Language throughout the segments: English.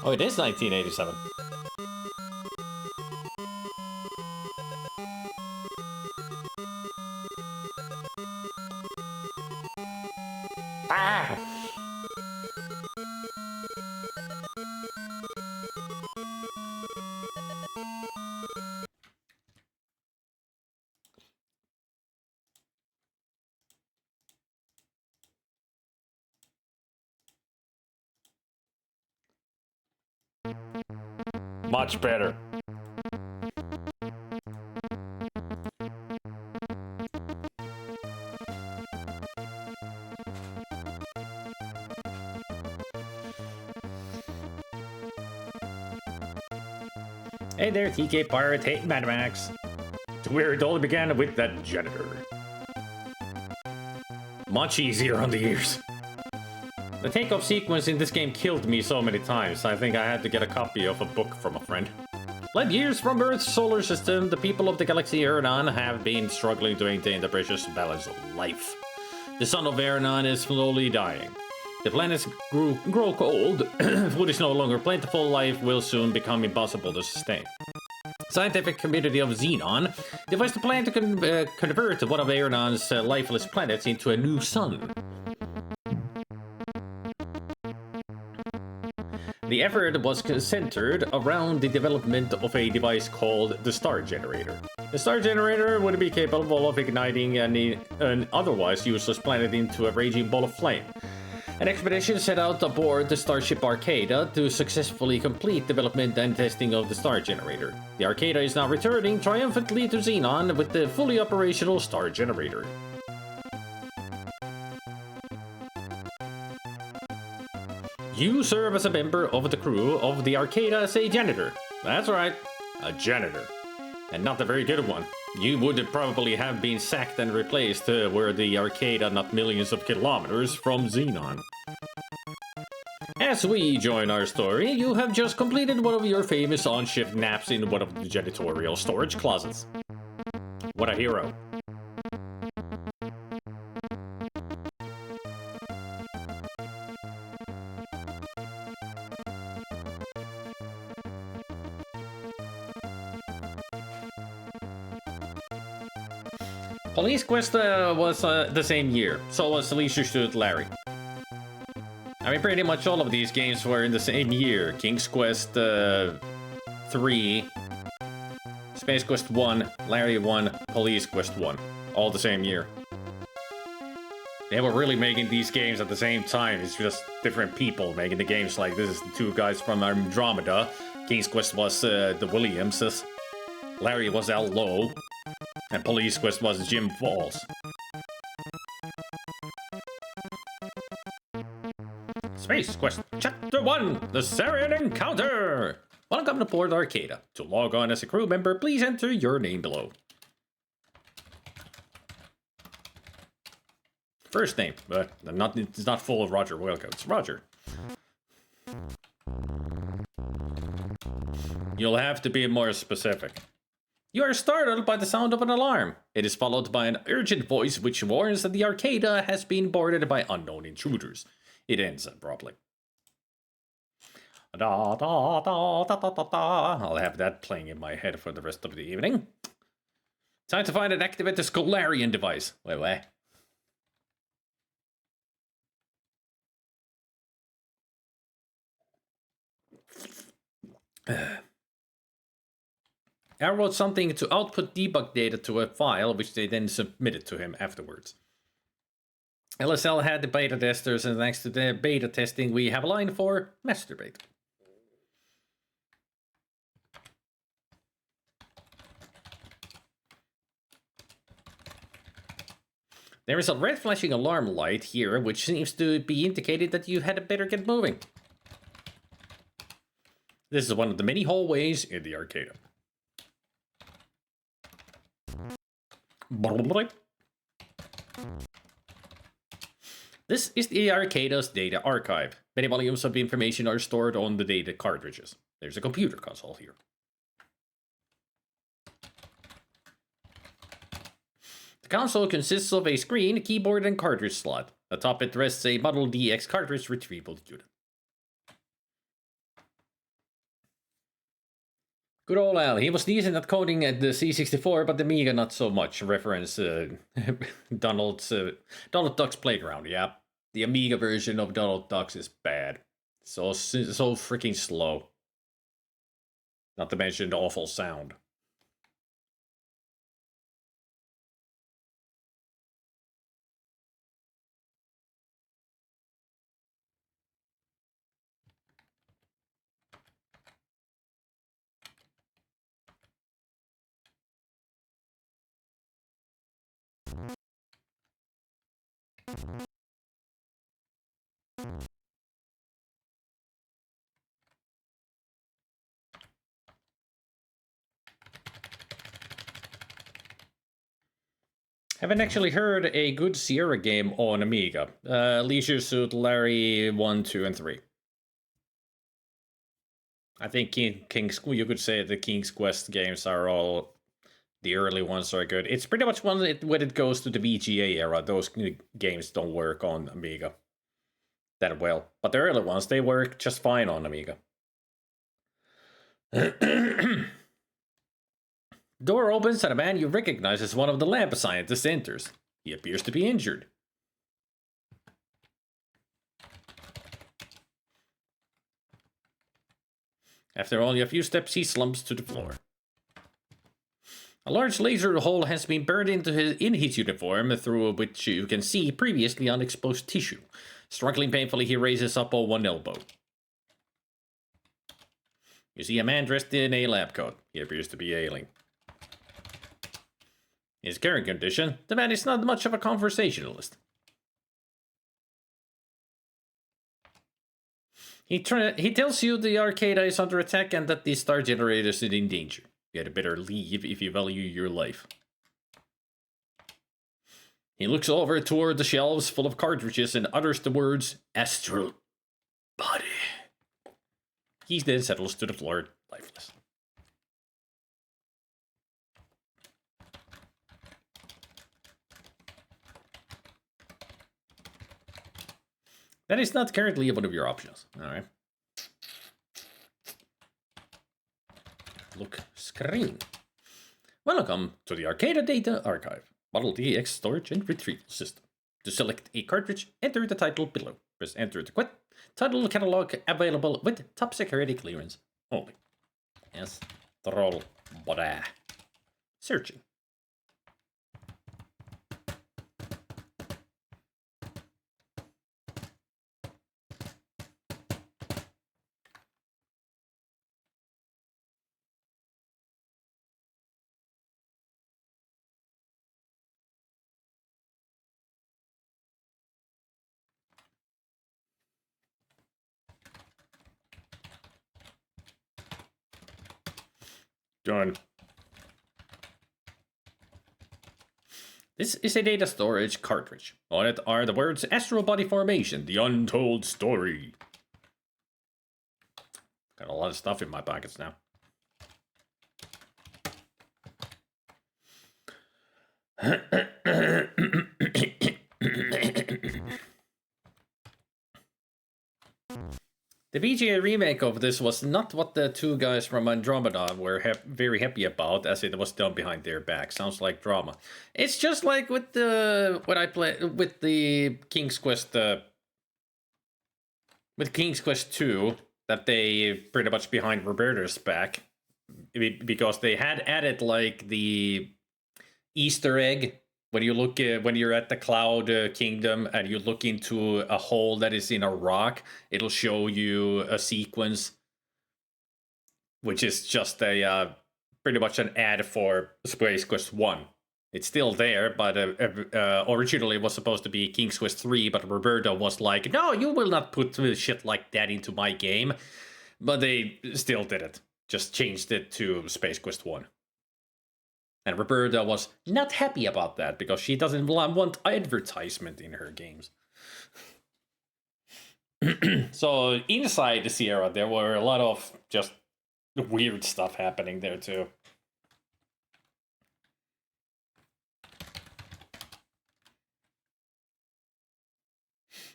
Oh, it is 1987. Ah! Much better. Hey there, TK Pirate. Hey, Mad Max. It's weird, it only began with that janitor. Much easier on the ears. The takeoff sequence in this game killed me so many times, I think I had to get a copy of a book from a friend. Light years from Earth's solar system, the people of the galaxy Eranon have been struggling to maintain the precious balance of life. The sun of Eranon is slowly dying. The planets grow cold, food is no longer plentiful, life will soon become impossible to sustain. Scientific community of Xenon devised a plan to convert one of Eranon's lifeless planets into a new sun. The effort was centered around the development of a device called the Star Generator. The Star Generator would be capable of igniting an otherwise useless planet into a raging ball of flame. An expedition set out aboard the starship Arcada to successfully complete development and testing of the Star Generator. The Arcada is now returning triumphantly to Xenon with the fully operational Star Generator. You serve as a member of the crew of the Arcada as a janitor. That's right, a janitor. And not a very good one. You would probably have been sacked and replaced were the Arcada not millions of kilometers from Xenon. As we join our story, you have just completed one of your famous on-shift naps in one of the janitorial storage closets. What a hero. Police Quest was the same year, so was Leisure Suit Larry. I mean, pretty much all of these games were in the same year. King's Quest 3, Space Quest 1, Larry 1, Police Quest 1. All the same year. They were really making these games at the same time. It's just different people making the games. Like, this is the two guys from Andromeda. King's Quest was the Williamses. Larry was Al Lowe. And Police Quest was Jim Falls. Space Quest Chapter 1, The Sarien Encounter! Welcome to Port Arcada. To log on as a crew member, please enter your name below. First name, but it's not full of Roger Wilco, it's Roger. You'll have to be more specific. You are startled by the sound of an alarm. It is followed by an urgent voice which warns that the Arcada has been boarded by unknown intruders. It ends abruptly. Da, da, da, da, da, da, da. I'll have that playing in my head for the rest of the evening. Time to find and activate the Scholarian device. Wait. I wrote something to output debug data to a file, which they then submitted to him afterwards. LSL had the beta testers, and thanks to the beta testing, we have a line for masturbate. There is a red flashing alarm light here, which seems to be indicating that you had better get moving. This is one of the many hallways in the Arcada. This is the Arcada's data archive. Many volumes of information are stored on the data cartridges. There's a computer console here. The console consists of a screen, keyboard, and cartridge slot. Atop it rests a Model DX cartridge retrieval unit. Good old Al. He was decent at coding at the C64, but the Amiga not so much. Reference Donald Duck's Playground. Yeah, the Amiga version of Donald Duck's is bad. So freaking slow. Not to mention the awful sound. Haven't actually heard a good Sierra game on Amiga. Leisure Suit Larry 1, 2, and 3. I think you could say the King's Quest games are all... The early ones are good. It's pretty much when it goes to the VGA era, those games don't work on Amiga that well. But the early ones, they work just fine on Amiga. Door opens and a man you recognize as one of the lab scientists enters. He appears to be injured. After only a few steps, he slumps to the floor. A large laser hole has been burned into his uniform, through which you can see previously unexposed tissue. Struggling painfully, he raises up on one elbow. You see a man dressed in a lab coat. He appears to be ailing. In his current condition, the man is not much of a conversationalist. He tells you the arcade is under attack and that the star generator is in danger. You had better leave if you value your life. He looks over toward the shelves full of cartridges and utters the words, "Astral Body." He then settles to the floor, lifeless. That is not currently one of your options. Alright. Look screen. Welcome to the Arcade Data Archive, Model DX Storage and Retrieval System. To select a cartridge, enter the title below. Press enter to quit. Title catalog available with top security clearance only. Yes, troll body. Searching. Done. This is a data storage cartridge. On it are the words Astral Body Formation, the Untold Story. Got a lot of stuff in my pockets now. The VGA remake of this was not what the two guys from Andromeda were very happy about, as it was done behind their back. Sounds like drama. It's just like with the what I play with the King's Quest, with King's Quest 2, that they pretty much behind Roberta's back, because they had added like the Easter egg. When you look when you're at the Cloud Kingdom and you look into a hole that is in a rock, it'll show you a sequence, which is just a pretty much an ad for Space Quest 1. It's still there, but originally it was supposed to be King's Quest 3, but Roberta was like, "No, you will not put shit like that into my game." But they still did it. Just changed it to Space Quest 1. And Roberta was not happy about that, because she doesn't want advertisement in her games. So inside the Sierra, there were a lot of just weird stuff happening there too.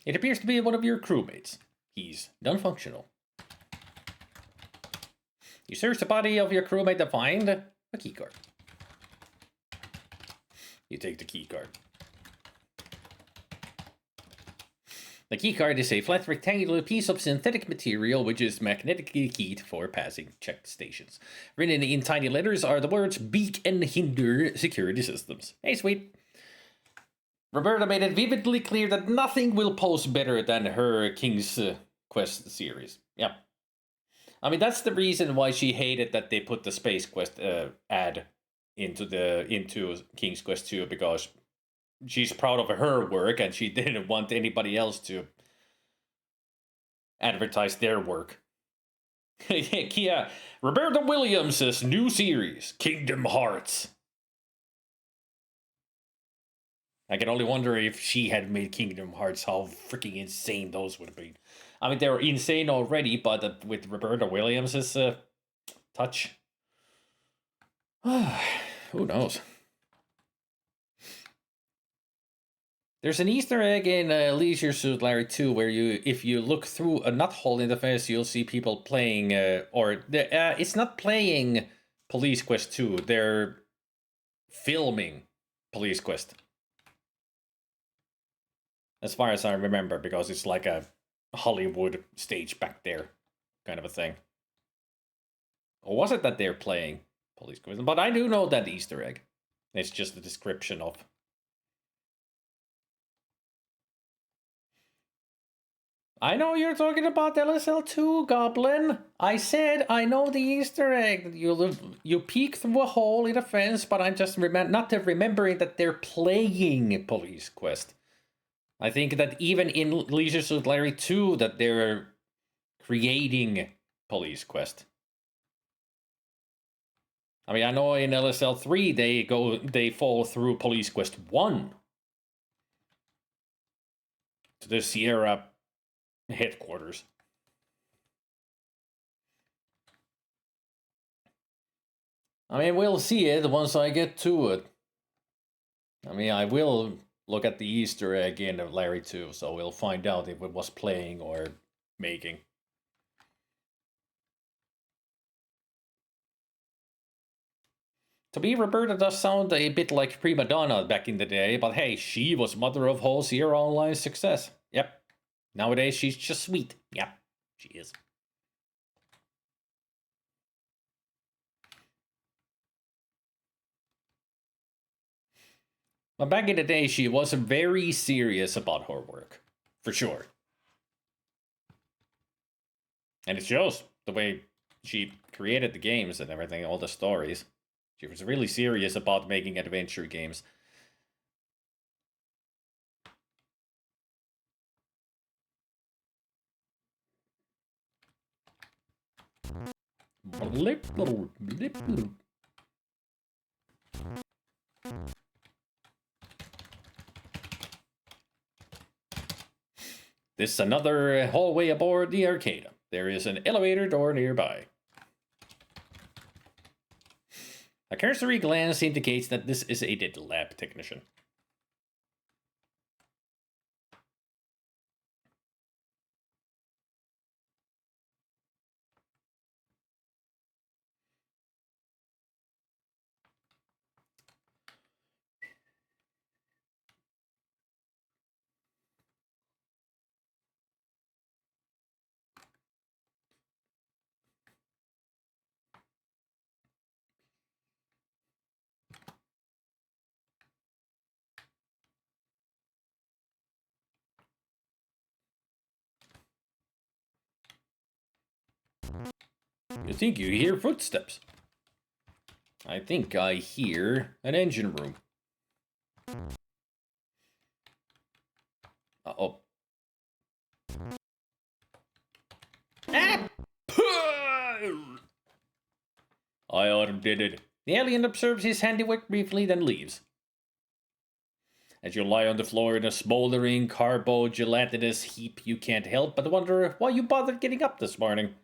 It appears to be one of your crewmates. He's non-functional. You search the body of your crewmate to find a keycard. You take the keycard. The keycard is a flat rectangular piece of synthetic material which is magnetically keyed for passing check stations. Written in tiny letters are the words "beak" and "hinder security systems." Hey, sweet. Roberta made it vividly clear that nothing will pose better than her King's Quest series. Yeah. I mean, that's the reason why she hated that they put the Space Quest ad into King's Quest 2, because she's proud of her work and she didn't want anybody else to advertise their work. Yeah, Roberta Williams' new series, Kingdom Hearts. I can only wonder if she had made Kingdom Hearts, how freaking insane those would have been. I mean, they were insane already, but with Roberta Williams' touch, who knows? There's an Easter egg in Leisure Suit Larry 2 where if you look through a nut hole in the fence, you'll see people playing, it's not playing Police Quest 2, they're filming Police Quest. As far as I remember, because it's like a Hollywood stage back there, kind of a thing. Or was it that they're playing Police Quest? But I do know that Easter egg. It's just a description of. I know you're talking about LSL2, Goblin. I said I know the Easter egg. You peek through a hole in a fence, but I'm just not remembering that they're playing Police Quest. I think that even in Leisure Suit Larry 2, that they're creating Police Quest. I mean, I know in LSL 3 they fall through Police Quest 1 to the Sierra headquarters. I mean, we'll see it once I get to it. I mean, I will look at the Easter egg in Larry 2, so we'll find out if it was playing or making. To me, Roberta does sound a bit like Prima Donna back in the day, but hey, she was mother of whole Sierra Online success. Yep. Nowadays, she's just sweet. Yep, she is. But back in the day, she was very serious about her work. For sure. And it shows the way she created the games and everything, all the stories. She was really serious about making adventure games. Blip, blip, blip, blip. This is another hallway aboard the arcade. There is an elevator door nearby. A cursory glance indicates that this is a dead lab technician. You think you hear footsteps? I think I hear an engine room. Uh-oh. Ah! I did it. The alien observes his handiwork briefly, then leaves. As you lie on the floor in a smoldering, carbo-gelatinous heap, you can't help but wonder why you bothered getting up this morning.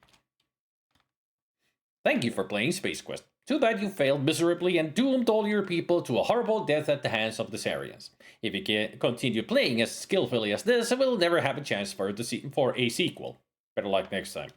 Thank you for playing Space Quest. Too bad you failed miserably and doomed all your people to a horrible death at the hands of the Sarians. If you can continue playing as skillfully as this, we'll never have a chance for a sequel. Better luck next time.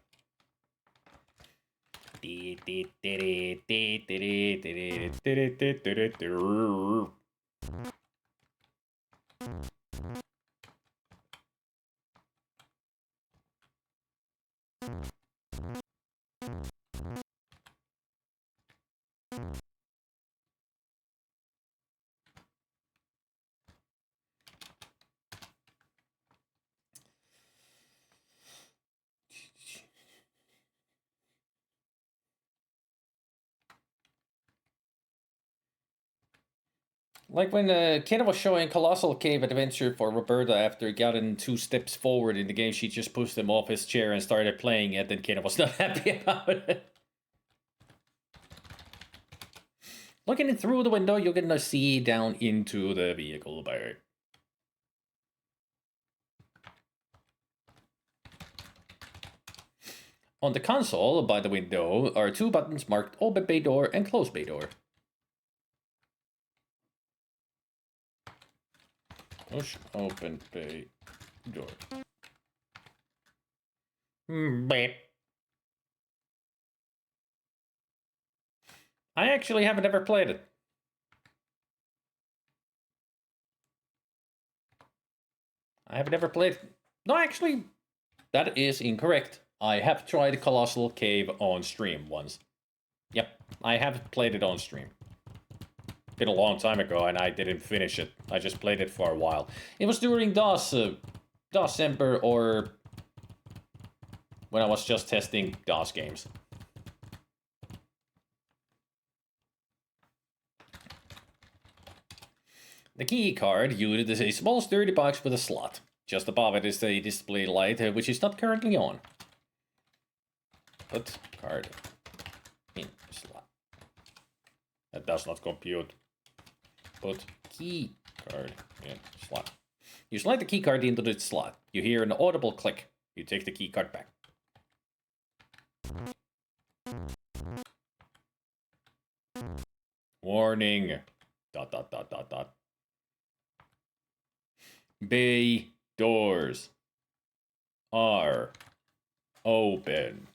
Like when Kenna was showing Colossal Cave Adventure for Roberta after he got in 2 steps forward in the game, she just pushed him off his chair and started playing it, and Kenna was not happy about it. Looking through the window, you can see down into the vehicle bay. On the console, by the window, are 2 buttons marked Open Bay Door and Close Bay Door. Push open bay door. Beep. I actually haven't ever played it. I haven't ever played... No, actually, that is incorrect. I have tried Colossal Cave on stream once. Yep, I have played it on stream. Been a long time ago, and I didn't finish it. I just played it for a while. It was during DOS Ember, or when I was just testing DOS games. The key card unit is a small sturdy box with a slot. Just above it is a display light, which is not currently on. Put card in slot. That does not compute. Put key card in slot. You slide the key card into the slot. You hear an audible click. You take the key card back. Warning. ... Bay doors are open. ...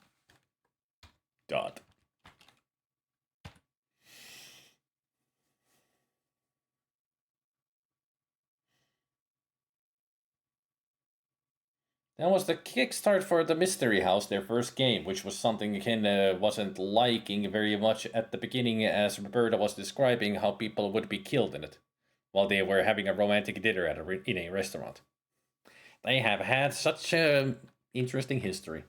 That was the kickstart for the Mystery House, their first game, which was something Ken wasn't liking very much at the beginning, as Roberta was describing how people would be killed in it, while they were having a romantic dinner at in a restaurant. They have had such an interesting history.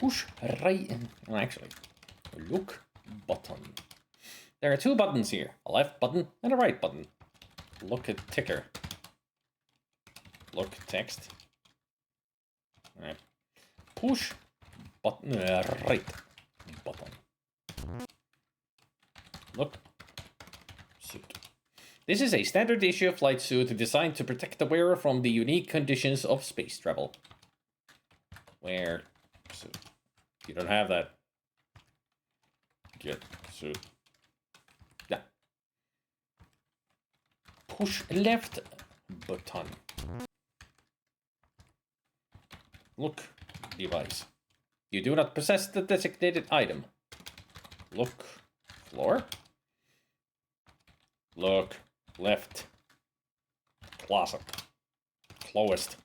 Push right, actually, look button. There are 2 buttons here, a left button and a right button. Look at ticker. Look text. Right. Push button, right button. Look suit. This is a standard issue flight suit designed to protect the wearer from the unique conditions of space travel. Wear suit. You don't have that. Get suit. Yeah. Push left button. Look device. You do not possess the designated item. Look floor. Look left. Closet. Closed.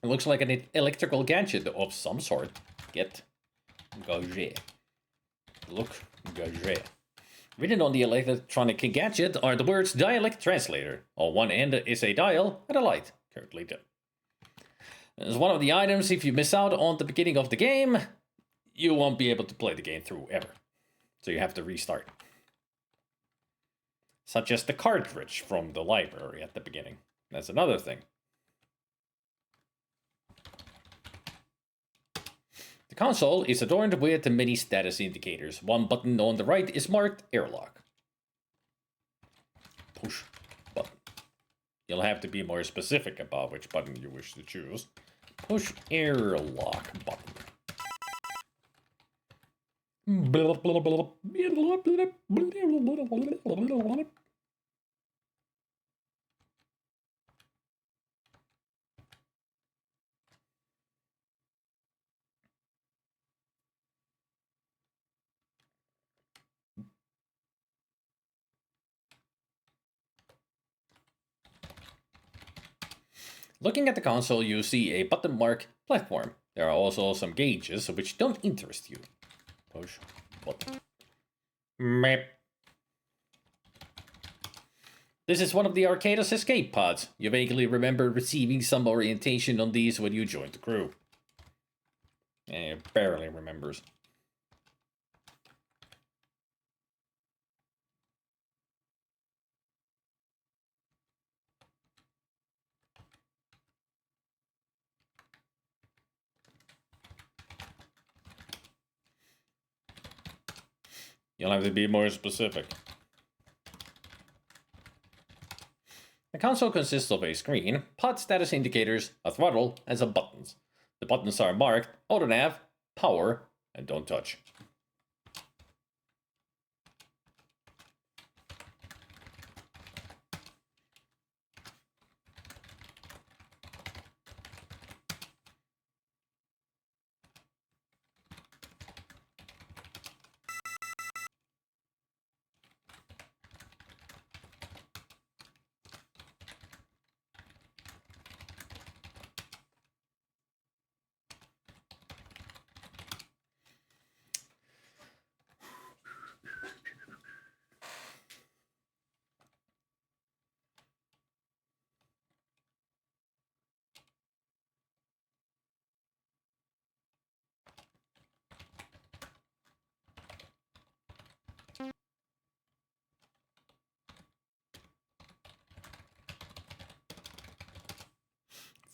It looks like an electrical gadget of some sort. Get gadget. Look gadget. Written on the electronic gadget are the words dialect translator. On one end is a dial and a light. Currently done. As one of the items, if you miss out on the beginning of the game, you won't be able to play the game through ever. So you have to restart. Such as the cartridge from the library at the beginning. That's another thing. The console is adorned with many status indicators. One button on the right is marked airlock. Push button. You'll have to be more specific about which button you wish to choose. Push airlock button. Looking at the console, you see a button marked platform. There are also some gauges which don't interest you. Push button. Map. This is one of the Arcadis escape pods. You vaguely remember receiving some orientation on these when you joined the crew. Barely remembers. You'll have to be more specific. The console consists of a screen, pod status indicators, a throttle, and some buttons. The buttons are marked Auto Nav, Power, and Don't Touch.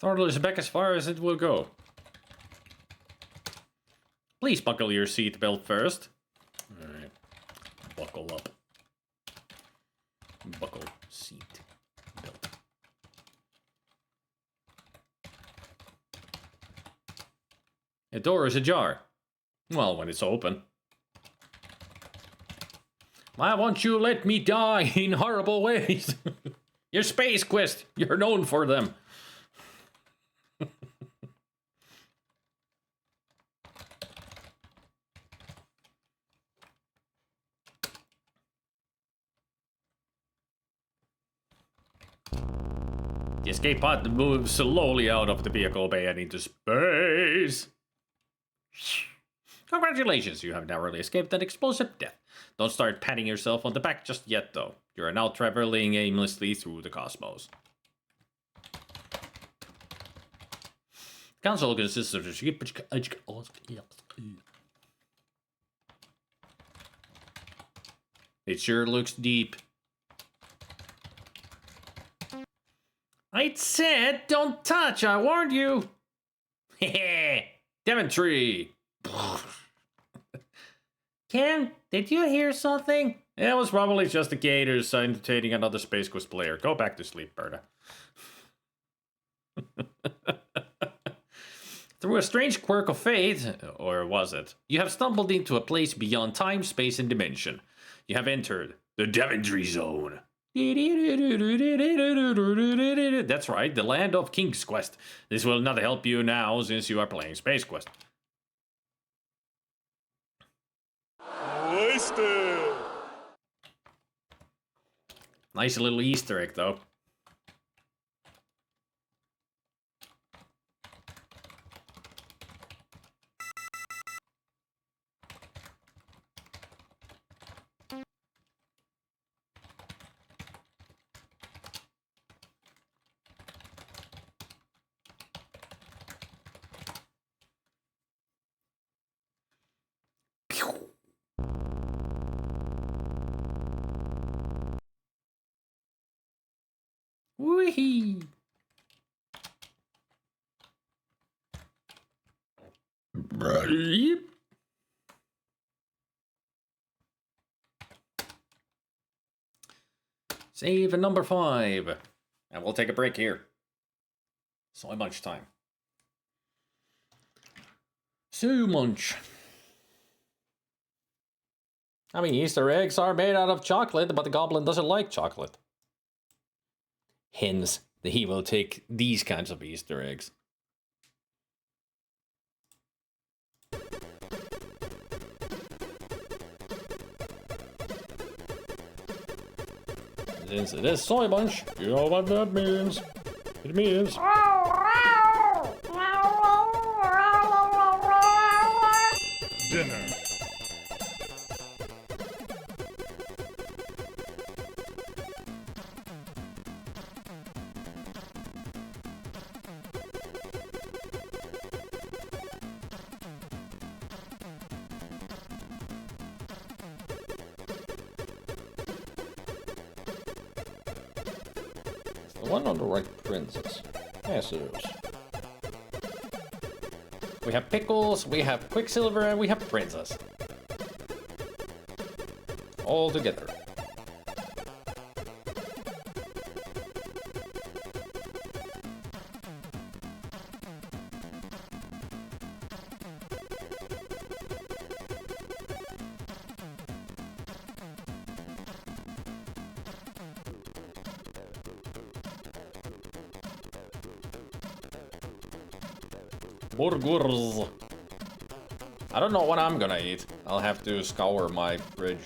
Throttle is back as far as it will go. Please buckle your seatbelt first. Alright. Buckle up. Buckle seat belt. The door is ajar. Well, when it's open. Why won't you let me die in horrible ways? Your Space Quest, you're known for them. The escape pod moves slowly out of the vehicle bay and into space. Congratulations, you have narrowly escaped an explosive death. Don't start patting yourself on the back just yet, though. You are now traveling aimlessly through the cosmos. The console consists of It sure looks deep. I said, don't touch, I warned you. Heh, Daventry. Ken, did you hear something? It was probably just the gators entertaining another Space Quest player. Go back to sleep, Berta. Through a strange quirk of fate, or was it, you have stumbled into a place beyond time, space, and dimension. You have entered the Daventry Zone. That's right, the land of King's Quest. This will not help you now since you are playing Space Quest. Wasted. Nice little Easter egg, though. Whee! Hee. Yep. Save at number 5. And we'll take a break here. So much time. So much. I mean, Easter eggs are made out of chocolate, but the goblin doesn't like chocolate. Hence, he will take these kinds of Easter eggs. Since it is soy bunch, you know what that means. It means... Dinner. The one on the right, princess. Yes, it is. We have Pickles, we have Quicksilver, and we have Princess. All together. Burgers. I don't know what I'm gonna eat. I'll have to scour my fridge.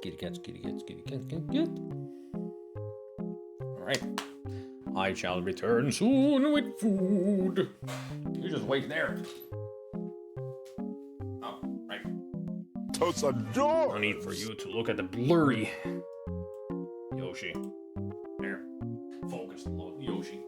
Kitty cats, kitty cats, kitty cats, kitty cat. Alright. I shall return soon with food. You just wait there. Oh, right. Totes a door. No need for you to look at the blurry Yoshi. There. Focus, Yoshi.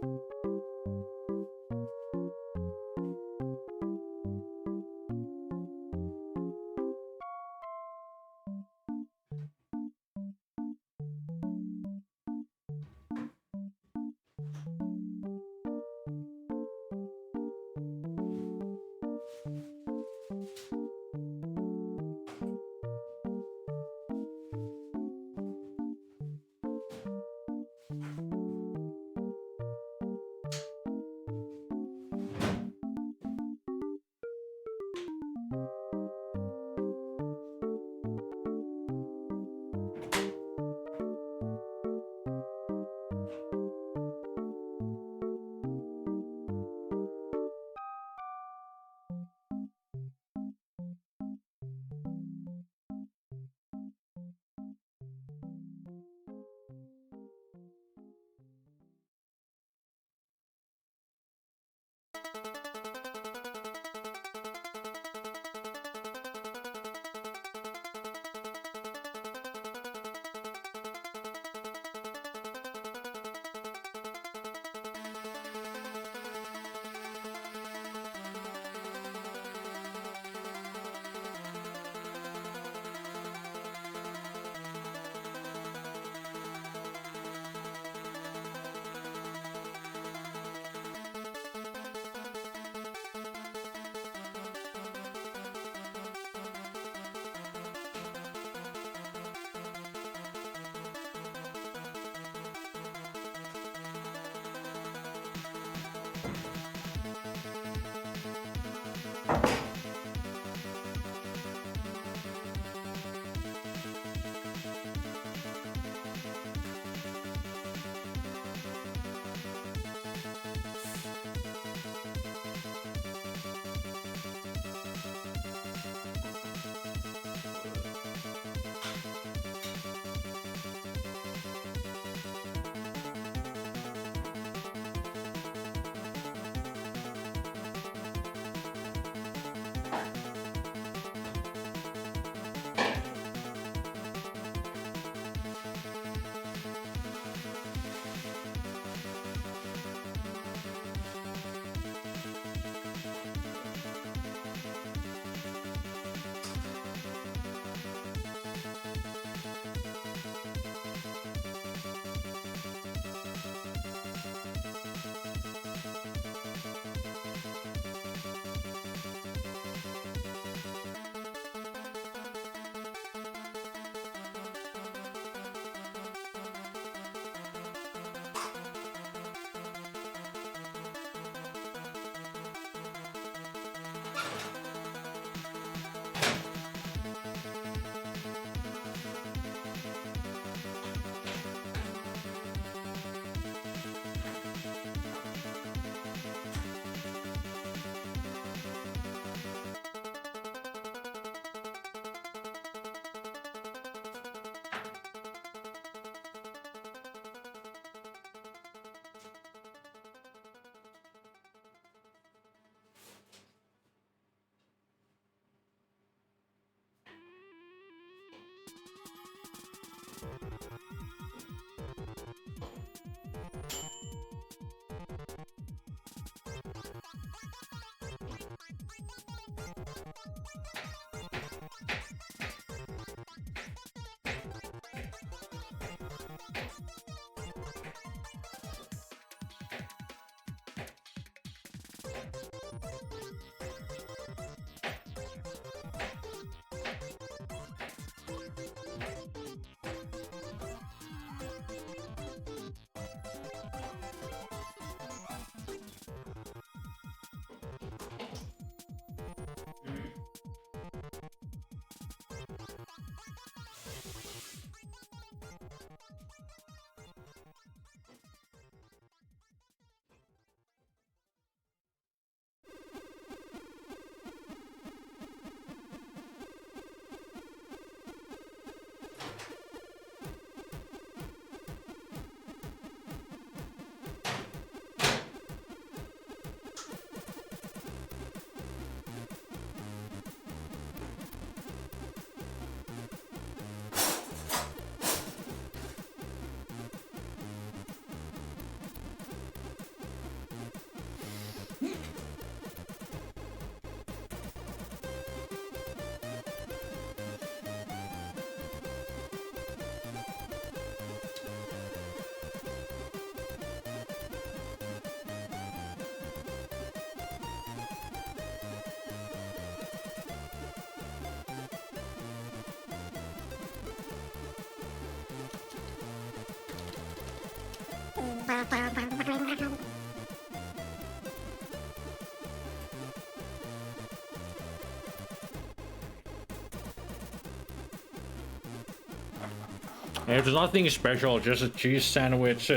There's nothing special, just a cheese sandwich,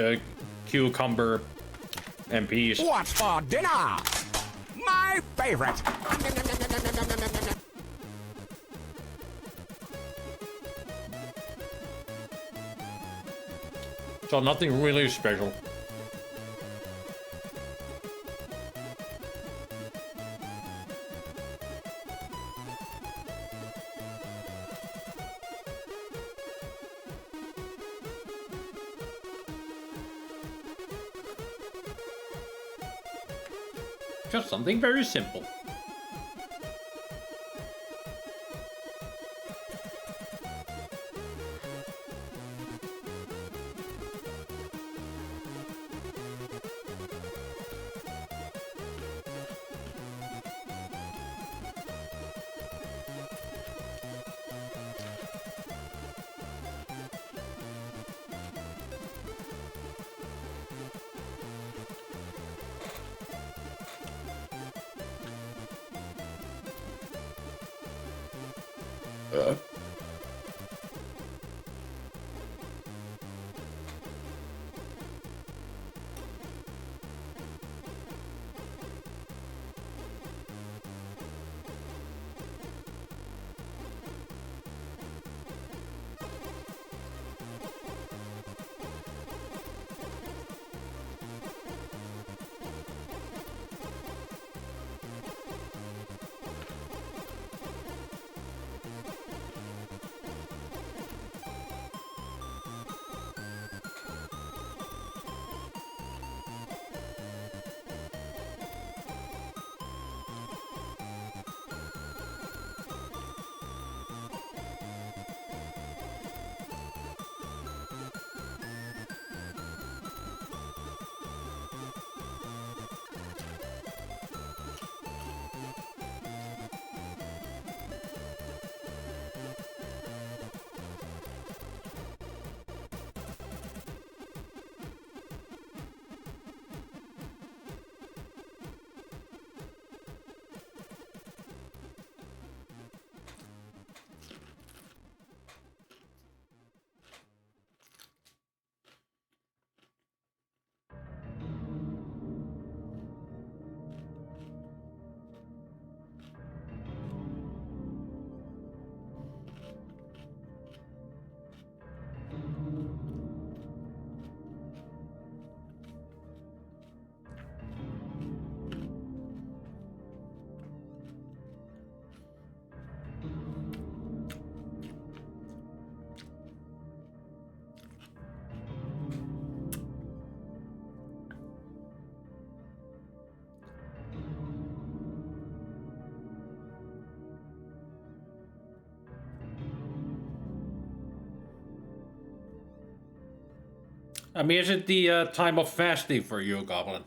cucumber, and peas. What's for dinner? My favorite. So nothing really special. Just something very simple. I mean, is it the time of fasting for you, Goblin?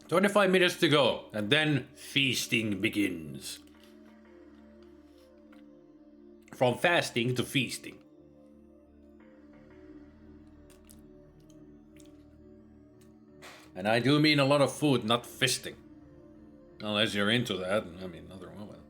"25 minutes to go, and then feasting begins." From fasting to feasting. And I do mean a lot of food, not fisting. Unless you're into that, I mean, nothing wrong with it.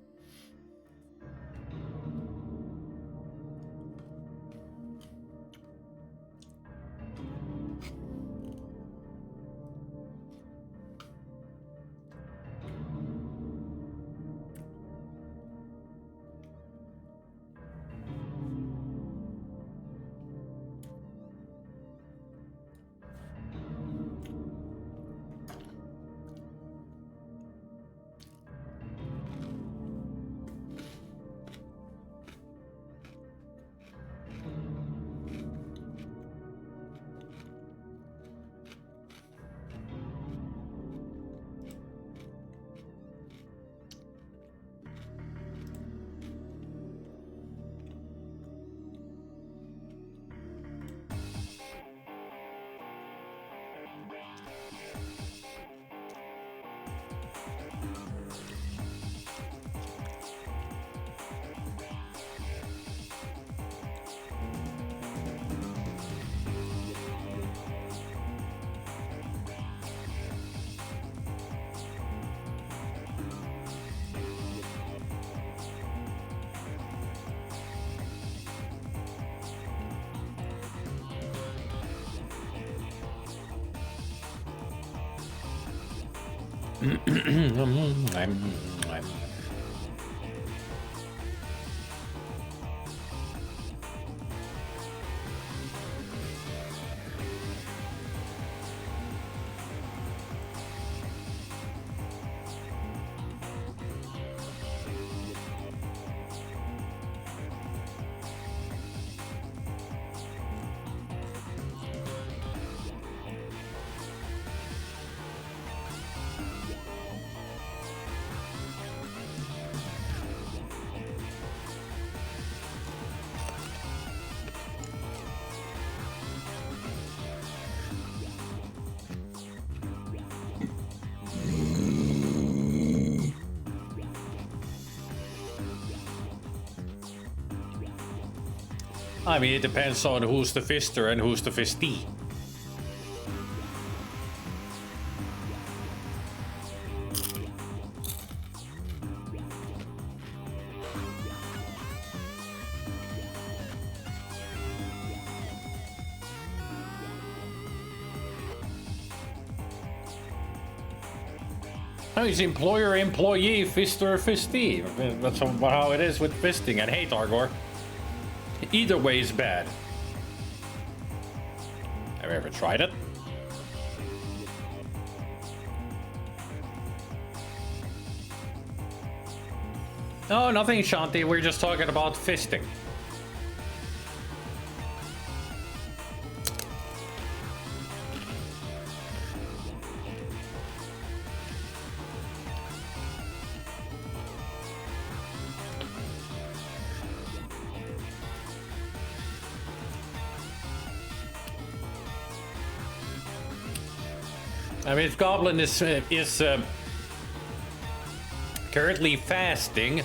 I mean, it depends on who's the fister and who's the fistee. It's employer, employee, fister, fistee. That's how it is with fisting. And hey, Targor, either way is bad. Have you ever tried it? No, nothing, Shanti. We're just talking about fisting. I mean, if Goblin is currently fasting,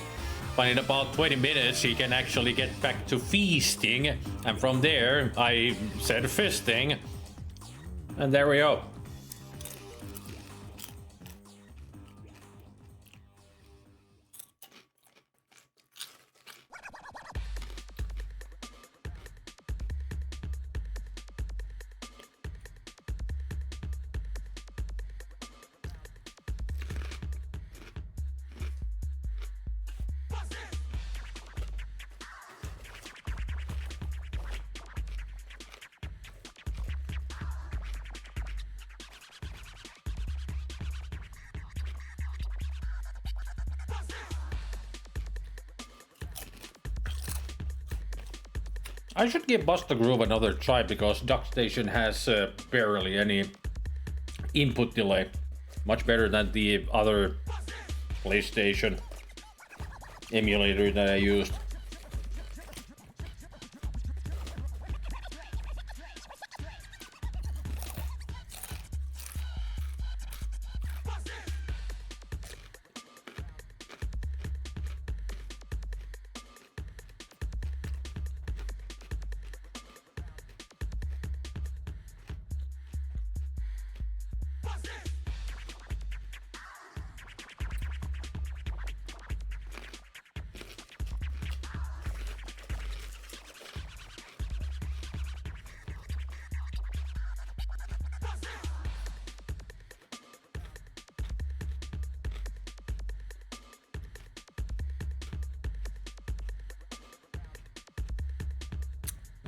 but in about 20 minutes he can actually get back to feasting, and from there I said fisting, and there we go. I should give Buster Groove another try because Dock Station has barely any input delay. Much better than the other PlayStation emulator that I used.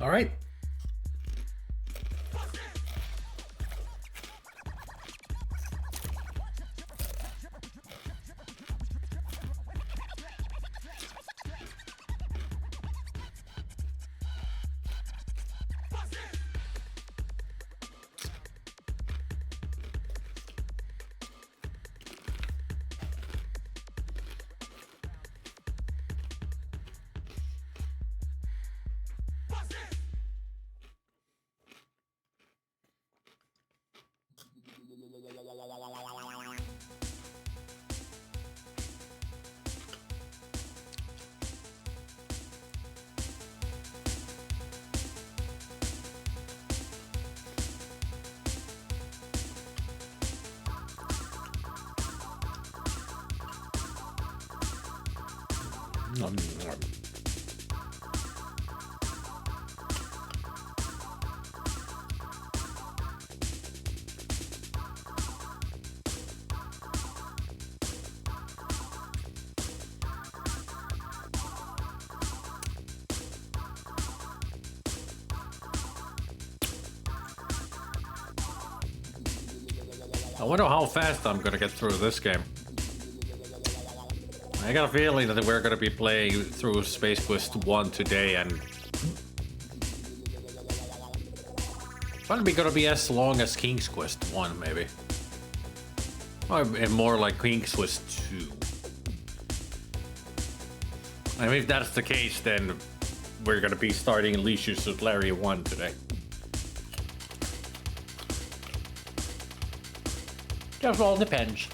All right. I wonder how fast I'm gonna get through this game. I got a feeling that we're gonna be playing through Space Quest 1 today, and probably gonna be as long as King's Quest 1, maybe. Or more like King's Quest 2. I mean, if that's the case, then we're gonna be starting Leisure Suit Larry 1 today. Just all depends.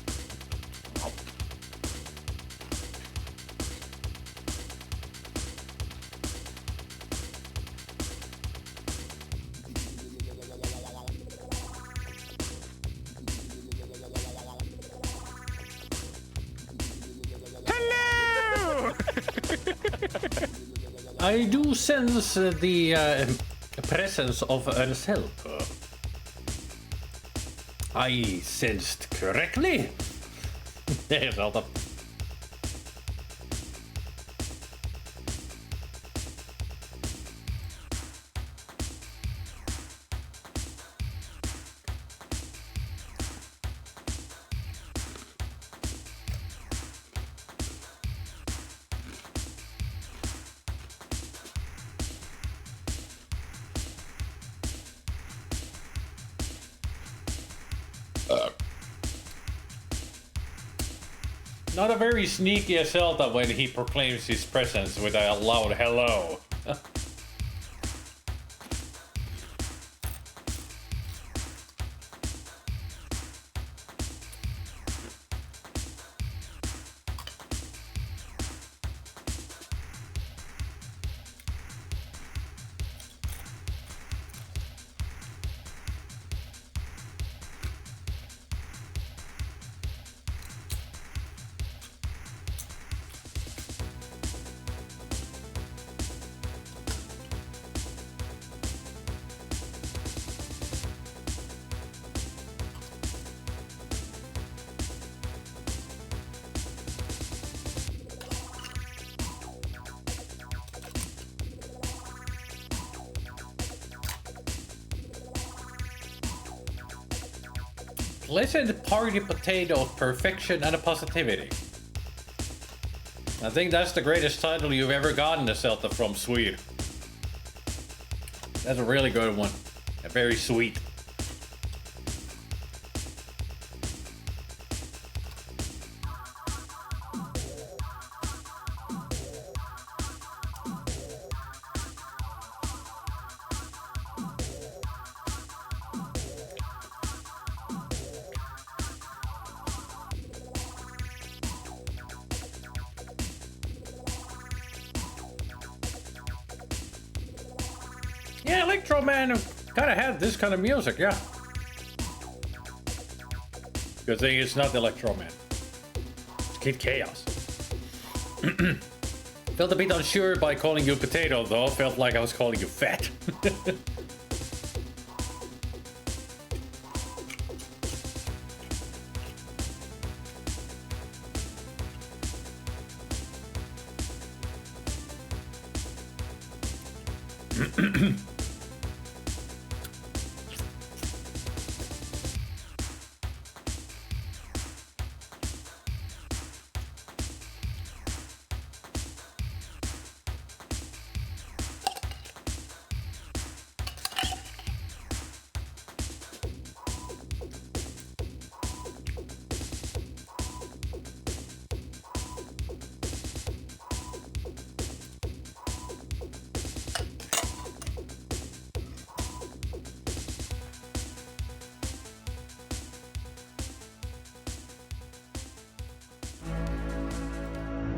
Hello! I do sense the presence of an helper. I sensed correctly. There's all the... Not a very sneaky Zelda when he proclaims his presence with a loud hello. Pleasant party potato of perfection and positivity. I think that's the greatest title you've ever gotten a Zelda from Swede. That's a really good one. Very sweet. Yeah, Electro Man kind of had this kind of music, yeah. Good thing it's not Electro Man. It's Kid Chaos. Felt a bit unsure by calling you potato, though. Felt like I was calling you fat.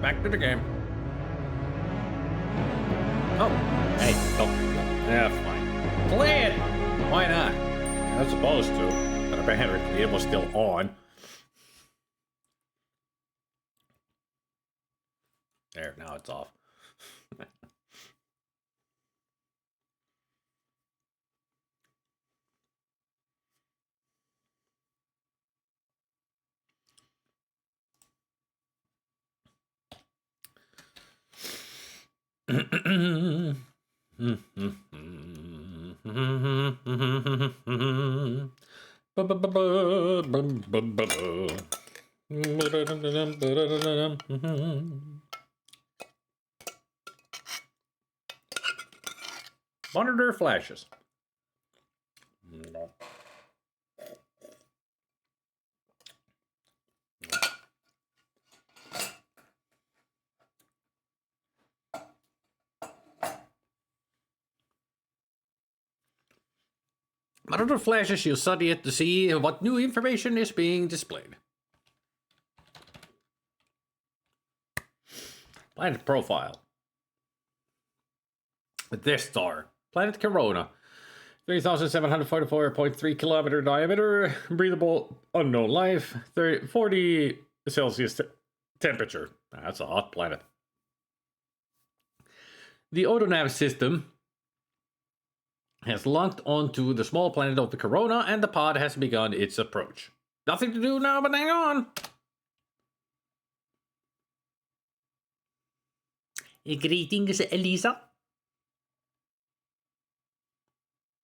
Back to the game. Oh, hey, oh, yeah, fine. Play it! Why not? I was supposed to, but apparently it was still on. There, now it's off. Monitor flashes. Monitor flashes, you study it to see what new information is being displayed. Planet profile. This star. Planet Corona. 3,744.3 kilometer diameter. Breathable unknown life. 40 Celsius temperature. That's a hot planet. The Odonav system has locked onto the small planet of the Corona, and the pod has begun its approach. Nothing to do now but hang on. Greetings, Elisa.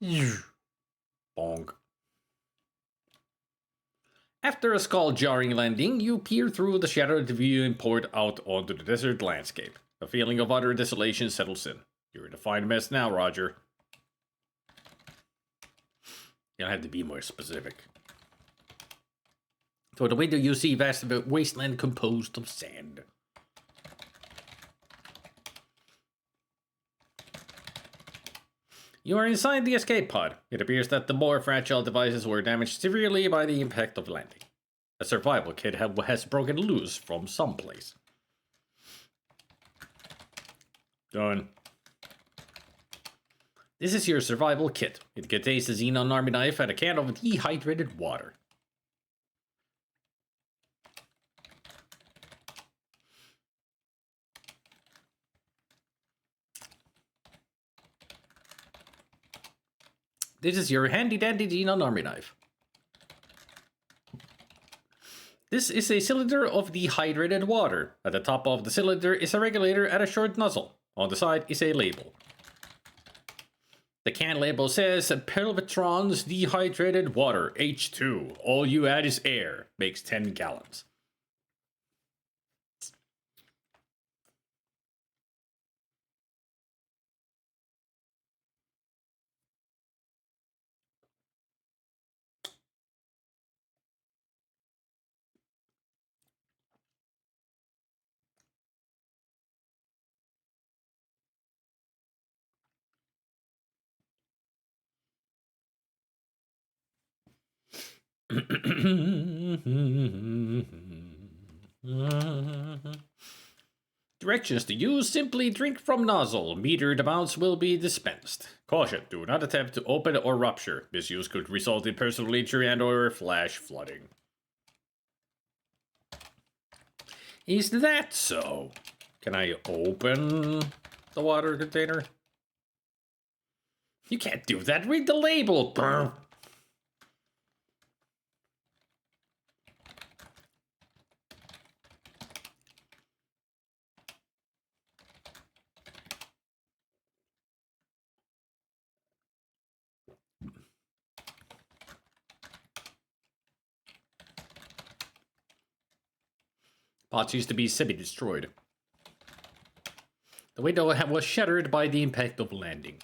Bonk. After a skull-jarring landing, you peer through the shattered viewing port out onto the desert landscape. A feeling of utter desolation settles in. You're in a fine mess now, Roger. You'll have to be more specific. Toward the window, you see vast wasteland composed of sand. You are inside the escape pod. It appears that the more fragile devices were damaged severely by the impact of landing. A survival kit has broken loose from someplace. Done. This is your survival kit. It contains a xenon army knife and a can of dehydrated water. This is your handy-dandy xenon army knife. This is a cylinder of dehydrated water. At the top of the cylinder is a regulator and a short nozzle. On the side is a label. The can label says Pelvetron's dehydrated water, H2. All you add is air. Makes 10 gallons. Directions to use: simply drink from nozzle. Metered amounts will be dispensed. Caution: do not attempt to open or rupture. Misuse could result in personal injury and or flash flooding. Is that so? Can I open the water container? You can't do that. Read the label. Brr. Pot used to be semi-destroyed. The window was shattered by the impact of landing.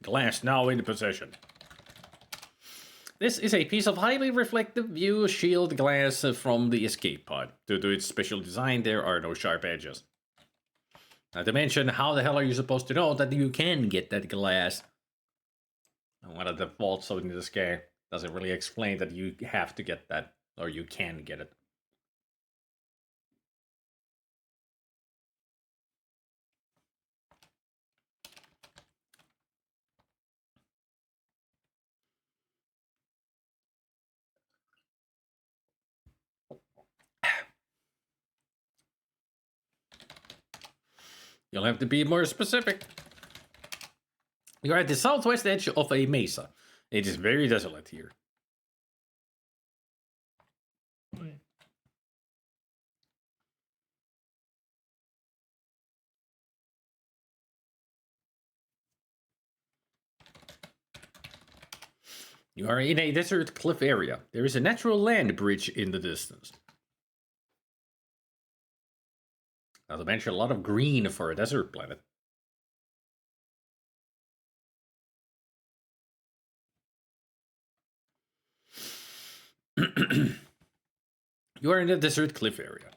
Glass now in possession. This is a piece of highly reflective view shield glass from the escape pod. Due to its special design, there are no sharp edges. Not to mention, how the hell are you supposed to know that you can get that glass? One of the faults of this game doesn't really explain that you have to get that, or you can get it. You'll have to be more specific. You're at the southwest edge of a mesa. It is very desolate here. You are in a desert cliff area. There is a natural land bridge in the distance. Not to mention a lot of green for a desert planet. You are in the desert cliff area.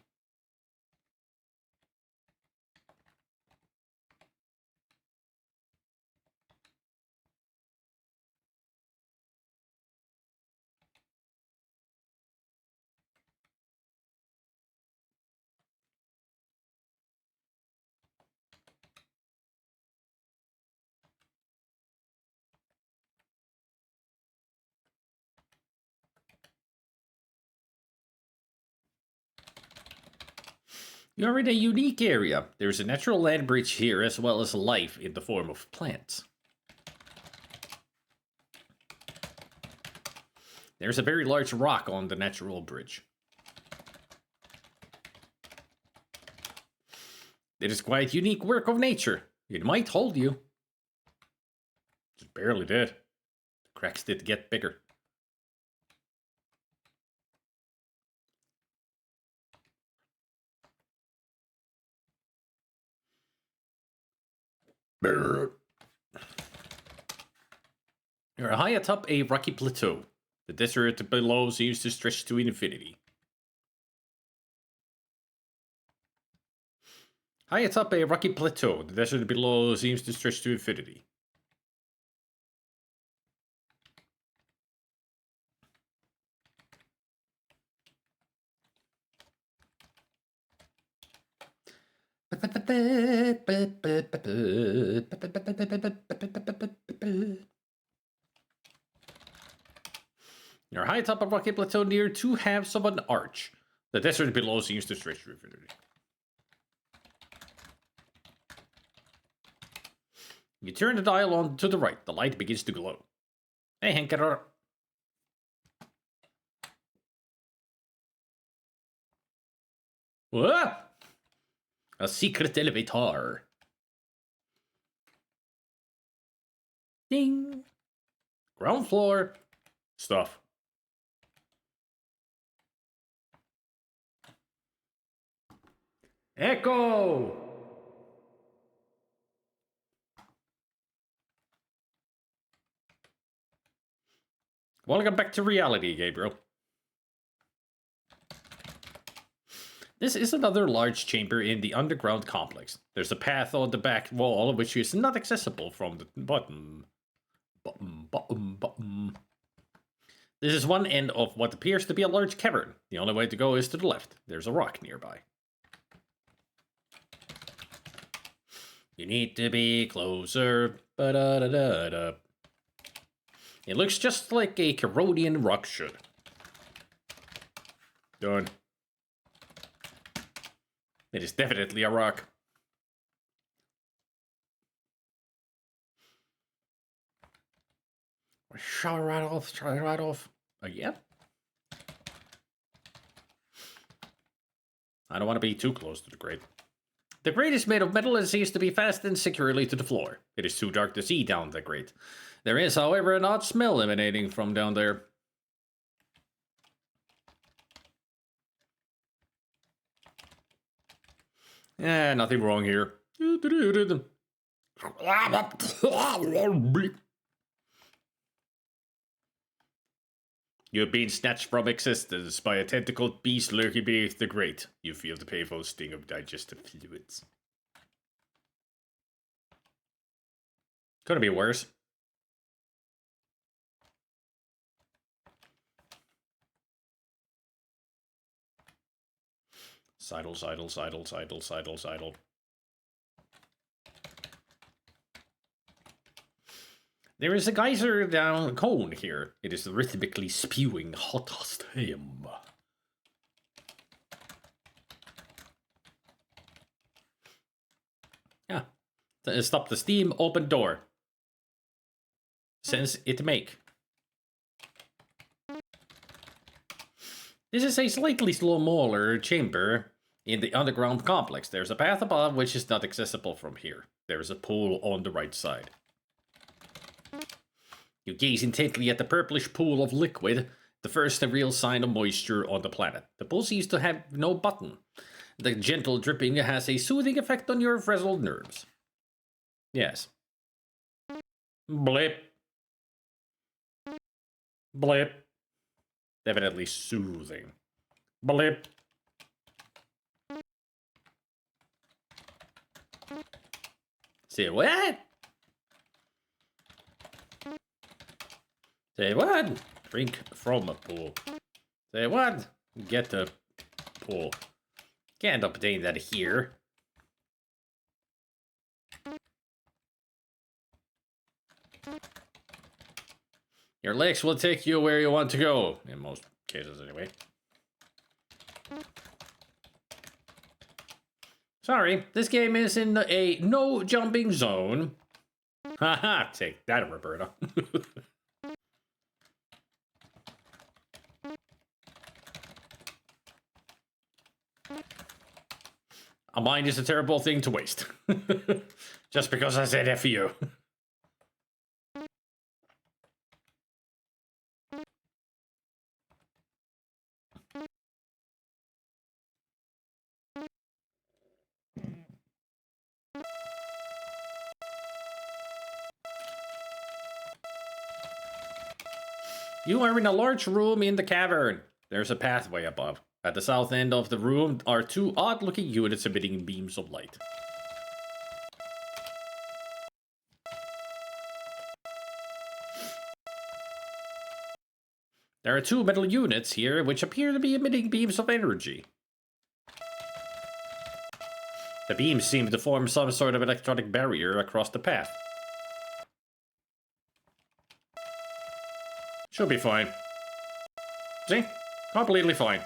You are in a unique area. There is a natural land bridge here, as well as life in the form of plants. There's a very large rock on the natural bridge. It is quite unique work of nature. It might hold you. Just barely did. The cracks did get bigger. You're high atop a rocky plateau. The desert below seems to stretch to infinity. High atop a rocky plateau. The desert below seems to stretch to infinity. You're high atop a rocky plateau near two halves of an arch. The desert below seems to stretch to infinity. You turn the dial on to the right. The light begins to glow. Hey, Henker. What? A secret elevator. Ding. Ground floor. Stuff. Echo! Welcome back to reality, Gabriel. This is another large chamber in the underground complex. There's a path on the back wall which is not accessible from the bottom. Bottom. This is one end of what appears to be a large cavern. The only way to go is to the left. There's a rock nearby. You need to be closer. Ba-da-da-da-da. It looks just like a Corrodian rock should. Done. It is definitely a rock. Shut it right off, shut it right off. Yeah. I don't want to be too close to the grate. The grate is made of metal and seems to be fastened securely to the floor. It is too dark to see down the grate. There is, however, an odd smell emanating from down there. Nothing wrong here. You have been snatched from existence by a tentacled beast lurking beneath the grate. You feel the painful sting of digestive fluids. Couldn't be worse. Sidle. There is a geyser down cone here. It is rhythmically spewing hot steam. Yeah. Stop the steam, open door. Sense it make. This is a slightly smaller chamber in the underground complex. There's a path above which is not accessible from here. There is a pool on the right side. You gaze intently at the purplish pool of liquid, the first real sign of moisture on the planet. The pool seems to have no bottom. The gentle dripping has a soothing effect on your frazzled nerves. Yes. Blip. Blip. Definitely soothing. Blip. Say what? Say what? Drink from a pool. Say what? Get a pool. Can't obtain that here. Your legs will take you where you want to go. In most cases, anyway. Sorry, this game is in a no jumping zone. Haha, take that, Roberta. A mind is a terrible thing to waste. Just because I said F you. You are in a large room in the cavern. There's a pathway above. At the south end of the room are two odd-looking units emitting beams of light. There are two metal units here which appear to be emitting beams of energy. The beams seem to form some sort of electronic barrier across the path. Should be fine. See? Completely fine.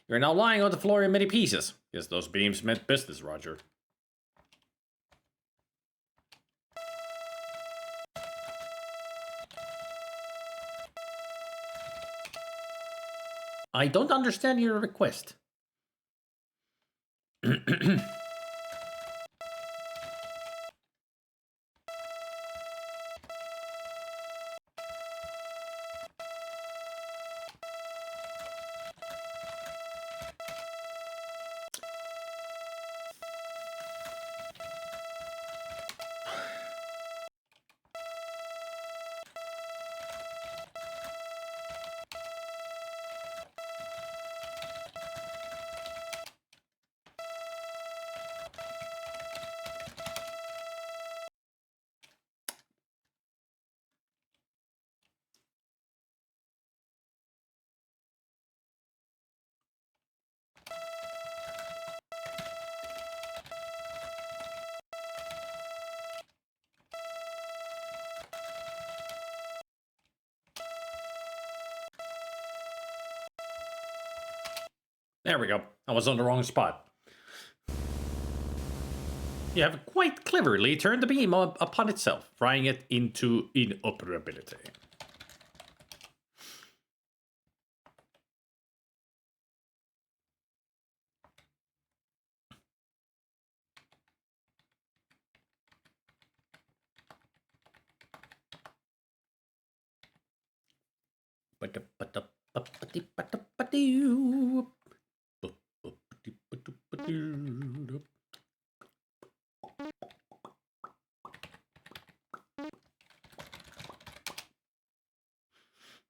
You're now lying on the floor in many pieces. Guess those beams meant business, Roger. I don't understand your request. There we go. I was on the wrong spot. You have quite cleverly turned the beam upon itself, frying it into inoperability.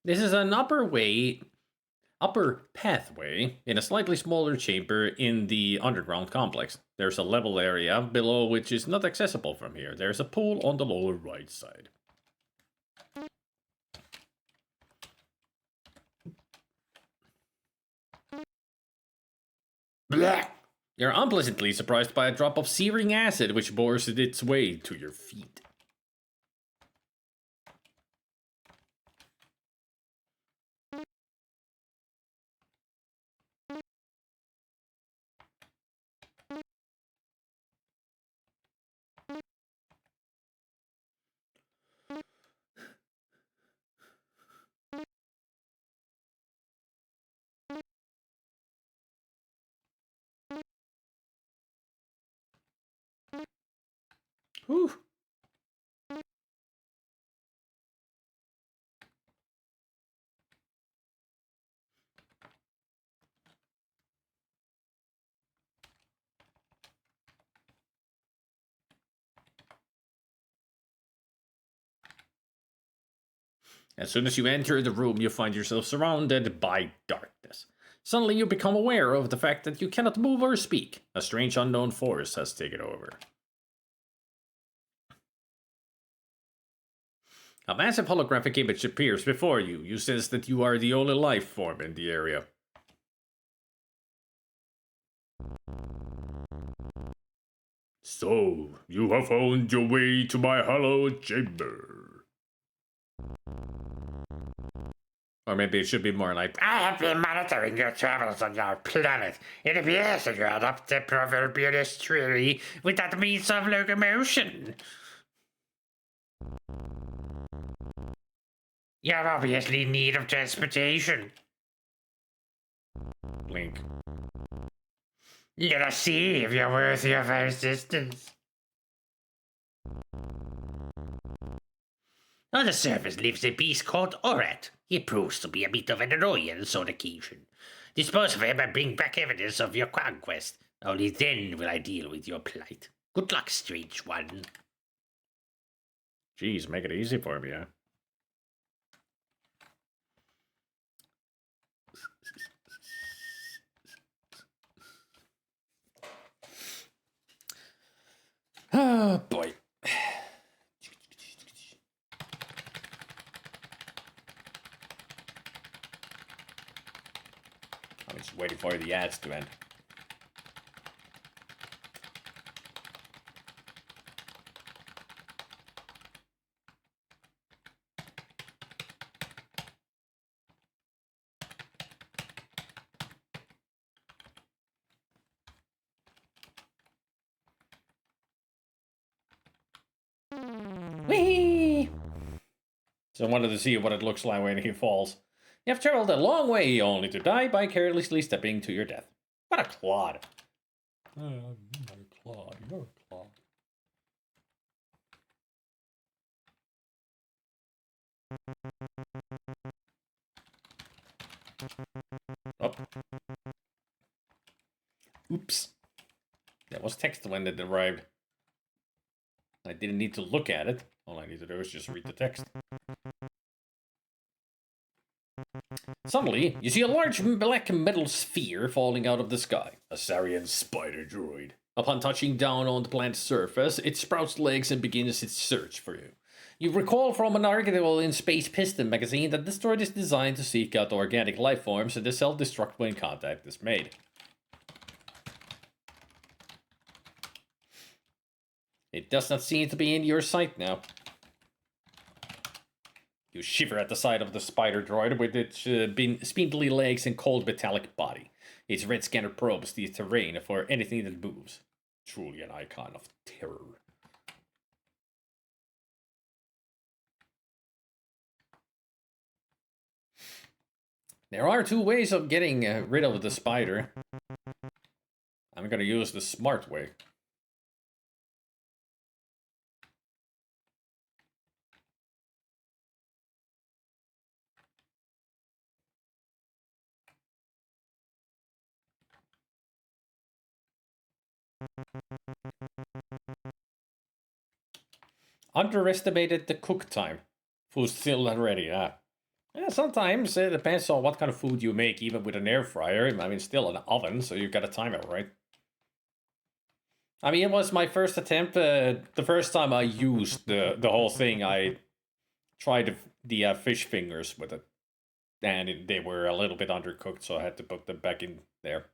This is an upper pathway in a slightly smaller chamber in the underground complex. There's a level area below which is not accessible from here. There's a pool on the lower right side. Blah! You're unpleasantly surprised by a drop of searing acid which bores its way to your feet. Whew. As soon as you enter the room, you find yourself surrounded by darkness. Suddenly you become aware of the fact that you cannot move or speak. A strange unknown force has taken over. A massive holographic image appears before you. You sense that you are the only life form in the area. So, you have found your way to my hallowed chamber. Or maybe it should be more like, I have been monitoring your travels on your planet. It appears that you are up the proverbial estuary without means of locomotion. You're obviously in need of transportation. blink. Let us see if you're worthy of our assistance. On the surface lives a beast called Orat. He proves to be a bit of an annoyance on occasion. Dispose of him and bring back evidence of your conquest. Only then will I deal with your plight. Good luck, strange one. Jeez, make it easy for me, huh? Oh, boy. I'm just waiting for the ads to end. Whee! So I wanted to see what it looks like when he falls. You have traveled a long way only to die by carelessly stepping to your death. What a clod. You're a clod. You're a clod. Oh. Oops. That was text when it arrived. I didn't need to look at it. All I need to do is just read the text. Suddenly, you see a large black metal sphere falling out of the sky. A Sarien spider droid. Upon touching down on the planet's surface, it sprouts legs and begins its search for you. You recall from an article in Space Piston magazine that this droid is designed to seek out organic life forms and to self-destruct when contact is made. It does not seem to be in your sight now. You shiver at the sight of the spider droid with its spindly legs and cold metallic body. Its red scanner probes the terrain for anything that moves. Truly an icon of terror. There are two ways of getting rid of the spider. I'm gonna use the smart way. Underestimated the cook time. Food's still not ready, yeah. Yeah, sometimes it depends on what kind of food you make, even with an air fryer. I mean, still an oven, so you gotta time it, right? I mean, it was my first attempt. The first time I used the whole thing, I tried the fish fingers with it. And they were a little bit undercooked, so I had to put them back in there.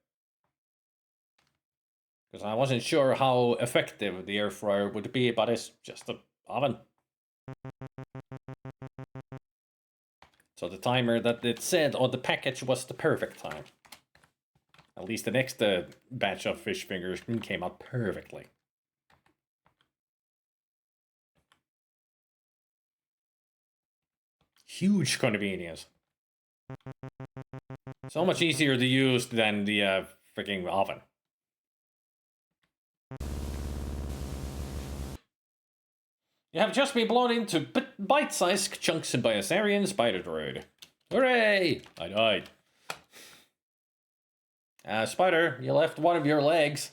Because I wasn't sure how effective the air fryer would be, but it's just an oven. So the timer that it said on the package was the perfect time. At least the next batch of fish fingers came out perfectly. Huge convenience. So much easier to use than the freaking oven. You have just been blown into bite-sized chunks by a Sarien spider droid. Hooray! I died. Spider, you left one of your legs.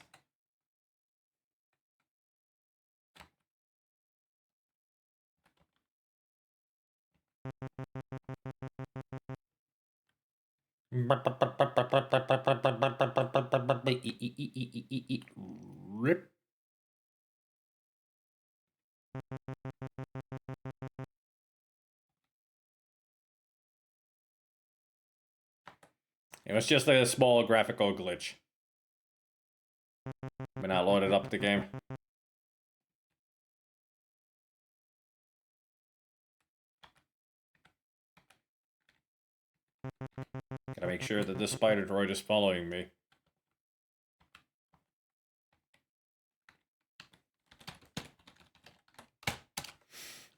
Rip. It was just a small graphical glitch when I loaded up the game. Gotta make sure that this spider droid is following me.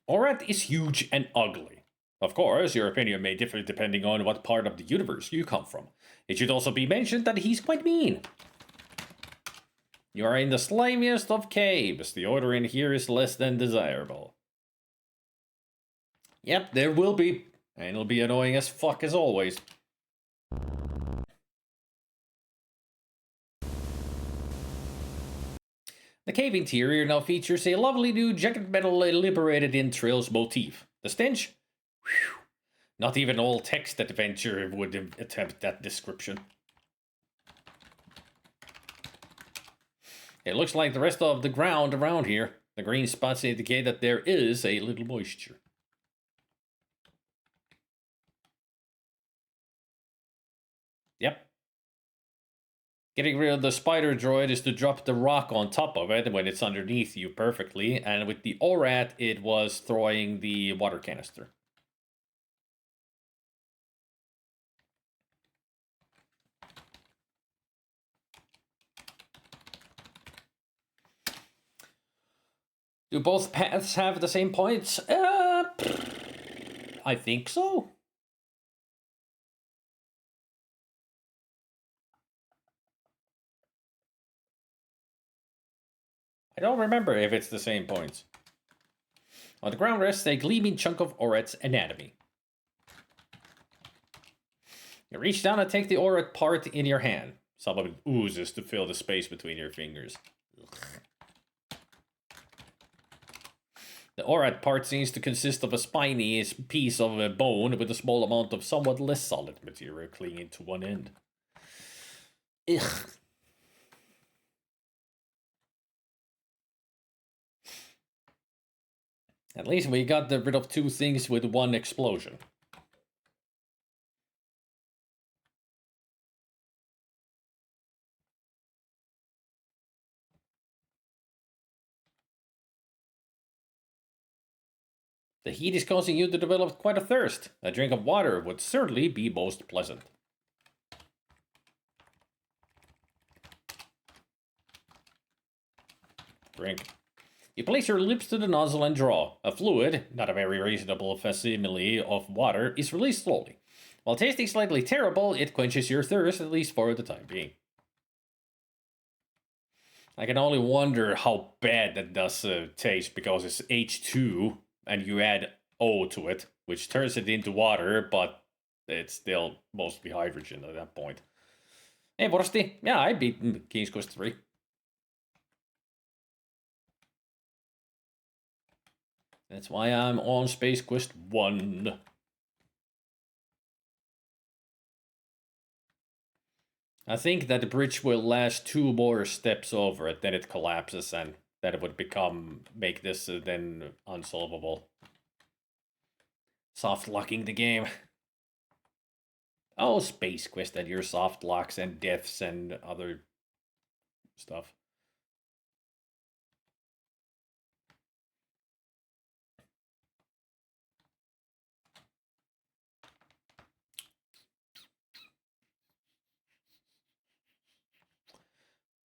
Orat is huge and ugly. Of course, your opinion may differ depending on what part of the universe you come from. It should also be mentioned that he's quite mean. You are in the slimiest of caves. The order in here is less than desirable. Yep, there will be. And it'll be annoying as fuck as always. The cave interior now features a lovely new jagged metal liberated entrails motif. The stench? Whew. Not even all text adventure would attempt that description. It looks like the rest of the ground around here. The green spots indicate that there is a little moisture. Yep. Getting rid of the spider droid is to drop the rock on top of it when it's underneath you perfectly, and with the Orat, it was throwing the water canister. Do both paths have the same points? I think so. I don't remember if it's the same points. On the ground rests a gleaming chunk of Orat's anatomy. You reach down and take the Orat part in your hand. Some of it oozes to fill the space between your fingers. Ugh. The Orat part seems to consist of a spiny piece of bone with a small amount of somewhat less solid material clinging to one end. Ugh. At least we got rid of two things with one explosion. The heat is causing you to develop quite a thirst. A drink of water would certainly be most pleasant. drink. You place your lips to the nozzle and draw. A fluid, not a very reasonable facsimile of water, is released slowly. While tasting slightly terrible, it quenches your thirst, at least for the time being. I can only wonder how bad that does taste, because it's H2 and you add O to it, which turns it into water, but it's still mostly hydrogen at that point. Hey, Vorsti. Yeah, I beat King's Quest 3. That's why I'm on Space Quest 1. I think that the bridge will last 2 more steps over it, then it collapses, and that it would make this then unsolvable. Soft locking the game. Oh, Space Quest and your soft locks and deaths and other stuff.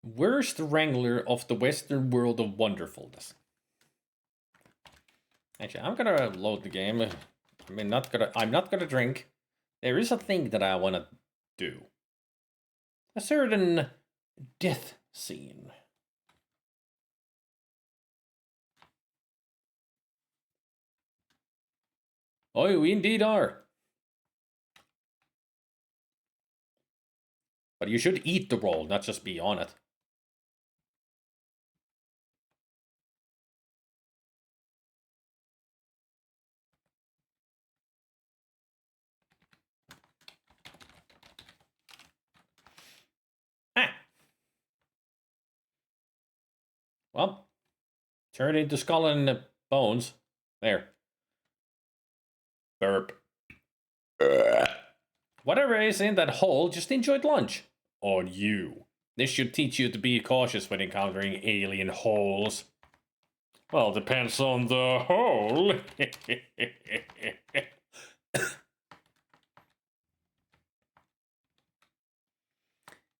Worst Wrangler of the Western World of Wonderfulness. Actually, I'm gonna load the game. I'm not gonna drink. There is a thing that I wanna do. A certain death scene. Oh, we indeed are. But you should eat the roll, not just be on it. Ah! Well, turn into skull and bones. There. Burp. Whatever is in that hole just enjoyed lunch. On you. This should teach you to be cautious when encountering alien holes. Well, depends on the hole.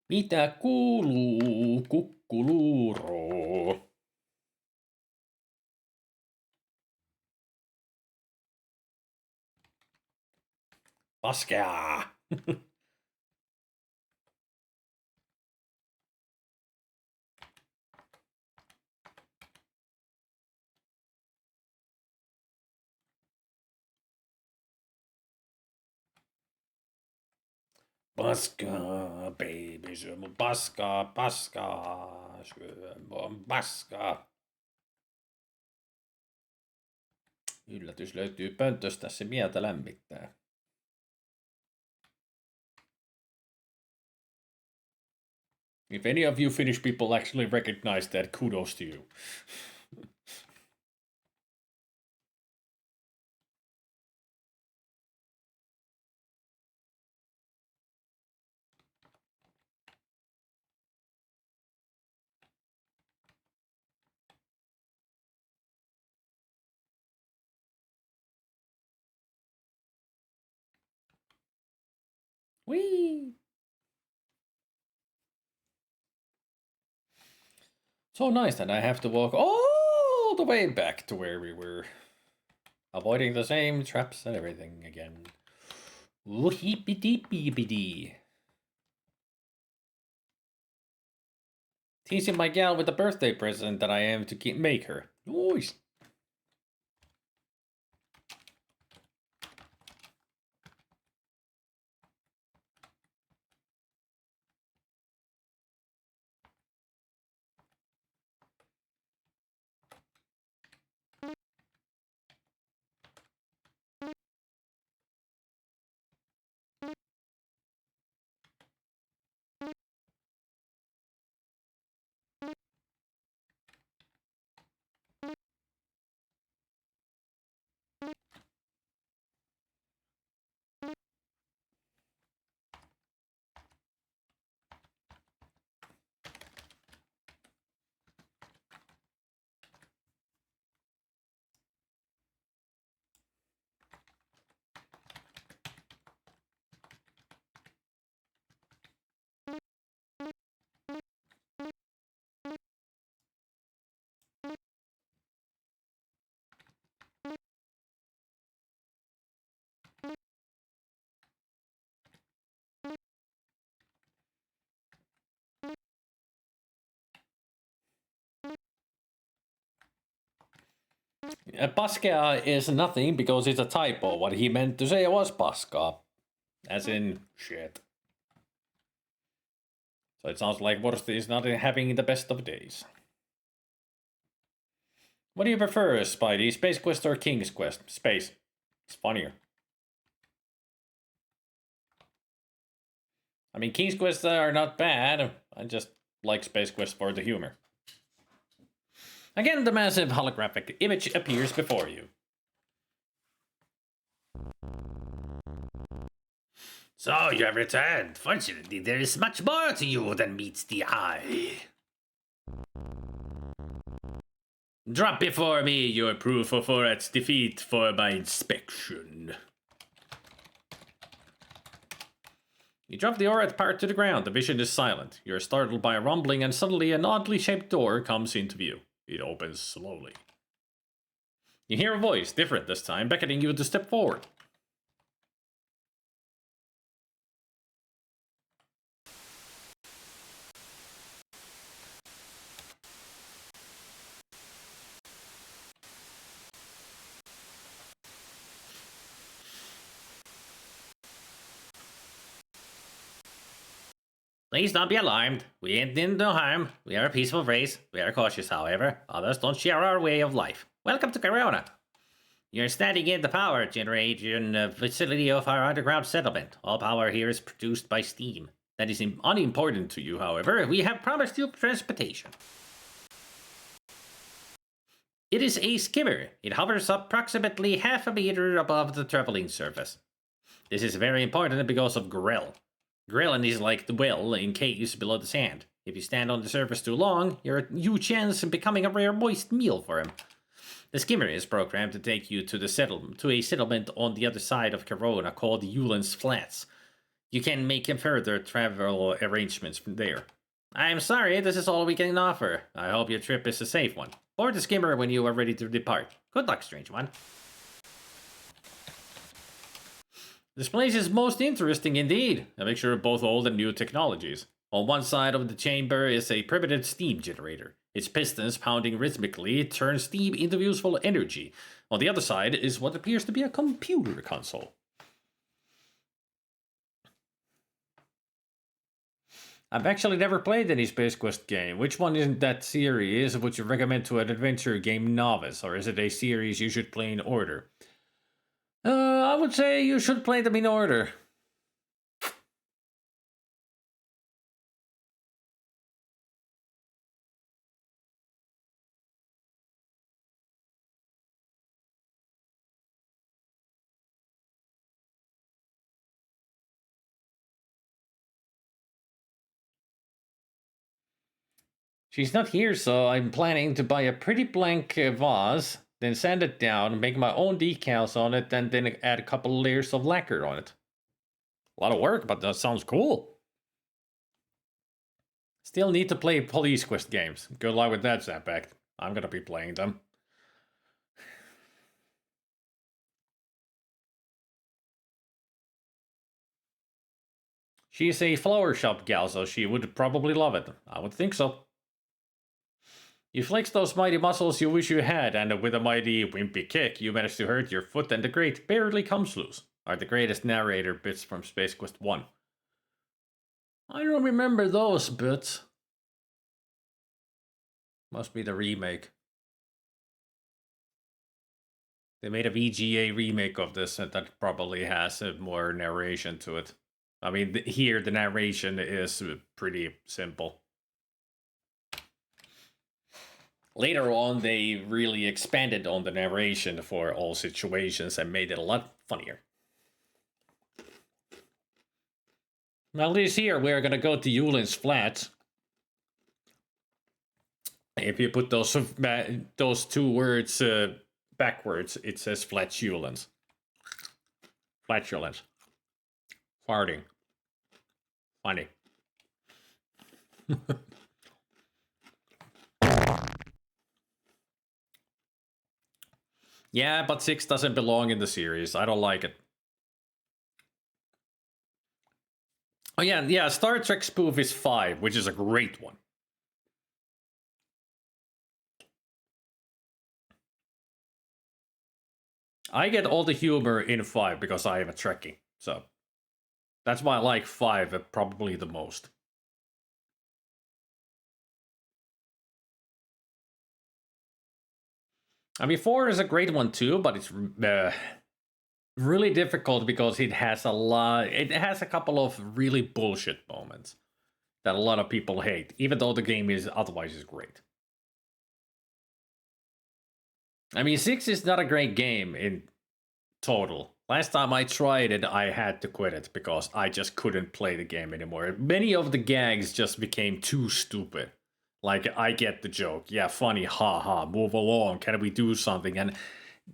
Mitä kuuluu, kukkuluuro? Paskaa! Paskaa, baby, syö mun paskaa, paskaa, syö mun paskaa. Yllätys löytyy pöntöstä, se mieltä lämmittää. If any of you Finnish people actually recognize that, kudos to you. Whee! So nice that I have to walk all the way back to where we were. Avoiding the same traps and everything again. Ooh, heepy-deepy-dee. Teasing my gal with the birthday present that I am to make her. Nice. Pasca is nothing because it's a typo. What he meant to say was Pasca. As in, shit. So it sounds like Worsti is not having the best of days. What do you prefer, Spidey? Space Quest or King's Quest? Space. It's funnier. I mean, King's Quest are not bad. I just like Space Quest for the humor. Again, the massive holographic image appears before you. So you have returned. Fortunately, there is much more to you than meets the eye. Drop before me your proof of Orat's defeat for my inspection. You drop the Orat part to the ground. The vision is silent. You're startled by a rumbling, and suddenly an oddly shaped door comes into view. It opens slowly. You hear a voice, different this time, beckoning you to step forward. Please don't be alarmed. We ain't in no harm. We are a peaceful race. We are cautious, however. Others don't share our way of life. Welcome to Corona. You're standing in the power generation facility of our underground settlement. All power here is produced by steam. That is unimportant to you, however. We have promised you transportation. It is a skimmer. It hovers approximately half a meter above the traveling surface. This is very important because of Grell. Ghrelin is like the well in caves below the sand. If you stand on the surface too long, you're a huge chance of becoming a rare moist meal for him. The skimmer is programmed to take you to a settlement on the other side of Corona called Yulin's Flats. You can make further travel arrangements from there. I'm sorry, this is all we can offer. I hope your trip is a safe one. Board the skimmer when you are ready to depart. Good luck, strange one. This place is most interesting indeed, a mixture of both old and new technologies. On one side of the chamber is a primitive steam generator. Its pistons pounding rhythmically turn steam into useful energy. On the other side is what appears to be a computer console. I've actually never played any Space Quest game. Which one in that series would you recommend to an adventure game novice, or is it a series you should play in order? I would say you should play them in order. She's not here, so I'm planning to buy a pretty blank vase, then sand it down, make my own decals on it, and then add a couple layers of lacquer on it. A lot of work, but that sounds cool. Still need to play Police Quest games. Good luck with that, Zapback. I'm gonna be playing them. She's a flower shop gal, so she would probably love it. I would think so. You flex those mighty muscles you wish you had, and with a mighty wimpy kick, you manage to hurt your foot, and the grate barely comes loose. Are the greatest narrator bits from Space Quest 1. I don't remember those bits. Must be the remake. They made a VGA remake of this that probably has more narration to it. I mean, here the narration is pretty simple. Later on, they really expanded on the narration for all situations and made it a lot funnier. At least here, we're gonna go to Yulin's Flats. If you put those two words backwards, it says flatulence. Flatulence. Farting. Funny. Yeah, but 6 doesn't belong in the series. I don't like it. Oh yeah, Star Trek spoof is 5, which is a great one. I get all the humor in 5 because I am a Trekkie. So that's why I like 5 probably the most. I mean, 4 is a great one too, but it's really difficult because it has a couple of really bullshit moments that a lot of people hate, even though the game is otherwise is great. I mean, 6 is not a great game in total. Last time I tried it, I had to quit it because I just couldn't play the game anymore. Many of the gags just became too stupid. Like, I get the joke. Yeah, funny, haha, move along, can we do something? And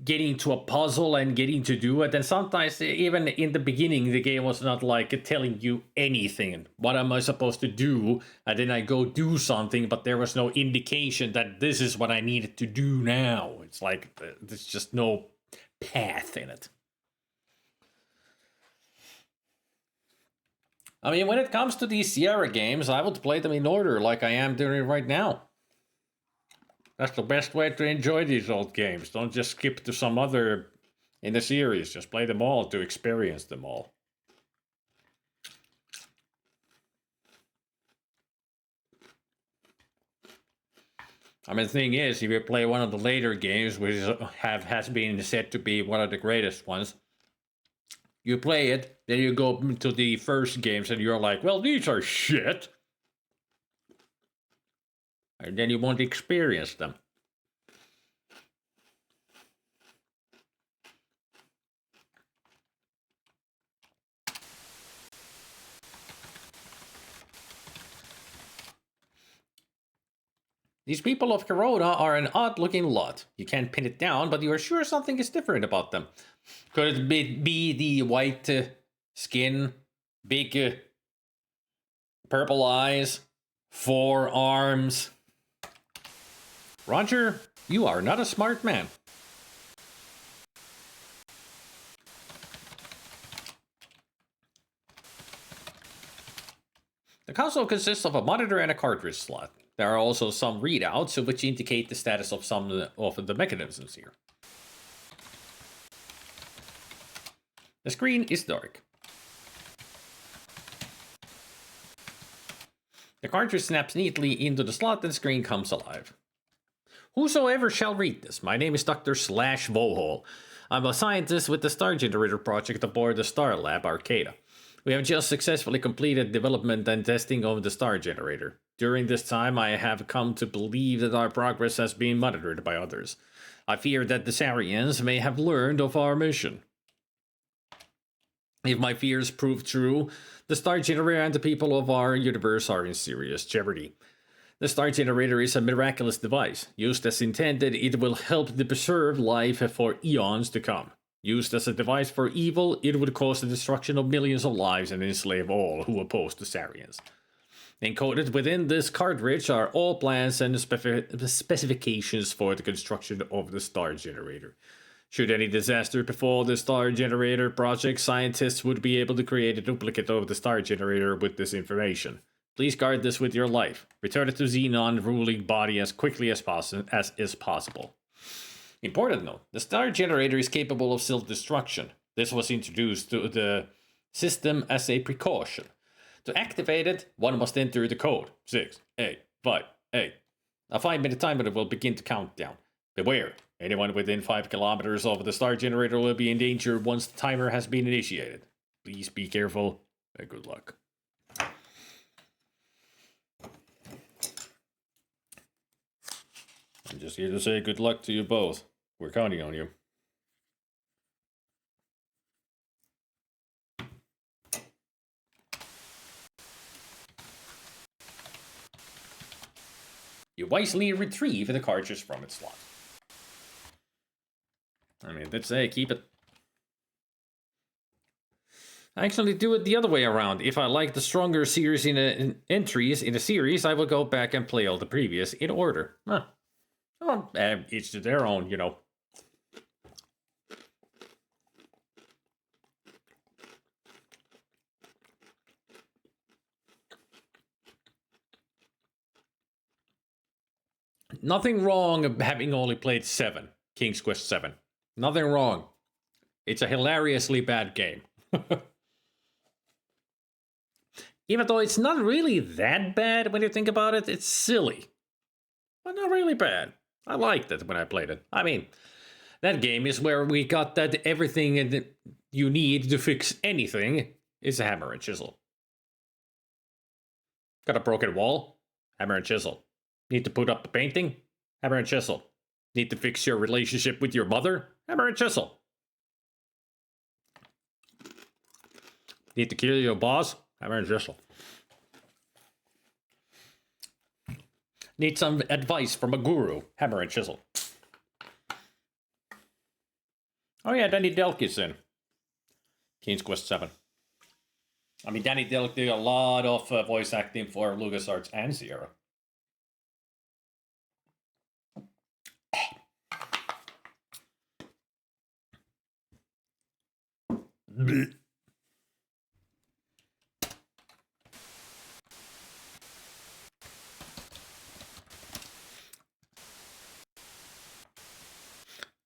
getting to a puzzle and getting to do it. And sometimes, even in the beginning, the game was not like telling you anything. What am I supposed to do? And then I go do something, but there was no indication that this is what I needed to do now. It's like, there's just no path in it. I mean, when it comes to these Sierra games, I would play them in order like I am doing right now. That's the best way to enjoy these old games. Don't just skip to some other in the series. Just play them all to experience them all. I mean, the thing is, if you play one of the later games, which has been said to be one of the greatest ones, you play it, then you go to the first games and you're like, well, these are shit. And then you won't experience them. These people of Corona are an odd-looking lot. You can't pin it down, but you are sure something is different about them. Could it be the white skin, big purple eyes, 4 arms? Roger, you are not a smart man. The console consists of a monitor and a cartridge slot. There are also some readouts which indicate the status of some of the mechanisms here. The screen is dark. The cartridge snaps neatly into the slot and the screen comes alive. Whosoever shall read this, my name is Dr. Slash Vohol. I'm a scientist with the Star Generator project aboard the Star Lab Arcada. We have just successfully completed development and testing of the Star Generator. During this time, I have come to believe that our progress has been monitored by others. I fear that the Sariens may have learned of our mission. If my fears prove true, the Star Generator and the people of our universe are in serious jeopardy. The Star Generator is a miraculous device. Used as intended, it will help to preserve life for eons to come. Used as a device for evil, it would cause the destruction of millions of lives and enslave all who oppose the Sariens. Encoded within this cartridge are all plans and specifications for the construction of the Star Generator. Should any disaster befall the Star Generator project, scientists would be able to create a duplicate of the Star Generator with this information. Please guard this with your life. Return it to Xenon ruling body as quickly as is possible. Important note, the Star Generator is capable of self-destruction. This was introduced to the system as a precaution. To activate it, one must enter the code. 6, 8, 5, 8. A 5-minute timer will begin to count down. Beware, anyone within 5 kilometers of the Star Generator will be in danger once the timer has been initiated. Please be careful, and good luck. I'm just here to say good luck to you both. We're counting on you. You wisely retrieve the cartridge from its slot. I mean, let's say keep it. I actually do it the other way around. If I like the stronger series entries in a series, I will go back and play all the previous in order. Huh. Well, each to their own, you know. Nothing wrong having only played 7, King's Quest 7. Nothing wrong. It's a hilariously bad game. Even though it's not really that bad when you think about it, it's silly. But not really bad. I liked it when I played it. I mean, that game is where we got that everything that you need to fix anything is a hammer and chisel. Got a broken wall? Hammer and chisel. Need to put up the painting? Hammer and chisel. Need to fix your relationship with your mother? Hammer and chisel. Need to kill your boss? Hammer and chisel. Need some advice from a guru? Hammer and chisel. Oh yeah, Danny Delk is in King's Quest 7. I mean, Danny Delk did a lot of voice acting for LucasArts and Sierra. Blech.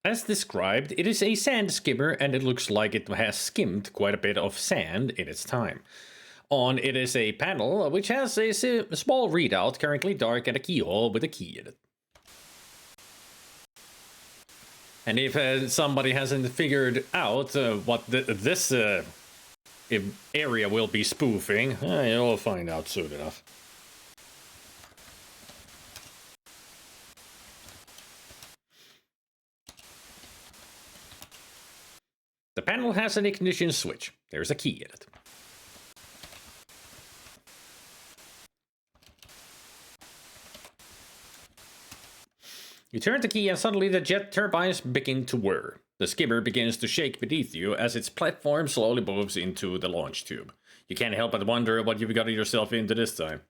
As described, it is a sand skimmer and it looks like it has skimmed quite a bit of sand in its time. On it is a panel which has a small readout, currently dark, and a keyhole with a key in it. And if somebody hasn't figured out what this area will be spoofing, you'll find out soon enough. The panel has an ignition switch. There's a key in it. You turn the key and suddenly the jet turbines begin to whir. The skimmer begins to shake beneath you as its platform slowly moves into the launch tube. You can't help but wonder what you've got yourself into this time.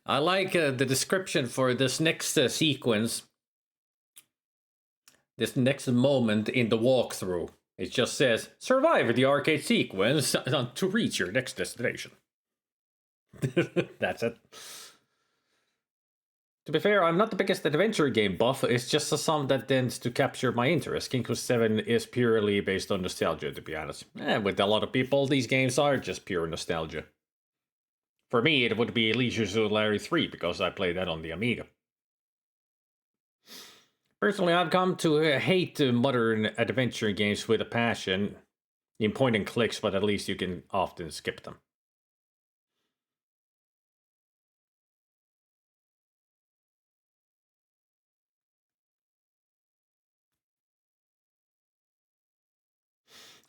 I like the description for this next sequence. This next moment in the walkthrough. It just says, survive the arcade sequence to reach your next destination. That's it. To be fair, I'm not the biggest adventure game buff, it's just a song that tends to capture my interest. King Quest 7 is purely based on nostalgia, to be honest. With a lot of people, these games are just pure nostalgia. For me, it would be Leisure Suit Larry 3, because I played that on the Amiga. Personally, I've come to hate modern adventure games with a passion. In point and clicks, but at least you can often skip them.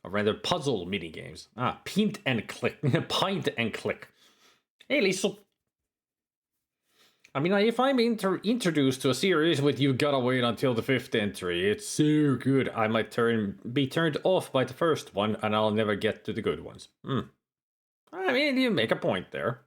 Or rather, puzzle minigames. Pint and click. Pint and click. Hey, Lisa. I mean, if I'm introduced to a series with you gotta wait until the 5th entry, it's so good, I might be turned off by the first one, and I'll never get to the good ones. I mean, you make a point there.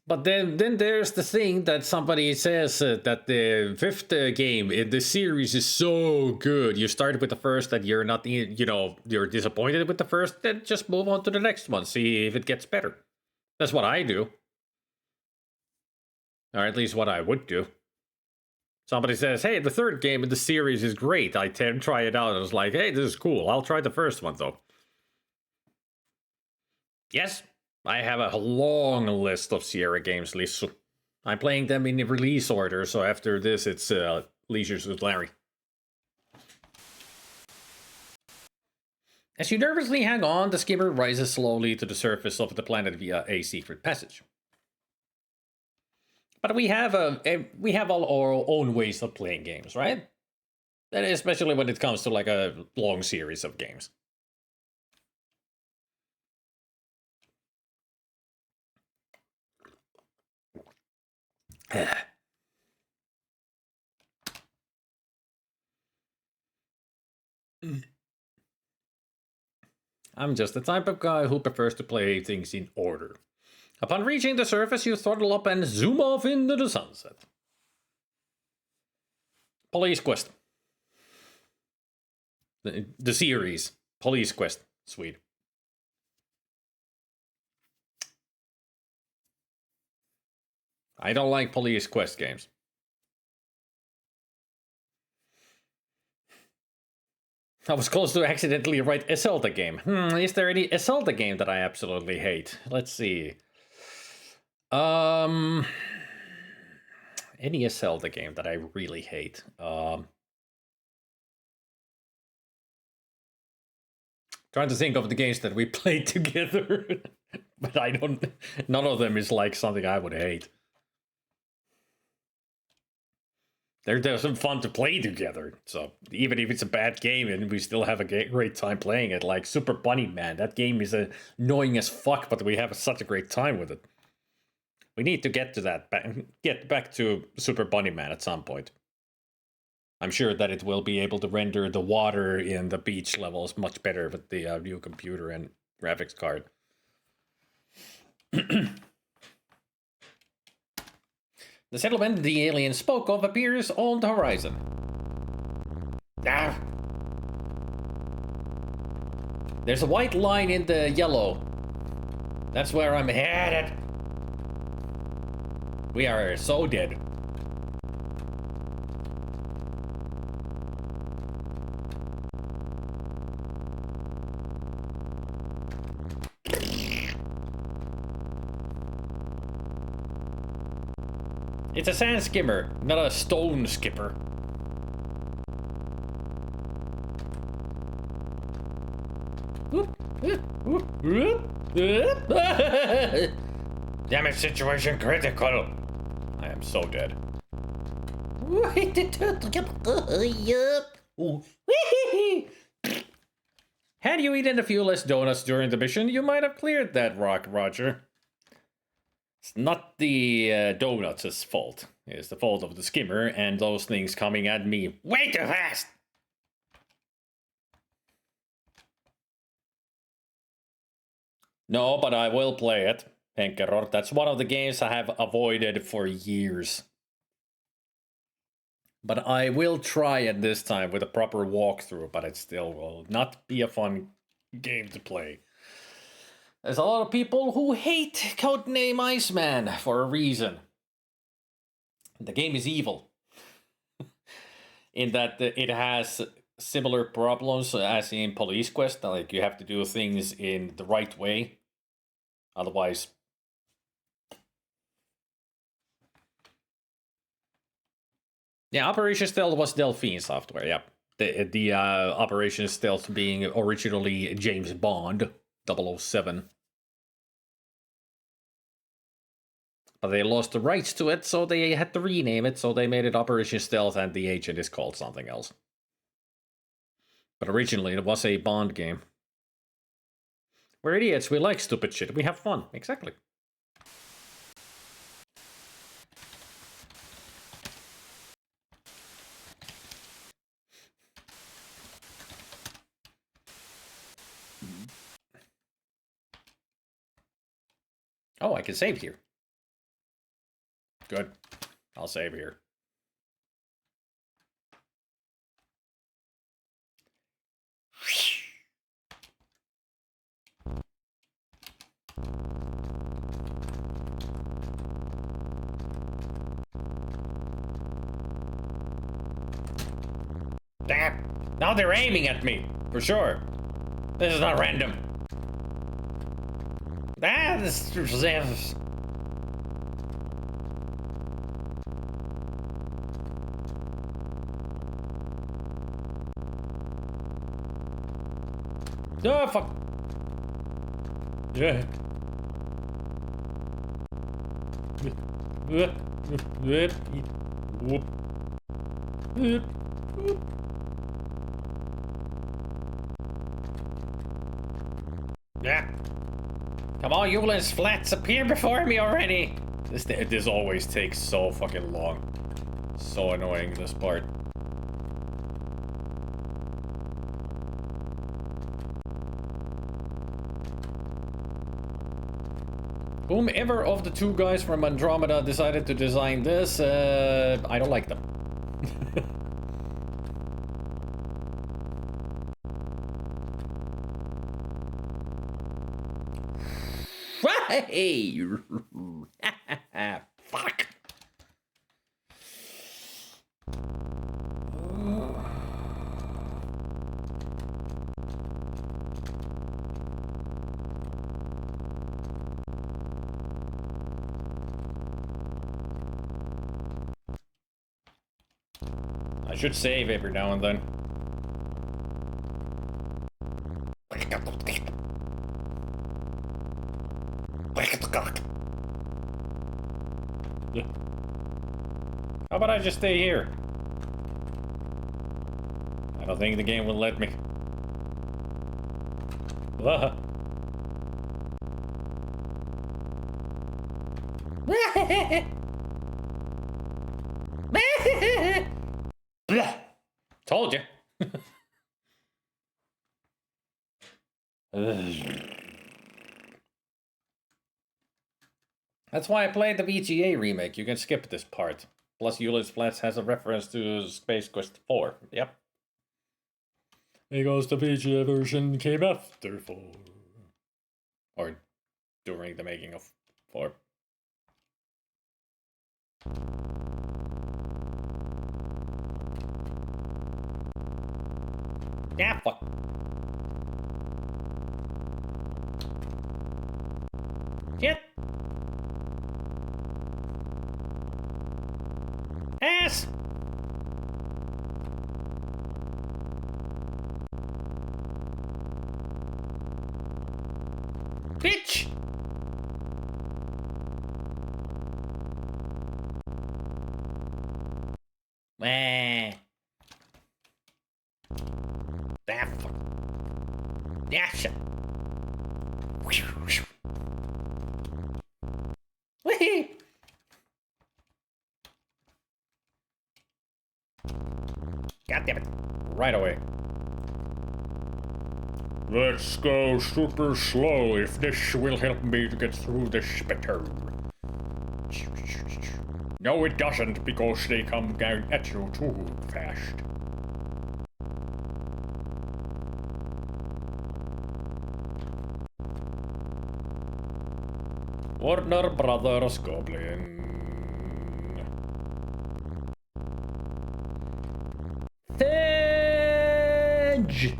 But then there's the thing that somebody says that the 5th game in the series is so good. You started with the first and you're not, you're disappointed with the first, then just move on to the next one. See if it gets better. That's what I do. Or at least what I would do. Somebody says, hey, the 3rd game in the series is great. I tend to try it out. I was like, hey, this is cool. I'll try the first one though. Yes. I have a long list of Sierra games, Lisa. I'm playing them in the release order, so after this it's Leisure Suit Larry. As you nervously hang on, the skimmer rises slowly to the surface of the planet via a secret passage. But we have all our own ways of playing games, right? And especially when it comes to like a long series of games. I'm just the type of guy who prefers to play things in order. Upon reaching the surface, you throttle up and zoom off into the sunset. Police Quest. The series. Police Quest. Sweet. I don't like police quest games. I was close to accidentally write a Zelda game. Is there any a Zelda game that I absolutely hate? Let's see. Any Zelda game that I really hate. Trying to think of the games that we played together, but I don't. None of them is like something I would hate. They're some fun to play together. So even if it's a bad game and we still have a great time playing it, like Super Bunny Man, that game is annoying as fuck, but we have such a great time with it. We need to get to that, get back to Super Bunny Man at some point. I'm sure that it will be able to render the water in the beach levels much better with the new computer and graphics card. The settlement the alien spoke of appears on the horizon. Ah. There's a white line in the yellow. That's where I'm headed. We are so dead. It's a sand skimmer, not a stone skipper. Damage situation critical. I am so dead. Had you eaten a few less donuts during the mission, you might have cleared that rock, Roger. It's not the donuts' fault. It's the fault of the skimmer and those things coming at me way too fast. No, but I will play it, Penkeror. That's one of the games I have avoided for years. But I will try it this time with a proper walkthrough, but it still will not be a fun game to play. There's a lot of people who hate Codename Iceman for a reason. The game is evil. In that it has similar problems as in Police Quest. Like, you have to do things in the right way. Otherwise... Yeah, Operation Stealth was Delphine software, yep. The Operation Stealth being originally James Bond, 007. But they lost the rights to it, so they had to rename it, so they made it Operation Stealth and the agent is called something else. But originally it was a Bond game. We're idiots, we like stupid shit, we have fun, exactly. Oh, I can save here. Good. I'll save here. Damn! Now they're aiming at me, for sure. This is not random. This is... Oh, fuck. Yeah. Yeah. Come on, Yulin's flats, appear before me already. This always takes so fucking long. So annoying, this part. Whomever of the two guys from Andromeda decided to design this, I don't like them. Hey! Fuck! should save every now and then. Yeah. How about I just stay here? I don't think the game will let me. Ah. Told you. That's why I played the VGA remake. You can skip this part. Plus, Uly's Flats has a reference to Space Quest 4. Yep. Because the VGA version came after 4. Or during the making of 4. Yeah, fuck. Shit. Ass. Bitch. Meh. That fuck. Yeah, shit. Whee! God damn it. Right away. Let's go super slow if this will help me to get through this better. No, it doesn't, because they come down at you too fast. Warner Brothers Goblin. Edge.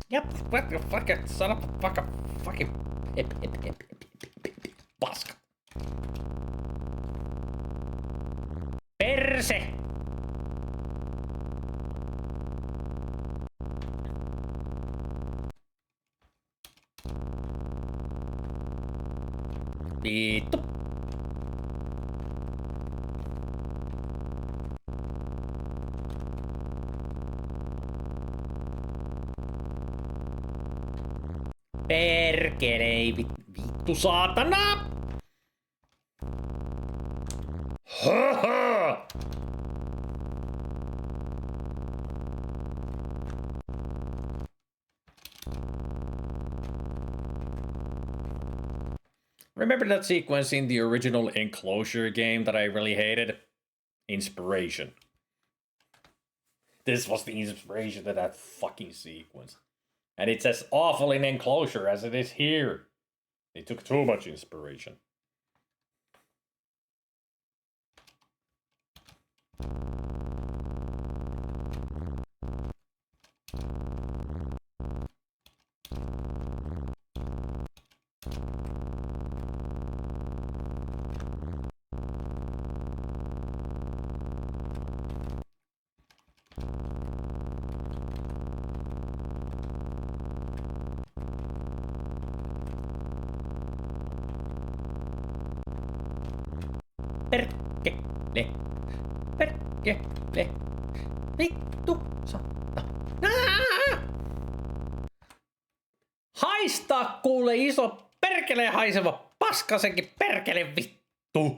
Yep, what the fucking son of a fucking Busk. Perse! Vittu. Perkele, vittu saatana! Haha! Remember that sequence in the original Enclosure game that I really hated? Inspiration. This was the inspiration to that fucking sequence. And it's as awful in Enclosure as it is here. They took too much inspiration. Perkele. Perkele. Vittu saatana. Haistaa kuule iso perkele haiseva paskasenkin perkele vittu.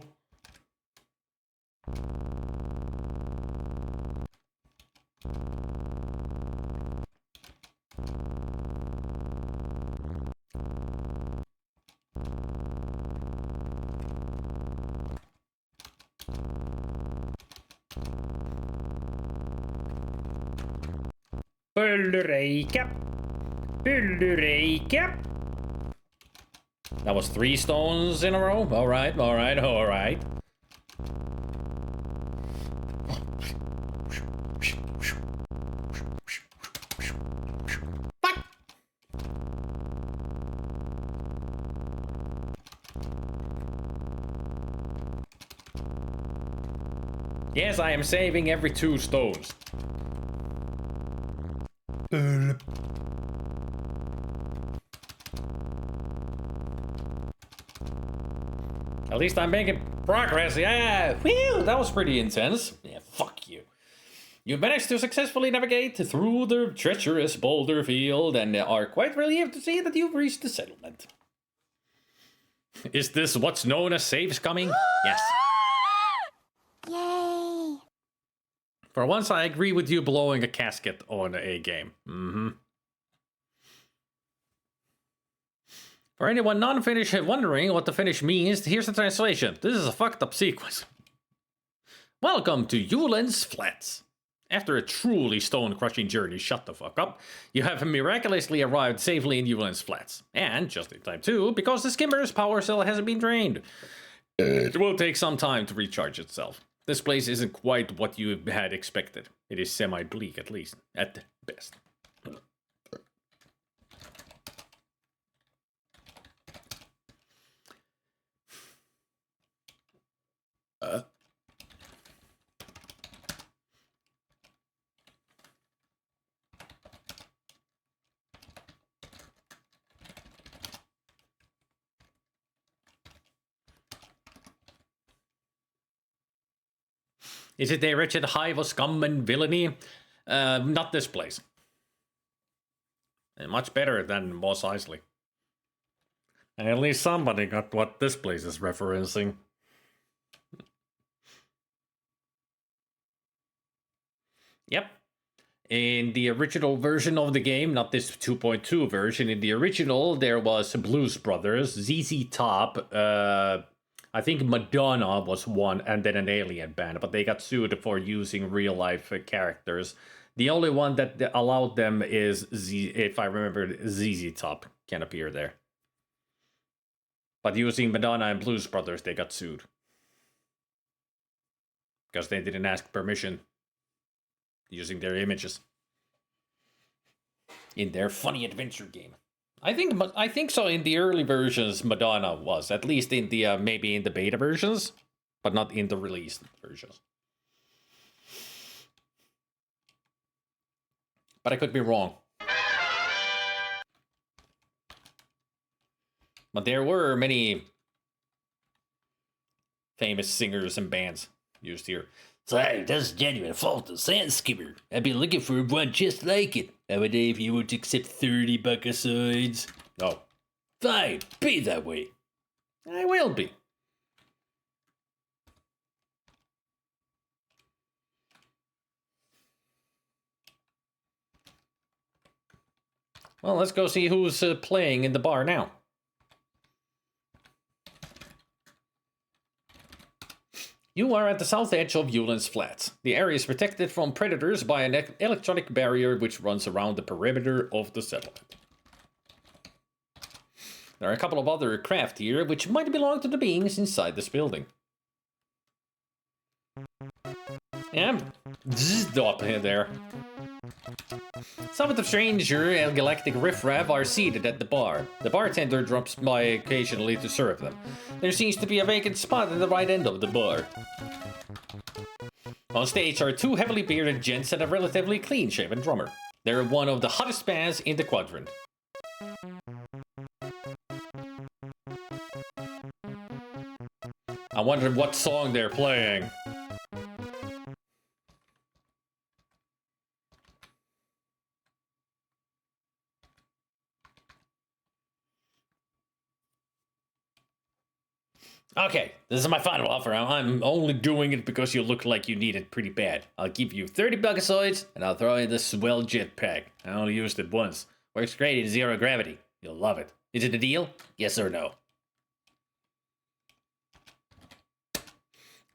Pullureikä. Pullureikä. That was 3 stones in a row. All right, all right, all right. What? Yes, I am saving every 2 stones. At least I'm making progress. Yeah, whew, that was pretty intense. Yeah, fuck you. You managed to successfully navigate through the treacherous boulder field and are quite relieved to see that you've reached the settlement. Is this what's known as saves coming? Yes. Yay! For once, I agree with you blowing a casket on a game. For anyone non-Finnish wondering what the Finnish means, here's the translation. This is a fucked up sequence. Welcome to Yulen's Flats. After a truly stone-crushing journey, shut the fuck up, you have miraculously arrived safely in Yulen's Flats. And just in time too, because the skimmer's power cell hasn't been drained. It will take some time to recharge itself. This place isn't quite what you had expected. It is semi-bleak at least, at best. Is it a wretched hive of scum and villainy? Not this place. Much better than Mos Eisley. At least somebody got what this place is referencing. Yep. In the original version of the game, not this 2.2 version, in the original there was Blues Brothers, ZZ Top, I think Madonna was one, and then an alien band, but they got sued for using real-life characters. The only one that allowed them is, if I remember, ZZ Top can appear there. But using Madonna and Blues Brothers, they got sued. Because they didn't ask permission using their images in their funny adventure game. I think so. In the early versions, Madonna was, at least in the maybe in the beta versions, but not in the released versions. But I could be wrong. But there were many famous singers and bands used here. Sorry, that's a genuine fault of sand skimmer. I've been looking for one just like it. I would if you would accept 30 buckasides. Oh, Fine, be that way. I will be. Well, let's go see who's playing in the bar now. You are at the south edge of Yulen's Flats. The area is protected from predators by an electronic barrier which runs around the perimeter of the settlement. There are a couple of other craft here which might belong to the beings inside this building. Yeah, up there. Some of the stranger and galactic riffraff are seated at the bar. The bartender drops by occasionally to serve them. There seems to be a vacant spot at the right end of the bar. On stage are 2 heavily bearded gents and a relatively clean-shaven drummer. They're one of the hottest bands in the quadrant. I wonder what song they're playing. Okay, this is my final offer. I'm only doing it because you look like you need it pretty bad. I'll give you 30 buckasoids, and I'll throw in this swell jetpack. I only used it once. Works great in 0 gravity. You'll love it. Is it a deal? Yes or no?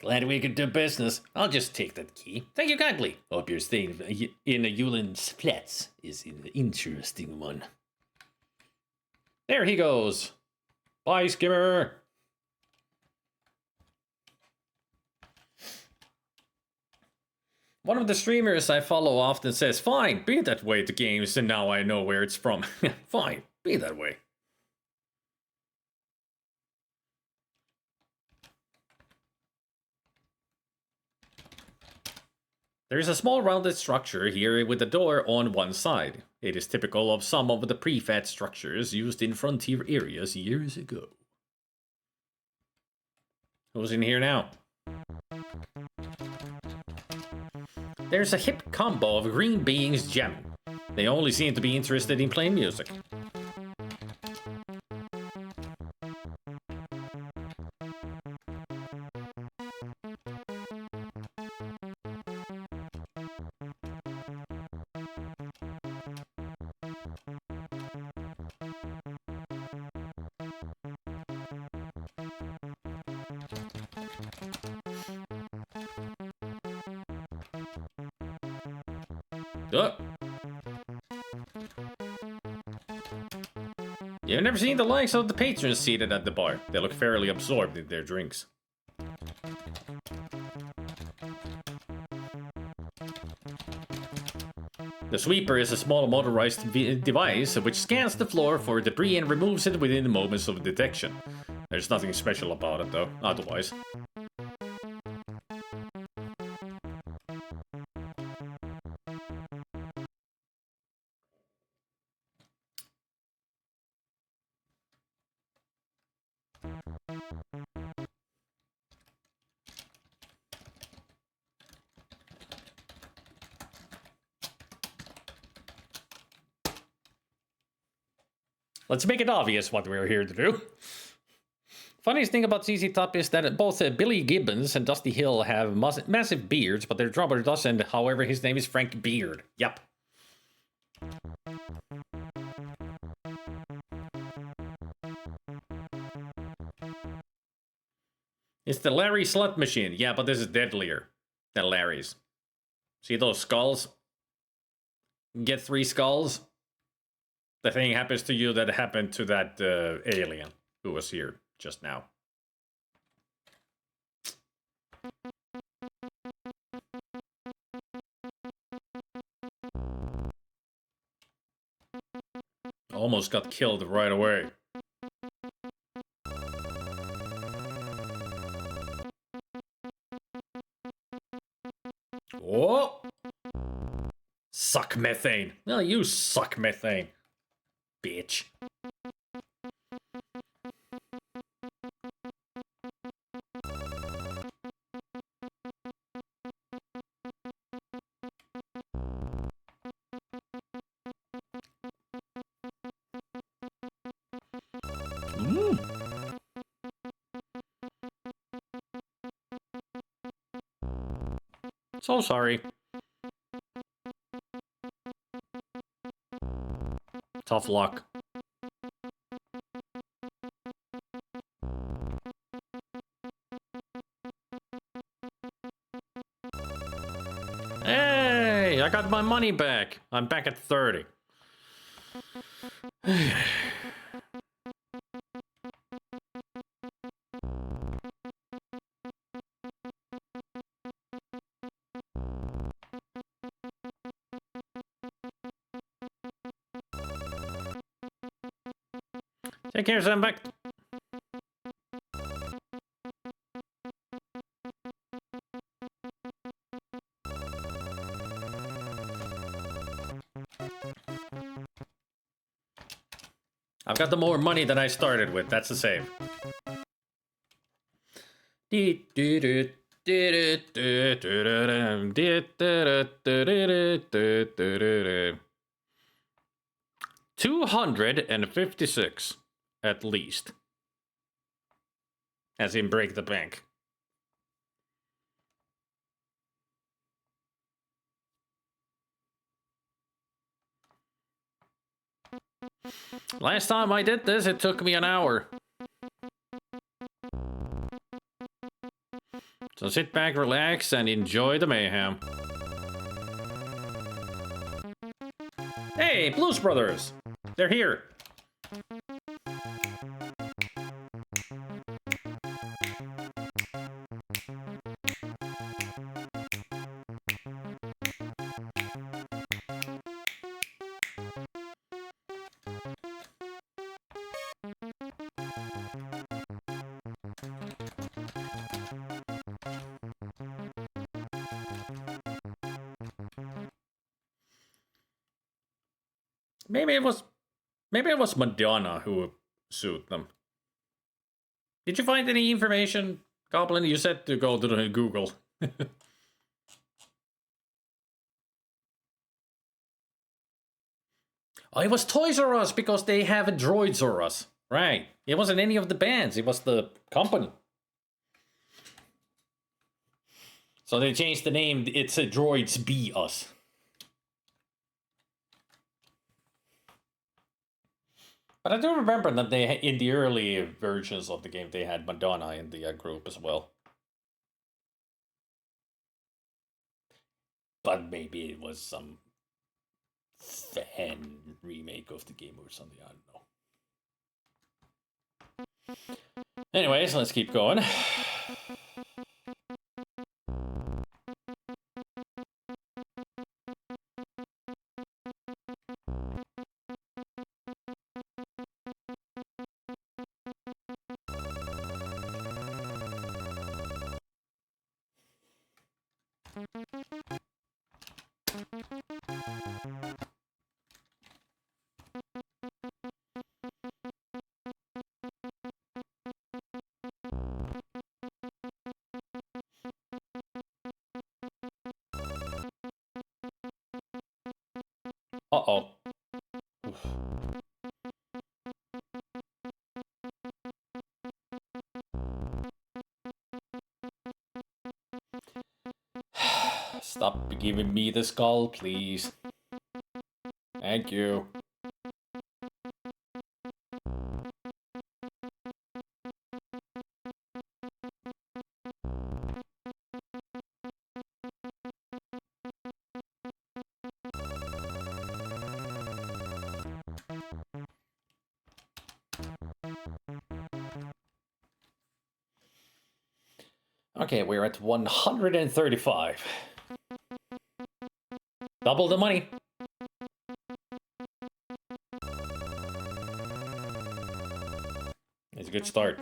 Glad we could do business. I'll just take that key. Thank you kindly. Hope your stay in Yulin's flats is an interesting one. There he goes. Bye, Skimmer. One of the streamers I follow often says, fine, be that way to games, and now I know where it's from. Fine, be that way. There is a small rounded structure here with a door on one side. It is typical of some of the prefab structures used in frontier areas years ago. Who's in here now? There's a hip combo of green beings jamming. They only seem to be interested in playing music. You've never seen the likes of the patrons seated at the bar. They look fairly absorbed in their drinks. The sweeper is a small motorized device which scans the floor for debris and removes it within moments of detection. There's nothing special about it though, otherwise. Let's make it obvious what we're here to do. Funniest thing about ZZ Top is that both Billy Gibbons and Dusty Hill have massive beards, but their drummer doesn't. However, his name is Frank Beard. Yep. It's the Larry Slut Machine. Yeah, but this is deadlier than Larry's. See those skulls? Get 3 skulls. The thing happens to you that happened to that alien who was here just now. Almost got killed right away. Oh! Suck methane. No, you suck methane. Bitch. So sorry. Tough luck. Hey, I got my money back. I'm back at 30. Take care, Sam. Back. I've got the more money than I started with. That's the save. 256 at least. As in break the bank. Last time I did this, it took me an hour. So sit back, relax, and enjoy the mayhem. Hey, Blues Brothers! They're here! Maybe it was Madonna who sued them. Did you find any information, Goblin? You said to go to the Google. Oh, it was Toys R Us because they have a Droids R Us. Right. It wasn't any of the bands, it was the company. So they changed the name, it's a Droids Be Us. But I do remember that they, in the early versions of the game, they had Madonna in the group as well. But maybe it was some fan remake of the game or something, I don't know. Anyways, let's keep going. Uh-oh. Stop giving me the skull, please. Thank you. Okay, we're at 135. Double the money. It's a good start.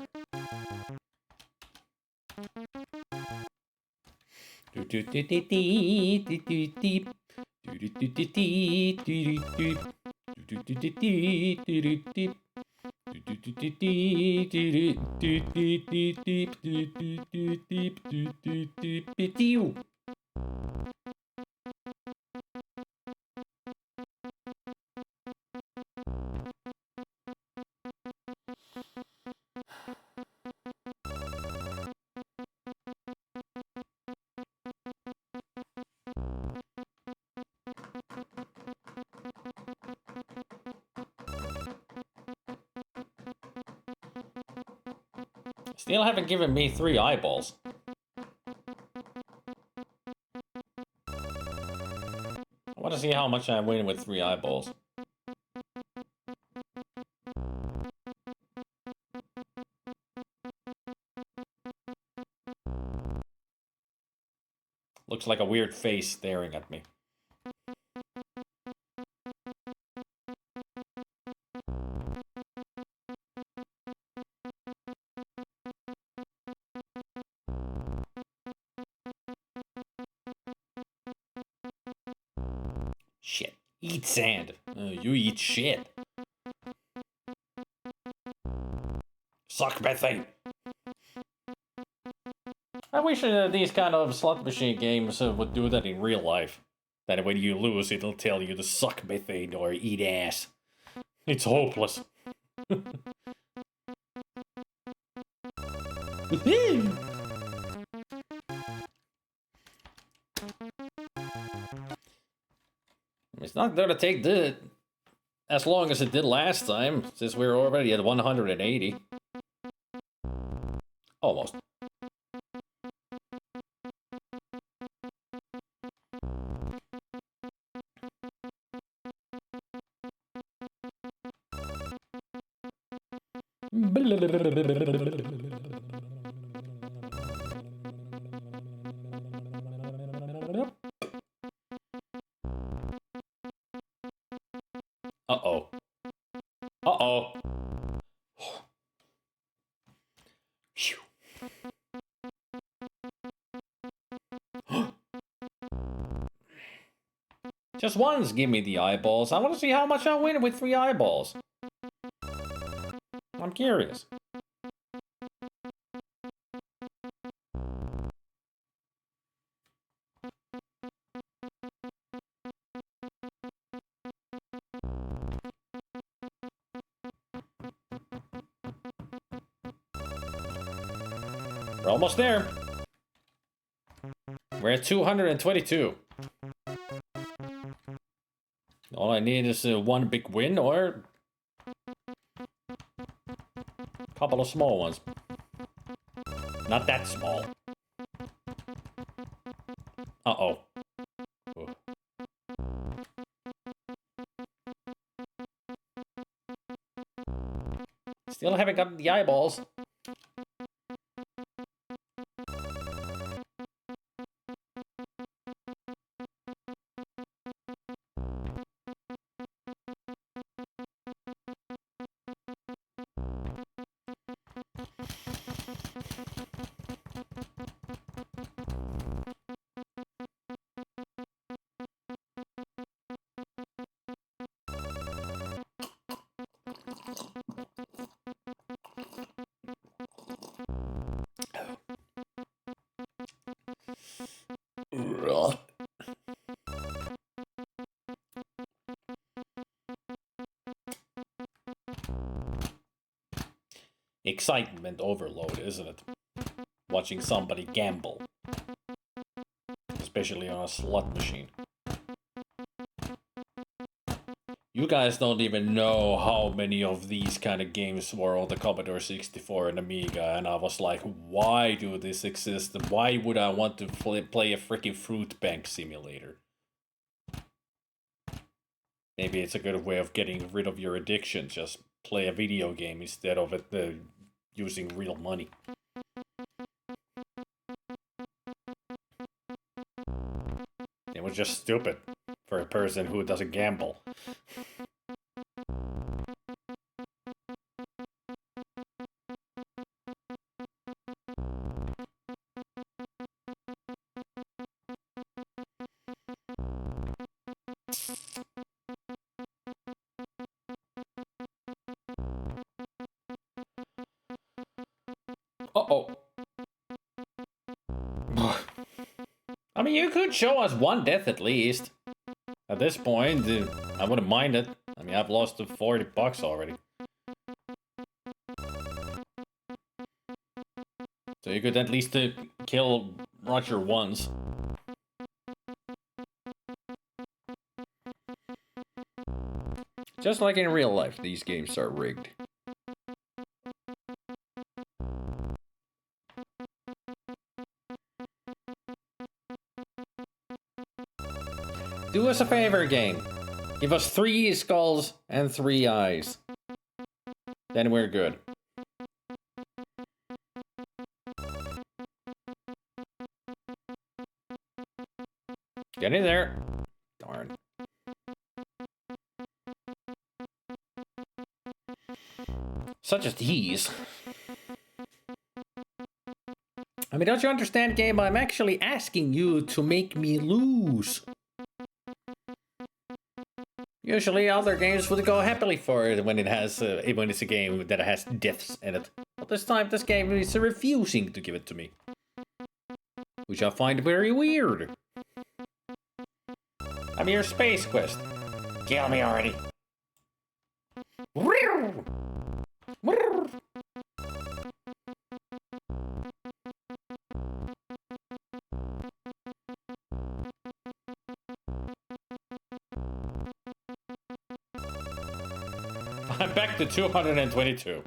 Still haven't given me 3 eyeballs. I want to see how much I win with 3 eyeballs. Looks like a weird face staring at me. Shit. Eat sand. You eat shit. Suck methane. I wish these kind of slot machine games would do that in real life. That when you lose, it'll tell you to suck methane or eat ass. It's hopeless. It's not gonna take as long as it did last time, since we're already at 180. Almost. Uh-oh. Uh-oh. Phew. Just once, give me the eyeballs. I want to see how much I win with 3 eyeballs. I'm curious. We're almost there. We're at 222. All I need is one big win or a couple of small ones. Not that small. Uh-oh. Oh. Still haven't got the eyeballs. Excitement overload, isn't it? Watching somebody gamble. Especially on a slot machine. You guys don't even know how many of these kind of games were on the Commodore 64 and Amiga, and I was like, why do this exist? Why would I want to play a freaking fruit bank simulator? Maybe it's a good way of getting rid of your addiction. Just play a video game instead of it using real money. It was just stupid for a person who doesn't gamble. Uh-oh. I mean, you could show us one death at least. At this point, I wouldn't mind it. I mean, I've lost $40 already. So you could at least kill Roger once. Just like in real life, these games are rigged. Do us a favor, game. Give us 3 skulls and 3 eyes. Then we're good. Get in there. Darn. Such a tease. I mean, don't you understand, game? I'm actually asking you to make me lose. Usually other games would go happily for it when it's a game that has deaths in it. But this time this game is refusing to give it to me. Which I find very weird. I'm your Space Quest. Kill me already. I'm back to 222.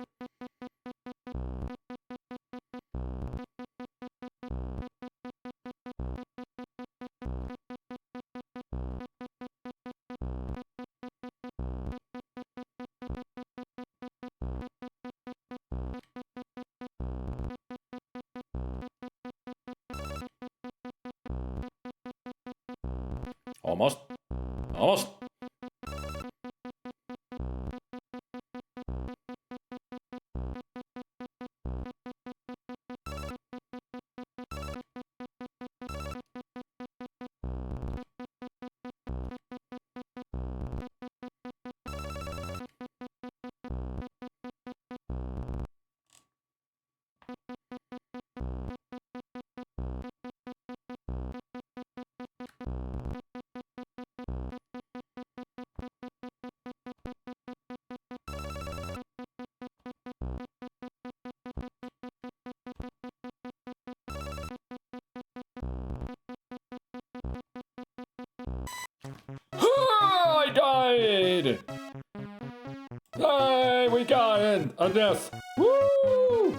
Hey, we got in! A death! Woo!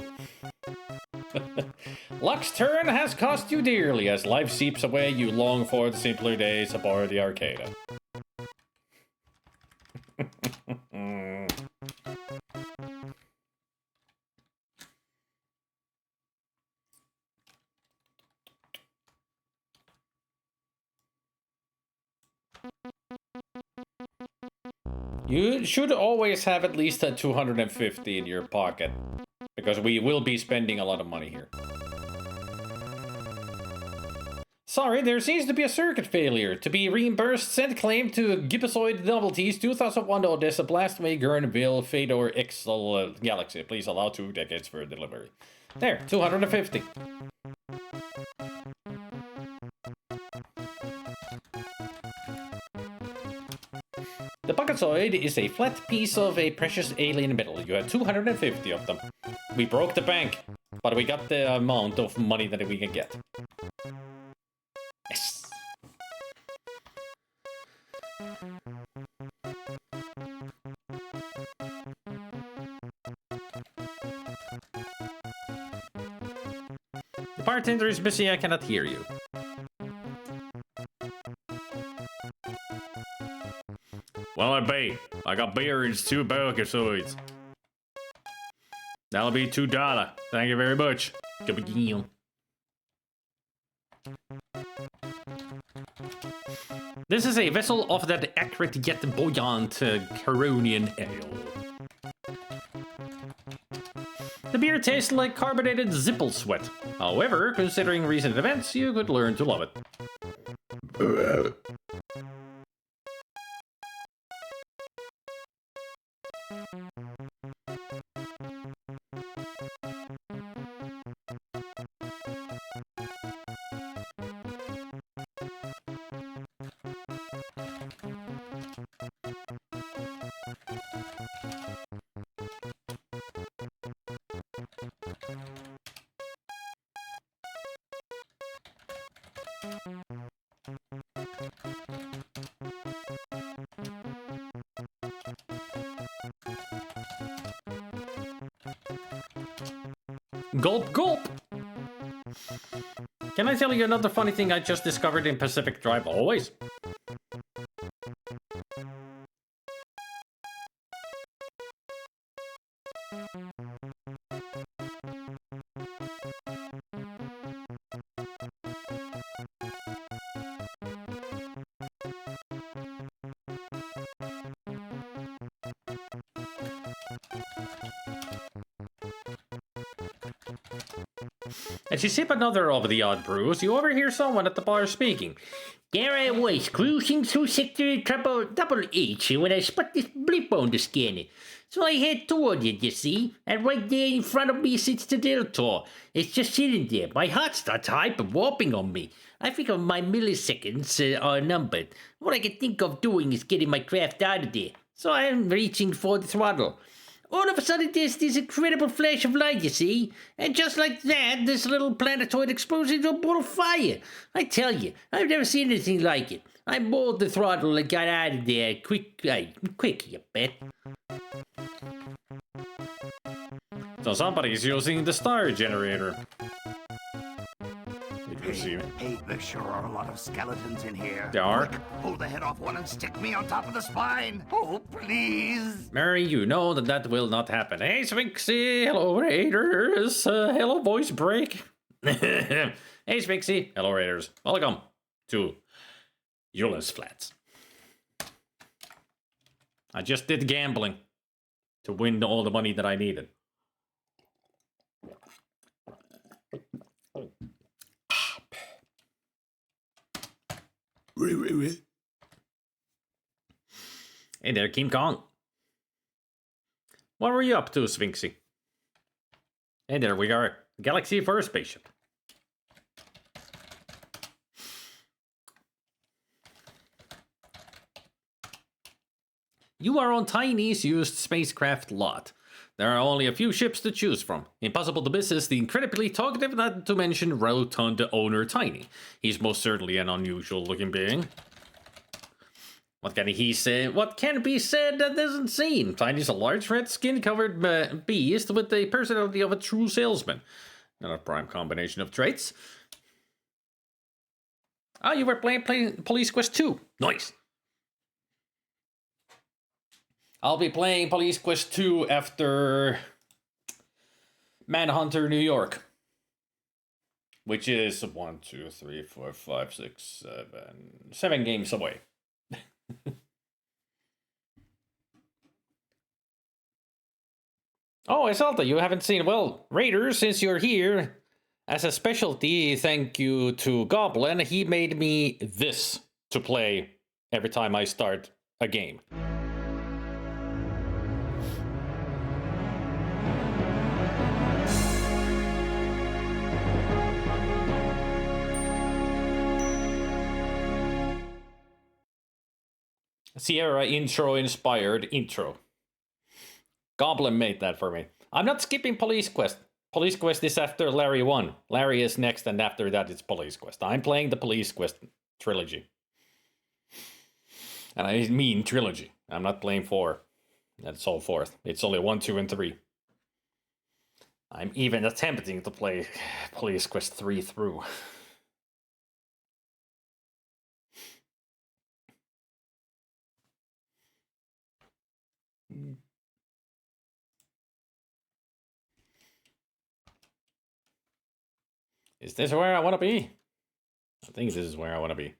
Luck's turn has cost you dearly. As life seeps away, you long for the simpler days aboard the Arcada. You should always have at least a 250 in your pocket, because we will be spending a lot of money here. Sorry, there seems to be a circuit failure. To be reimbursed, send claim to Gibbsoid Novelties 2001 Odessa Blastway Gurnville Fedor XL Galaxy. Please allow 2 decades for delivery. There, 250. The Bucketzoid is a flat piece of a precious alien metal. You have 250 of them. We broke the bank, but we got the amount of money that we can get. Yes! The bartender is busy, I cannot hear you. Well, I got beer and 2 Bucketzoids. That'll be $2. Thank you very much. This is a vessel of that accurate yet buoyant Caronian ale. The beer tastes like carbonated Zipple sweat. However, considering recent events, you could learn to love it. Gulp, gulp! Can I tell you another funny thing I just discovered in Pacific Drive Always? As you sip another of the odd brews, you overhear someone at the bar speaking. There I was, cruising through Sector Double H when I spot this blip on the scanner. So I head toward it, you see, and right there in front of me sits the Deltor. It's just sitting there. My heart starts hyper warping on me. I figure my milliseconds are numbered. What I can think of doing is getting my craft out of there. So I am reaching for the throttle. All of a sudden, there's this incredible flash of light, you see? And just like that, this little planetoid explodes into a ball of fire. I tell you, I've never seen anything like it. I mauled the throttle and got out of there quick, you bet. So somebody's using the star generator. Hey, there sure are a lot of skeletons in here. There are? Quick, pull the head off one and stick me on top of the spine. Oh, please. Mary, you know that will not happen. Hey, Sphinxy, hello, Raiders. Hello, voice break. Hey, Sphinxy, hello, Raiders. Welcome to Euless Flats. I just did gambling to win all the money that I needed. Hey there, King Kong. What were you up to, Sphinxy? Hey there, we are Galaxy First Spaceship. You are on Tiny's used spacecraft lot. There are only a few ships to choose from. Impossible to miss is the incredibly talkative, not to mention rotund owner Tiny. He's most certainly an unusual looking being. What can he say? What can be said that isn't seen? Tiny is a large red skin-covered beast with the personality of a true salesman. Not a prime combination of traits. Oh, you were playing Police Quest 2. Nice. I'll be playing Police Quest 2 after Manhunter New York. Which is 1, 2, 3, 4, 5, 6, 7, 7 games away. Oh, Isalta, you haven't seen... Well, Raiders, since you're here, as a specialty, thank you to Goblin, he made me this to play every time I start a game. Sierra intro-inspired intro. Goblin made that for me. I'm not skipping Police Quest. Police Quest is after Larry 1. Larry is next, and after that it's Police Quest. I'm playing the Police Quest trilogy. And I mean trilogy. I'm not playing 4. That's all 4th. It's only 1, 2, and 3. I'm even attempting to play Police Quest 3 through. Is this where I want to be? I think this is where I want to be.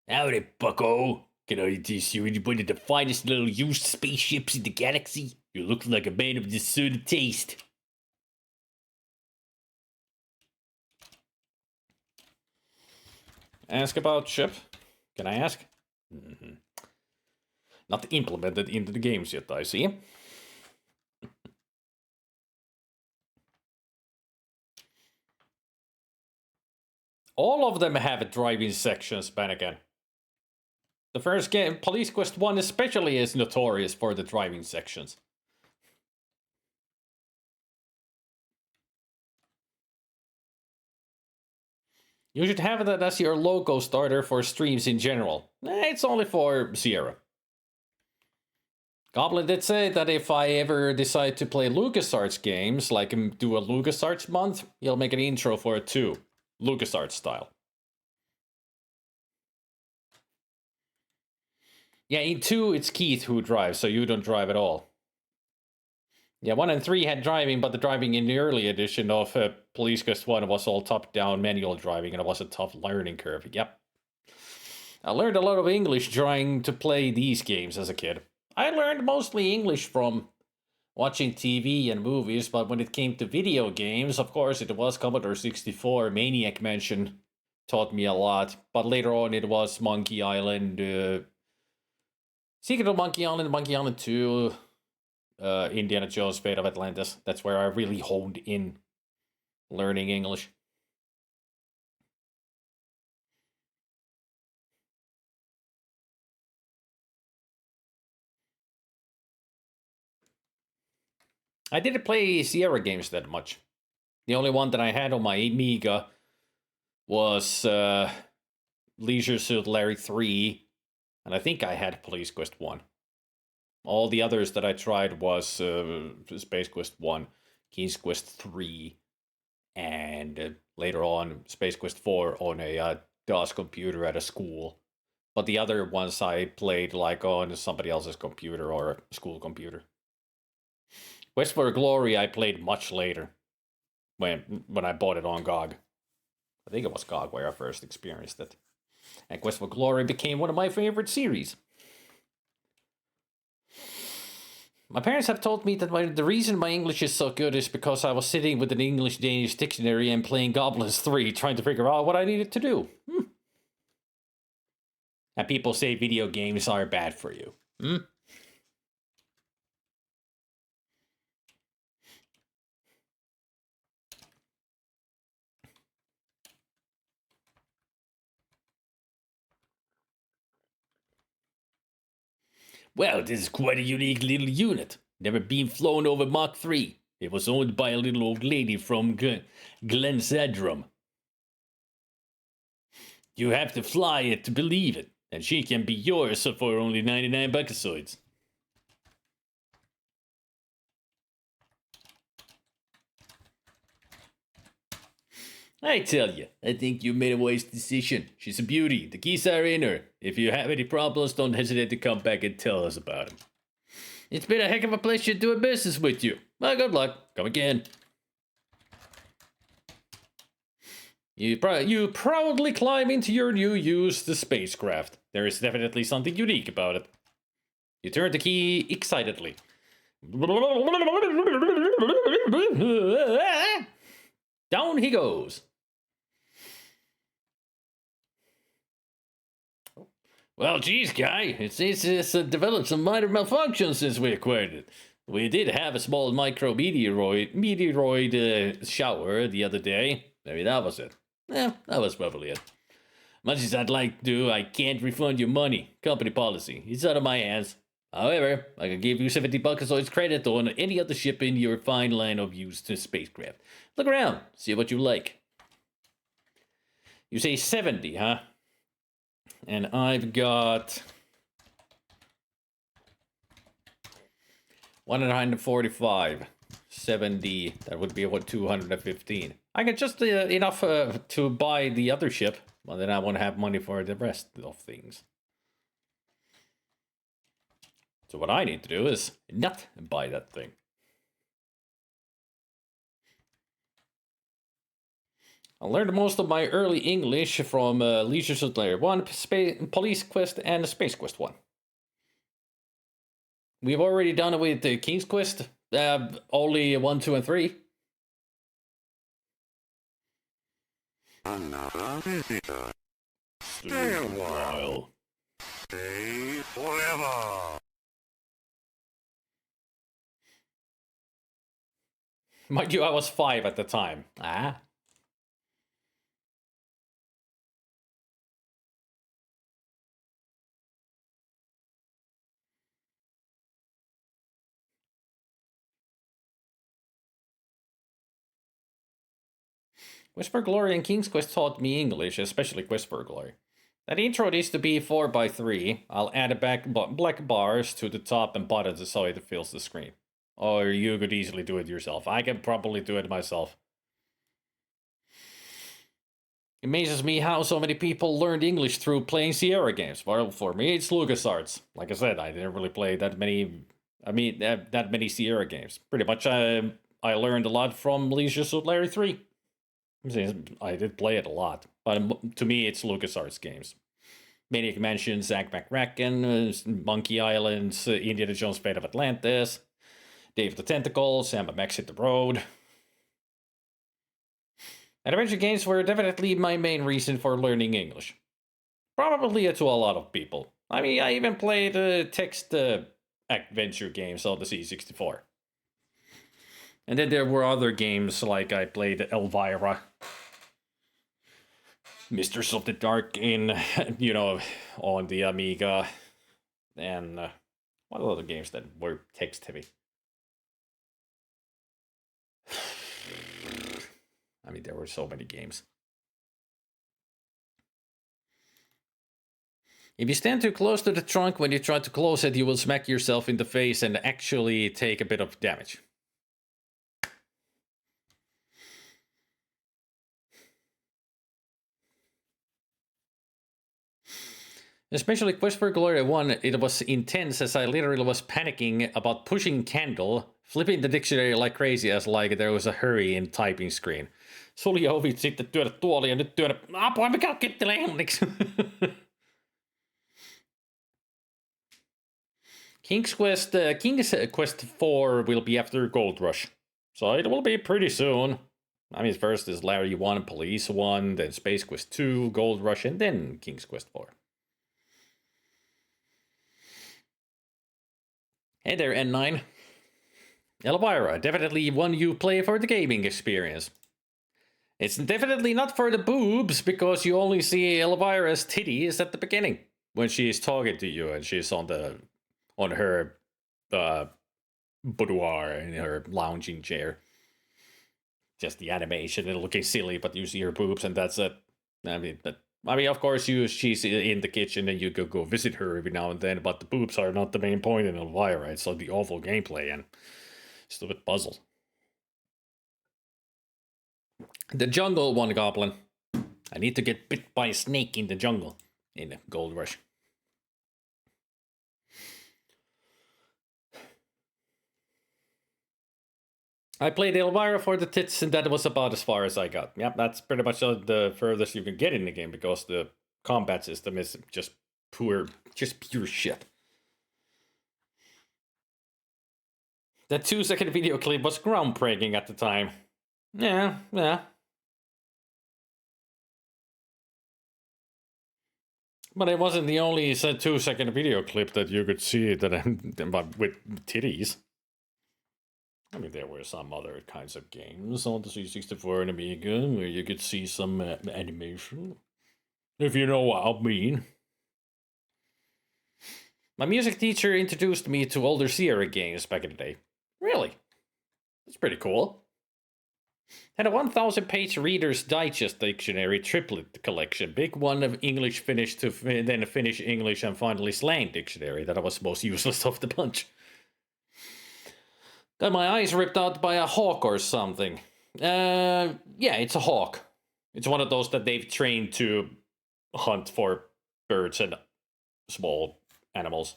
Howdy, bucko. Can I teach you one of the finest little used spaceships in the galaxy? You look like a man of discerning taste. Ask about ship. Can I ask? Not implemented into the games yet, I see. All of them have driving sections, Bannigan. The first game, Police Quest 1 especially, is notorious for the driving sections. You should have that as your logo starter for streams in general. It's only for Sierra. Goblin did say that if I ever decide to play LucasArts games, like do a LucasArts month, he'll make an intro for it too. LucasArts style. Yeah, in 2 it's Keith who drives, so you don't drive at all. Yeah, 1 and 3 had driving, but the driving in the early edition of Police Quest 1 was all top-down manual driving, and it was a tough learning curve. Yep. I learned a lot of English trying to play these games as a kid. I learned mostly English from watching TV and movies, but when it came to video games, of course, it was Commodore 64. Maniac Mansion taught me a lot, but later on it was Monkey Island, Secret of Monkey Island 2, Indiana Jones, Fate of Atlantis. That's where I really honed in learning English. I didn't play Sierra games that much. The only one that I had on my Amiga was Leisure Suit Larry 3, and I think I had Police Quest 1. All the others that I tried was Space Quest 1, King's Quest 3, and later on Space Quest 4 on a DOS computer at a school. But the other ones I played like on somebody else's computer or a school computer. Quest for Glory I played much later, when I bought it on GOG. I think it was GOG where I first experienced it. And Quest for Glory became one of my favorite series. My parents have told me that the reason my English is so good is because I was sitting with an English-Danish dictionary and playing Goblins 3, trying to figure out what I needed to do. And people say video games are bad for you. Well, this is quite a unique little unit. Never been flown over Mach 3. It was owned by a little old lady from Glensadrum. You have to fly it to believe it. And she can be yours for only 99 buckasoids. I tell you, I think you made a wise decision. She's a beauty. The keys are in her. If you have any problems, don't hesitate to come back and tell us about them. It's been a heck of a pleasure doing business with you. Well, good luck. Come again. You proudly climb into your new used spacecraft. There is definitely something unique about it. You turn the key excitedly. Down he goes. Well, geez, guy, it's developed some minor malfunctions since we acquired it. We did have a small meteoroid shower the other day. Maybe that was it. Yeah, that was probably it. Much as I'd like to, I can't refund your money. Company policy. It's out of my hands. However, I can give you 70 buckasoids credit on any other ship in your fine line of used spacecraft. Look around, see what you like. You say 70, huh? And I've got 145. 70, that would be what, 215. I get just enough to buy the other ship, but then I won't have money for the rest of things. So what I need to do is not buy that thing. I learned most of my early English from Leisure Suit Larry 1, Police Quest, and Space Quest 1. We've already done it with the King's Quest, only 1, 2, and 3. Another visitor. Stay a while. Stay forever. Mind you, I was 5 at the time. Ah. Whisper Glory and King's Quest taught me English, especially Whisper Glory. That intro needs to be 4x3. I'll add black bars to the top and buttons so it fills the screen. Or you could easily do it yourself. I can probably do it myself. It amazes me how so many people learned English through playing Sierra games. Well, for me, it's LucasArts. Like I said, I didn't really play that many Sierra games. Pretty much, I learned a lot from Leisure Suit Larry 3. I did play it a lot, but to me, it's LucasArts games. Maniac Mansion, Zack McCracken, Monkey Island, Indiana Jones Fate of Atlantis, Dave the Tentacle, Sam Max Hit the Road. Adventure games were definitely my main reason for learning English. Probably to a lot of people. I mean, I even played text adventure games on the C64. And then there were other games, like I played Elvira, Mistress of the Dark on the Amiga, and what other games that were text heavy? I mean, there were so many games. If you stand too close to the trunk when you try to close it, you will smack yourself in the face and actually take a bit of damage. Especially Quest for Glory 1, it was intense as I literally was panicking about pushing candle, flipping the dictionary like crazy as like there was a hurry in typing screen. Sulje ovit sitten työtä tuoli ja nyt työtä... Apua, mikä kettelee englanniksi? King's Quest 4 will be after Gold Rush. So it will be pretty soon. I mean, first is Larry 1, Police 1, then Space Quest 2, Gold Rush, and then King's Quest 4. Hey there, N9. Elvira, definitely one you play for the gaming experience. It's definitely not for the boobs, because you only see Elvira's titties at the beginning when she's talking to you and she's on her boudoir in her lounging chair. Just the animation and looking silly, but you see her boobs and that's it. I mean, I mean, of course, she's in the kitchen and you could go visit her every now and then, but the boobs are not the main point in Elvira. It's like the awful gameplay and stupid puzzles. The jungle one goblin. I need to get bit by a snake in the jungle in Gold Rush. I played Elvira for the tits, and that was about as far as I got. Yep, that's pretty much the furthest you can get in the game because the combat system is just pure shit. That 2-second video clip was groundbreaking at the time. Yeah. But it wasn't the only 2-second video clip that you could see that with titties. I mean, there were some other kinds of games on the C64 and Amiga where you could see some animation. If you know what I mean. My music teacher introduced me to older Sarien games back in the day. Really? That's pretty cool. Had a 1,000-page Reader's Digest dictionary triplet collection. Big one of English, Finnish, then a Finnish, English, and finally slang dictionary. That was most useless of the bunch. Got my eyes ripped out by a hawk or something. Yeah, it's a hawk. It's one of those that they've trained to hunt for birds and small animals.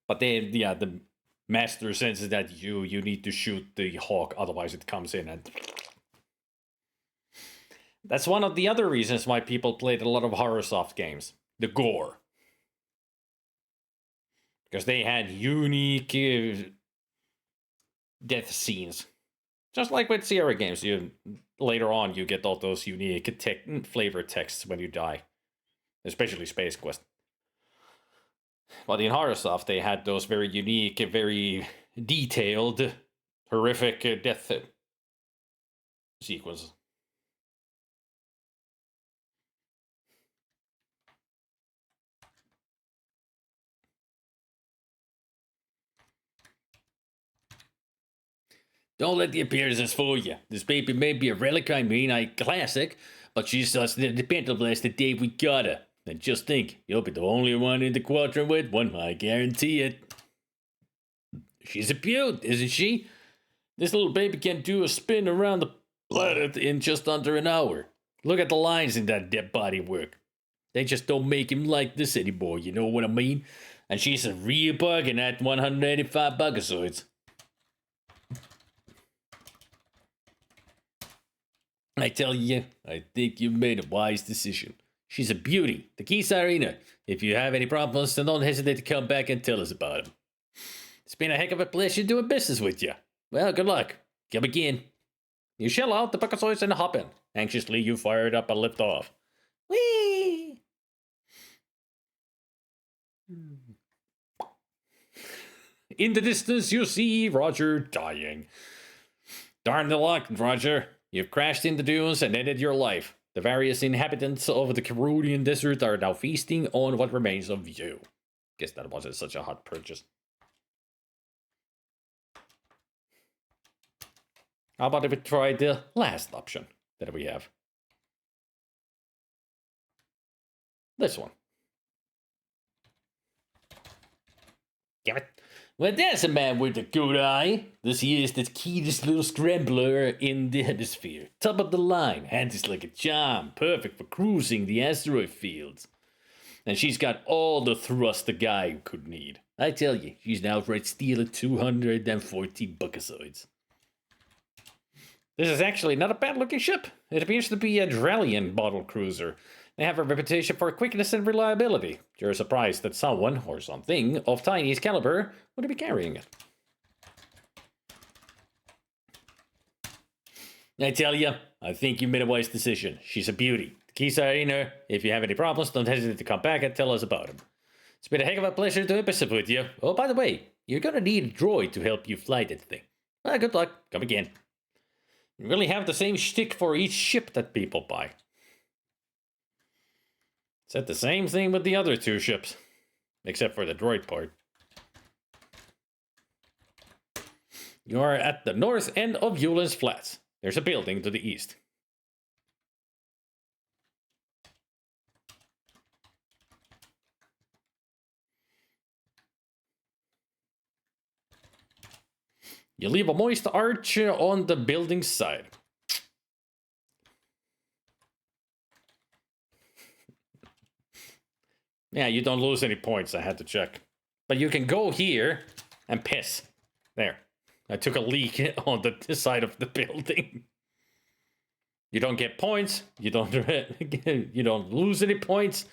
But the master senses that you need to shoot the hawk, otherwise it comes in and... That's one of the other reasons why people played a lot of Horrorsoft games. The gore. Because they had unique... death scenes. Just like with Sierra games, later on you get all those unique flavor texts when you die. Especially Space Quest. But in Horrorsoft they had those very unique, very detailed, horrific death sequences. Don't let the appearances fool you. This baby may be a relic, a classic, but she's just dependable as the day we got her. And just think, you'll be the only one in the quadrant with one, I guarantee it. She's a beaut, isn't she? This little baby can do a spin around the planet in just under an hour. Look at the lines in that dead body work. They just don't make him like this anymore, you know what I mean? And she's a real bargain at 185 bugazoids. I tell you, I think you made a wise decision. She's a beauty. The key, Sarien. If you have any problems, then don't hesitate to come back and tell us about them. It's been a heck of a pleasure doing business with you. Well, good luck. Come again. You shell out the buckazoids and hop in. Anxiously, you fire it up and lift off. Whee! In the distance, you see Roger dying. Darn the luck, Roger. You've crashed in the dunes and ended your life. The various inhabitants of the Carudian desert are now feasting on what remains of you. Guess that wasn't such a hot purchase. How about if we try the last option that we have? This one. Damn it. Well, there's a man with a good eye. This here is the keenest little scrambler in the hemisphere. Top of the line, hands like a charm, perfect for cruising the asteroid fields. And she's got all the thrust a guy could need. I tell you, she's an outright steal at 240 buckazoids. This is actually not a bad-looking ship. It appears to be a Dralian bottle cruiser. They have a reputation for quickness and reliability. You're surprised that someone, or something, of Tiny's caliber would be carrying it. I tell you, I think you made a wise decision. She's a beauty. The keys are in her. If you have any problems, don't hesitate to come back and tell us about them. It's been a heck of a pleasure to visit with you. Oh, by the way, you're gonna need a droid to help you fly that thing. Well, good luck. Come again. You really have the same shtick for each ship that people buy. Said the same thing with the other two ships. Except for the droid part. You are at the north end of Yulin's Flats. There's a building to the east. You leave a moist arch on the building side. Yeah, you don't lose any points, I had to check. But you can go here and piss. There. I took a leak on the side of the building. You don't get points. You don't you don't lose any points.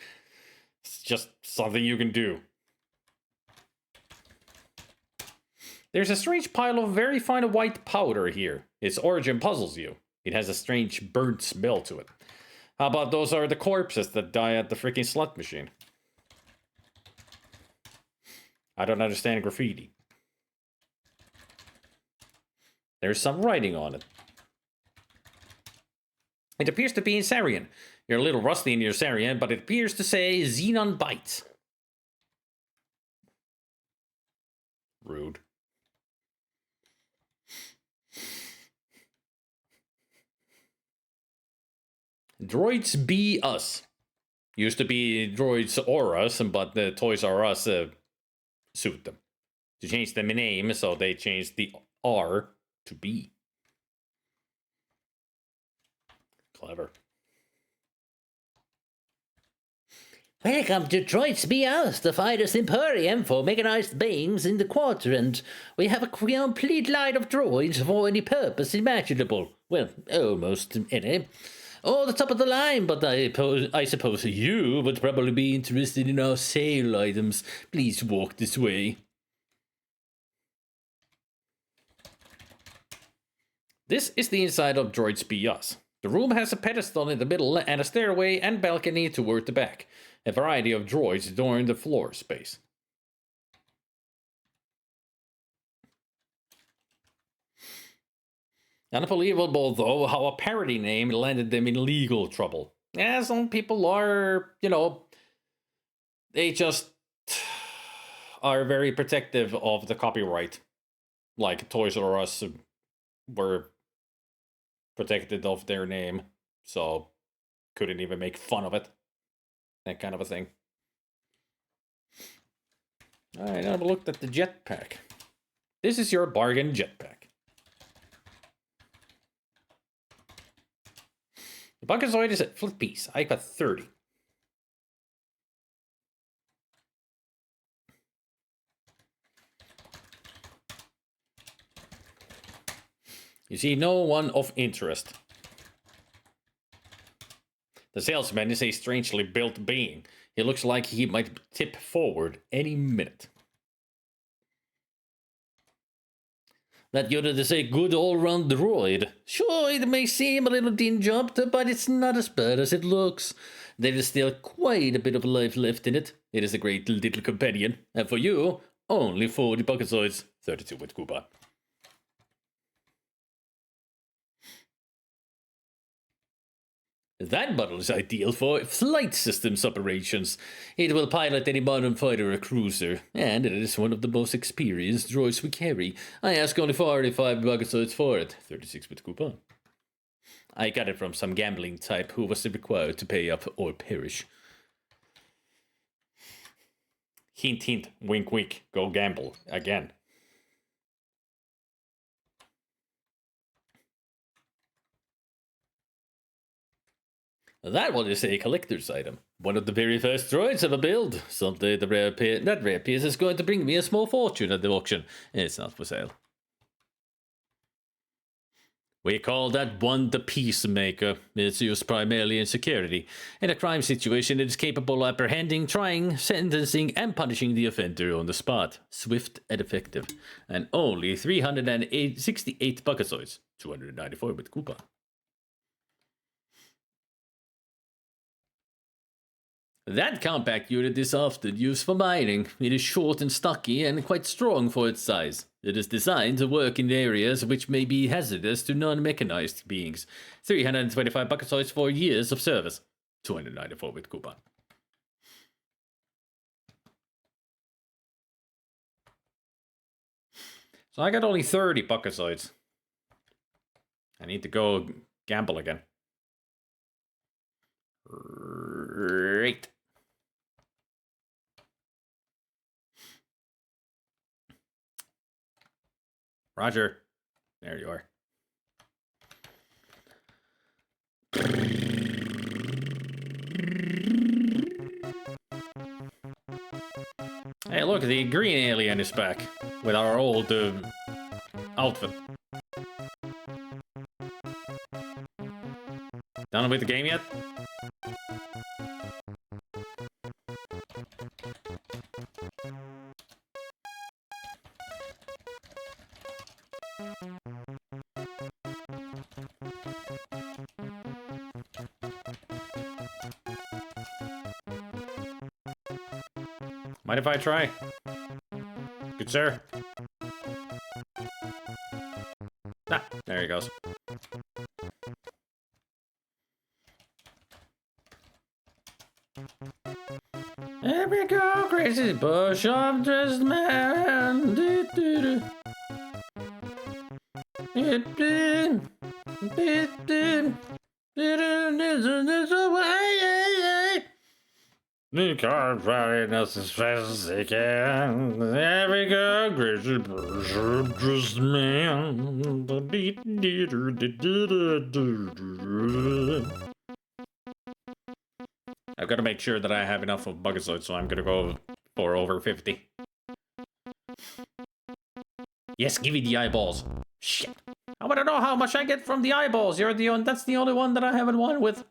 It's just something you can do. There's a strange pile of very fine white powder here. Its origin puzzles you. It has a strange burnt smell to it. How about those are the corpses that die at the freaking slot machine? I don't understand graffiti. There's some writing on it. It appears to be in Sarien. You're a little rusty in your Sarien, but it appears to say Xenon Bites. Rude. Droids Be Us. Used to be Droids or Us, but the Toys R Us suit them. To change the name, so they changed the R to B. Clever. Welcome to Droids Be Us, the finest emporium for mechanized beings in the quadrant. We have a complete line of droids for any purpose imaginable. Well, almost any. All the top of the line, but I suppose you would probably be interested in our sale items. Please walk this way. This is the inside of Droids Be Us. The room has a pedestal in the middle and a stairway and balcony toward the back. A variety of droids adorn the floor space. Unbelievable, though, how a parody name landed them in legal trouble. Yeah, some people are, they just are very protective of the copyright. Like Toys R Us were protected of their name, so couldn't even make fun of it. That kind of a thing. Alright, now we looked at the jetpack. This is your bargain jetpack. The Buckazoid is a flip piece. I got 30. You see no one of interest. The salesman is a strangely built being. He looks like he might tip forward any minute. That unit is a good all-round droid. Sure, it may seem a little din-jobbed, but it's not as bad as it looks. There is still quite a bit of life left in it. It is a great little companion. And for you, only 40 Buckazoids, 32 with Koopa. That model is ideal for flight systems operations. It will pilot any modern fighter or cruiser, and it is one of the most experienced droids we carry. I ask only 45 Buckazoids for it, 36 with coupon. I got it from some gambling type who was required to pay up or perish. Hint, hint, wink, wink, go gamble again. That one is a collector's item. One of the very first droids ever built. Someday that rare piece is going to bring me a small fortune at the auction. It's not for sale. We call that one the Peacemaker. It's used primarily in security. In a crime situation, it is capable of apprehending, trying, sentencing, and punishing the offender on the spot. Swift and effective. And only 368 Buckazoids. 294 with coupon. That compact unit is often used for mining. It is short and stocky and quite strong for its size. It is designed to work in areas which may be hazardous to non-mechanized beings. 325 Buckazoids for years of service. 294 with coupon. So I got only 30 Buckazoids. I need to go gamble again. Right. Roger. There you are. Hey, look, the green alien is back with our old outfit. Done with the game yet? Mind if I try? Good sir. Ah, there he goes. Here we go, crazy bush of dressed man. The car riding us as fast as they can. There we go, crazy bush of dressed man. I've got to make sure that I have enough of Bugazoid, so I'm gonna go for over 50. Yes, give me the eyeballs. Shit. I want to know how much I get from the eyeballs. You're the only, that's the only one that I haven't won with.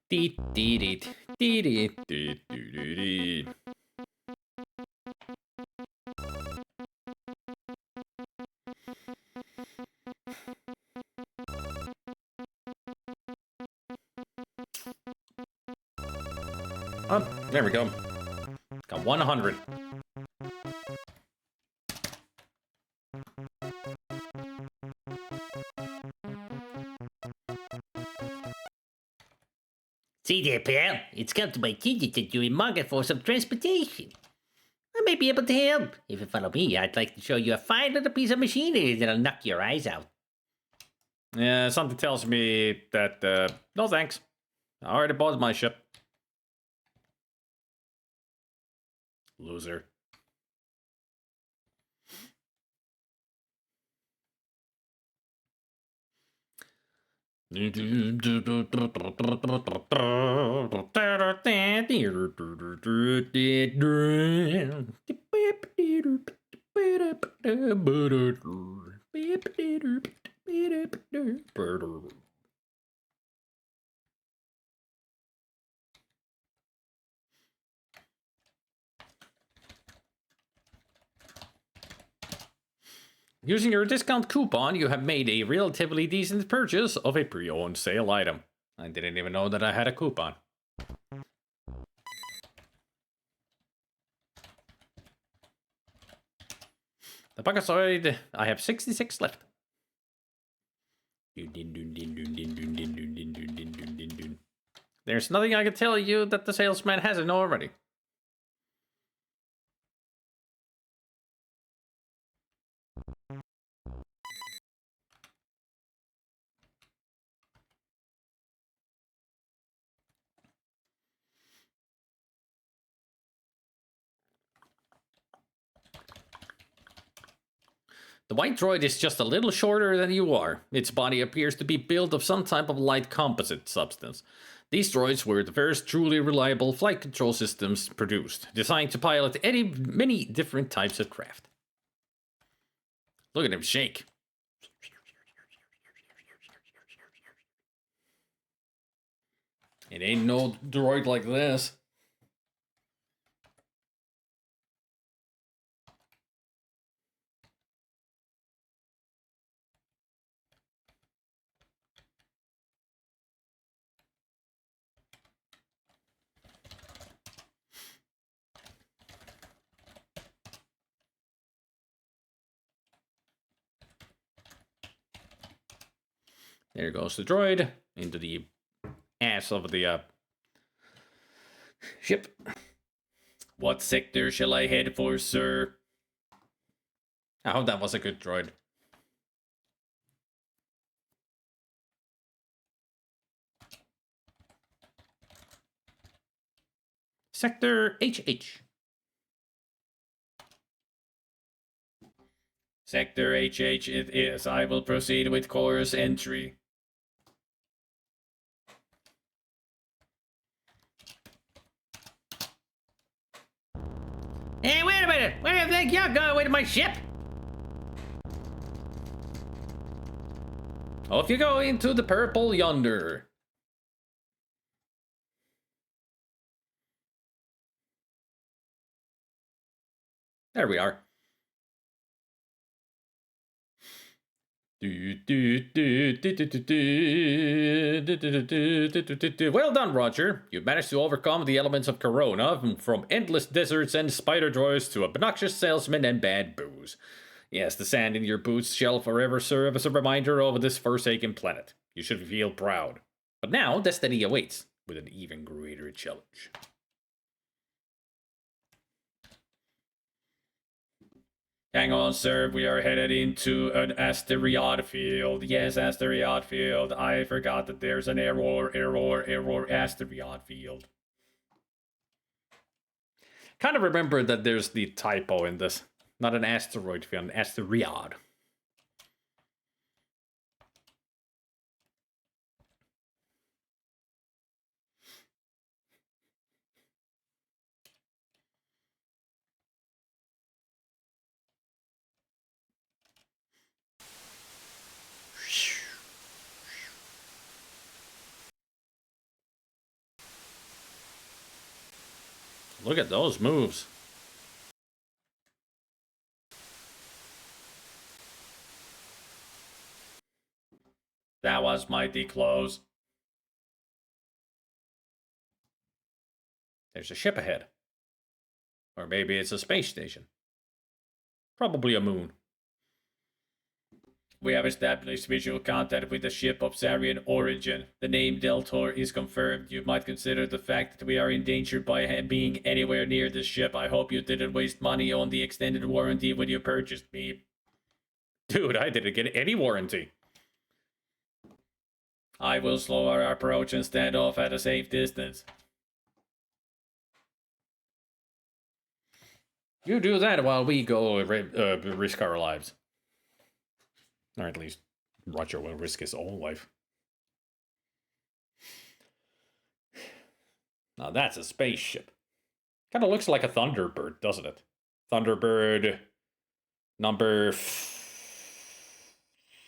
Dee dee dee dee dee dee dee dee. Oh, there we go. Got 100. See there, pal. It's come to my attention that you're in market for some transportation. I may be able to help. If you follow me, I'd like to show you a fine little piece of machinery that'll knock your eyes out. Yeah, something tells me that, no thanks. I already bought my ship. Loser. Using your discount coupon, you have made a relatively decent purchase of a pre-owned sale item. I didn't even know that I had a coupon. The Bugazoid, I have 66 left. There's nothing I can tell you that the salesman hasn't already. The white droid is just a little shorter than you are. Its body appears to be built of some type of light composite substance. These droids were the first truly reliable flight control systems produced, designed to pilot many different types of craft. Look at him shake. It ain't no droid like this. There goes the droid into the ass of the ship. What sector shall I head for, sir? I hope that was a good droid. Sector HH. Sector HH it is. I will proceed with course entry. Hey, wait a minute! Where do you think you're going with my ship? Off you go into the purple yonder. There we are. Well done, Roger. You've managed to overcome the elements of Corona, from endless deserts and spider droids to obnoxious salesmen and bad booze. Yes, the sand in your boots shall forever serve as a reminder of this forsaken planet. You should feel proud. But now, destiny awaits, with an even greater challenge. Hang on, sir. We are headed into an asteroid field. Yes, asteroid field. I forgot that there's an error asteroid field. Kind of remember that there's the typo in this. Not an asteroid field, an asteroid. Look at those moves. That was mighty close. There's a ship ahead. Or maybe it's a space station. Probably a moon. We have established visual contact with the ship of Sarien origin. The name Deltor is confirmed. You might consider the fact that we are endangered by being anywhere near this ship. I hope you didn't waste money on the extended warranty when you purchased me. Dude, I didn't get any warranty. I will slow our approach and stand off at a safe distance. You do that while we go risk our lives. Or at least Roger will risk his own life. Now that's a spaceship. Kind of looks like a Thunderbird, doesn't it? Thunderbird number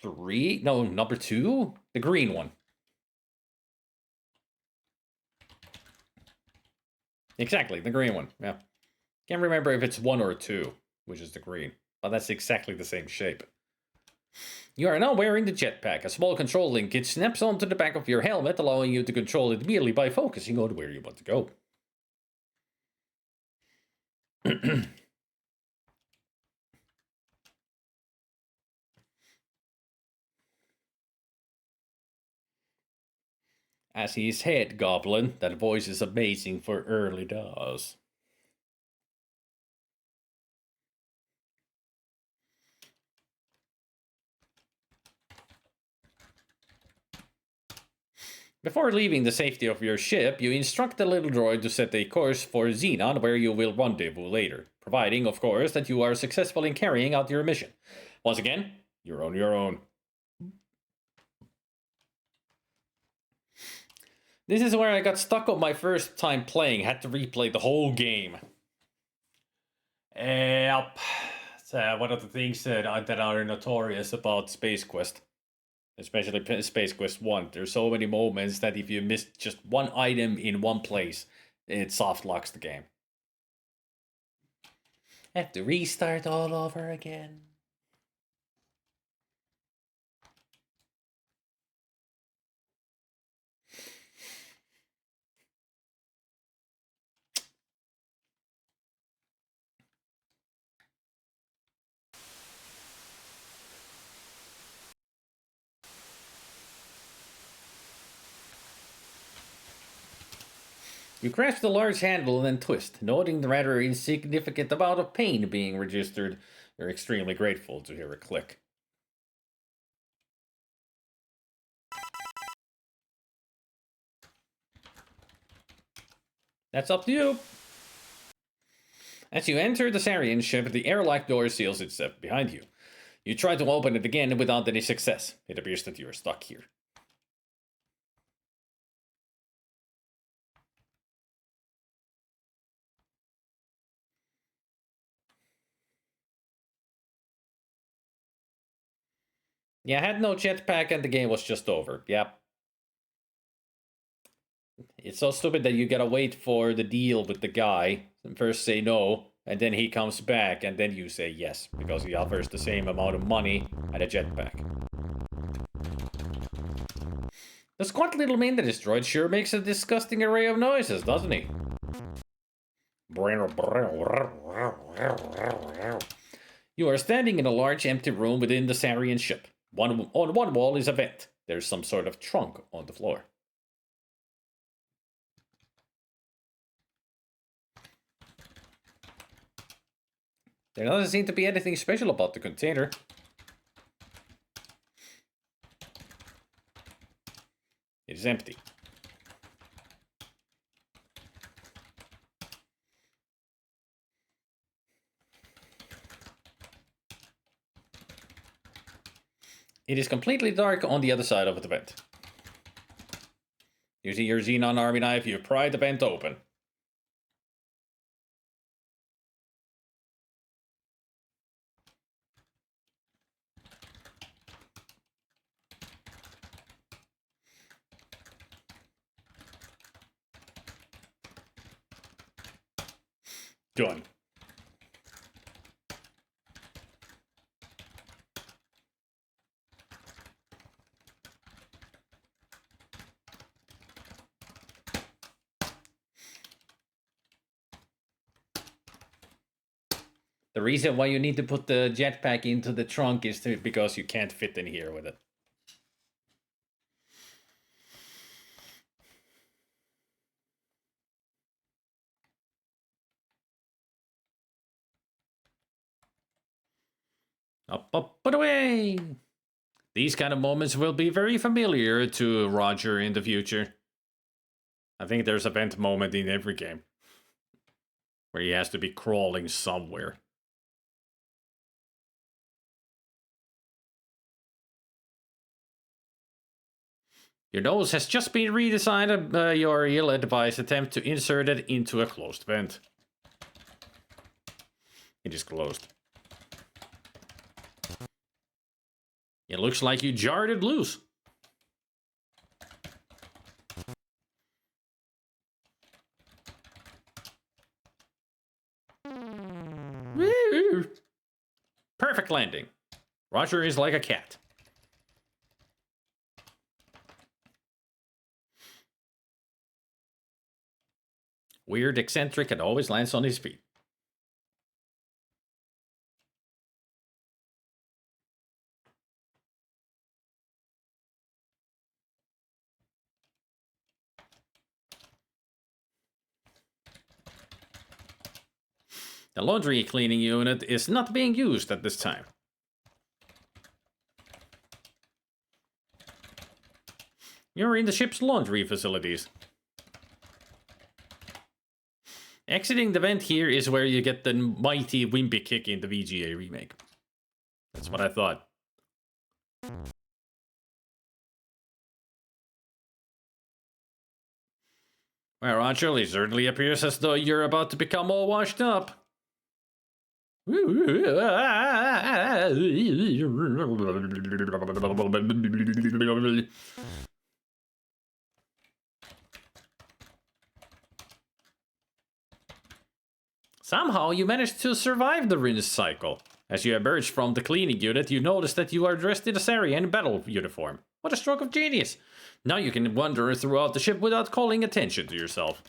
3? No, number 2? The green one. Exactly, the green one, yeah. Can't remember if it's 1 or 2, which is the green. But that's exactly the same shape. You are now wearing the jetpack. A small control link. It snaps onto the back of your helmet, allowing you to control it merely by focusing on where you want to go. As his head goblin, that voice is amazing for early days. Before leaving the safety of your ship, you instruct the little droid to set a course for Xenon, where you will rendezvous later, providing, of course, that you are successful in carrying out your mission. Once again, you're on your own. This is where I got stuck on my first time playing, had to replay the whole game. Yep. It's one of the things that are notorious about Space Quest. Especially Space Quest 1. There's so many moments that if you miss just one item in one place, it soft locks the game. Have to restart all over again. You grasp the large handle and then twist, noting the rather insignificant amount of pain being registered. You're extremely grateful to hear a click. That's up to you. As you enter the Sarien ship, the airlock door seals itself behind you. You try to open it again without any success. It appears that you are stuck here. Yeah, I had no jetpack and the game was just over. Yep. It's so stupid that you gotta wait for the deal with the guy and first say no, and then he comes back and then you say yes, because he offers the same amount of money and a jetpack. The squat little man that is droid sure makes a disgusting array of noises, doesn't he? You are standing in a large empty room within the Sarien ship. On one wall is a vent. There's some sort of trunk on the floor. There doesn't seem to be anything special about the container. It is empty. It is completely dark on the other side of the vent. Using your Xenon army knife, you pry the vent open. Done. The reason why you need to put the jetpack into the trunk is because you can't fit in here with it. Up, but away! These kind of moments will be very familiar to Roger in the future. I think there's a vent moment in every game where he has to be crawling somewhere. Your nose has just been redesigned by your ill-advised attempt to insert it into a closed vent. It is closed. It looks like you jarred it loose. Perfect landing. Roger is like a cat. Weird, eccentric, and always lands on his feet. The laundry cleaning unit is not being used at this time. You're in the ship's laundry facilities. Exiting the vent here is where you get the mighty wimpy kick in the VGA remake. That's what I thought. Well, Roger, it certainly appears as though you're about to become all washed up. Somehow you managed to survive the rinse cycle. As you emerge from the cleaning unit, you notice that you are dressed in a Sarien battle uniform. What a stroke of genius! Now you can wander throughout the ship without calling attention to yourself.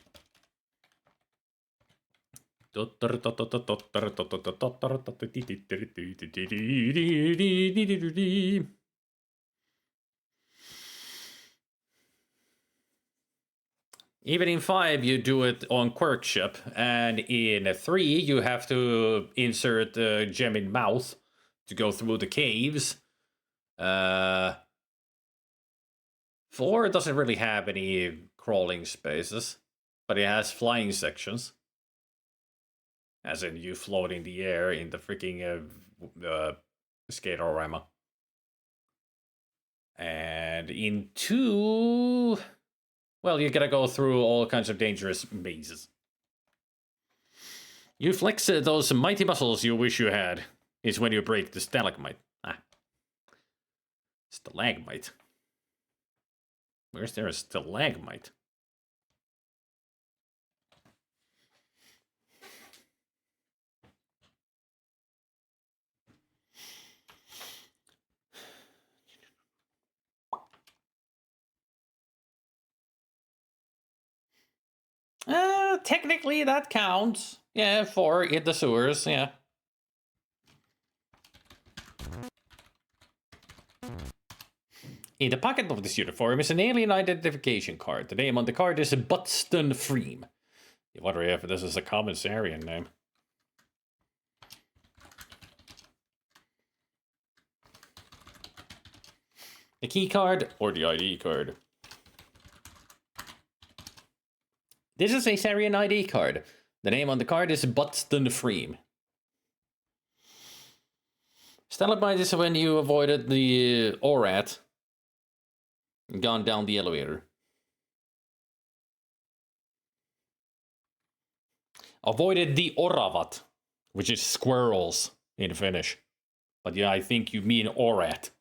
Even in 5, you do it on Quirk ship, and in 3, you have to insert the gem in mouth to go through the caves. 4 doesn't really have any crawling spaces, but it has flying sections. As in, you float in the air in the freaking skaterorama. And in 2, well, you gotta go through all kinds of dangerous mazes. You flex those mighty muscles you wish you had. Is when you break the stalagmite. Stalagmite. Where's there a stalagmite? Technically that counts. Yeah, 4 in the sewers, yeah. In the pocket of this uniform is an alien identification card. The name on the card is Butston Freem. You wonder if this is a common Sarien name. The key card or the ID card. This is a Sarien ID card. The name on the card is Butston Freem. Stalagmite is when you avoided the Orat and gone down the elevator. Avoided the Oravat, which is squirrels in Finnish. But yeah, I think you mean Orat.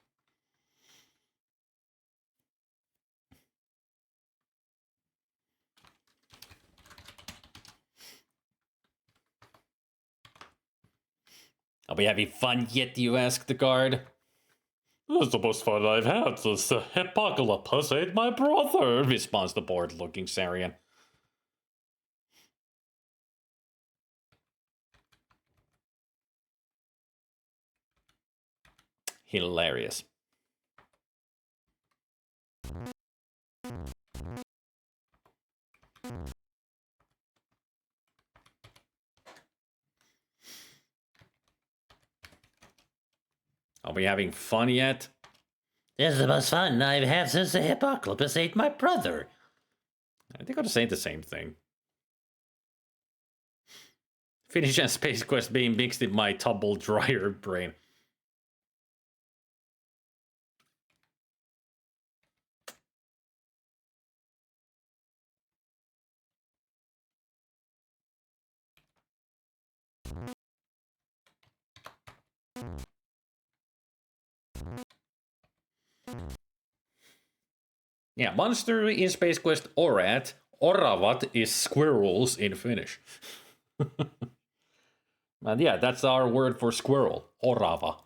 Are we having fun yet, you ask the guard? That's the most fun I've had since the apocalypse ate my brother, Responds the bored-looking Sarien. Hilarious. Are we having fun yet? This is the most fun I've had since the apocalypse ate my brother. I think I'll say the same thing. Finnish and Space Quest being mixed in my tumble dryer brain. Yeah, monster in Space Quest Orat. Oravat is squirrels in Finnish. And yeah, that's our word for squirrel. Orava.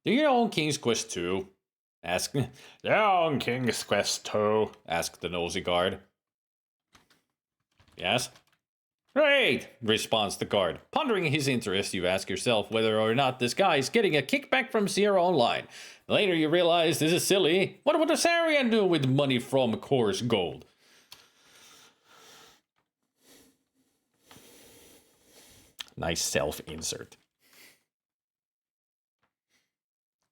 Do you own King's Quest 2? Ask. Yeah, on King's Quest 2. Asked the nosy guard. Yes? Great, responds the guard. Pondering his interest, you ask yourself whether or not this guy is getting a kickback from Sierra Online. Later you realize this is silly. What would a Sarien do with money from coarse gold? Nice self-insert.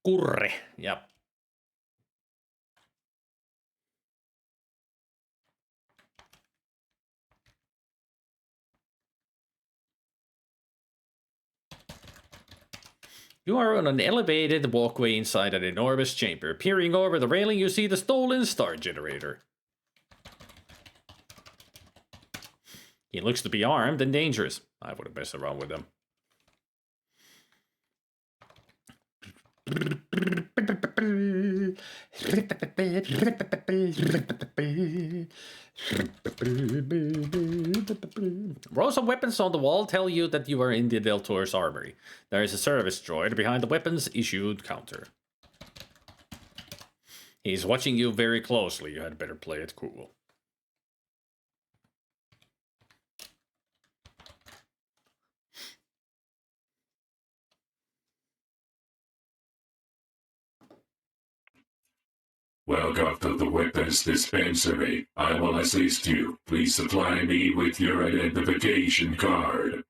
Kurre, yep. You are on an elevated walkway inside an enormous chamber. Peering over the railing, you see the stolen star generator. He looks to be armed and dangerous. I wouldn't mess around with him. Rows of weapons on the wall tell you that you are in the Del Tor's armory. There is a service droid behind the weapons issued counter. He's watching you very closely. You had better play it cool. Welcome to the weapons dispensary. I will assist you. Please supply me with your identification card.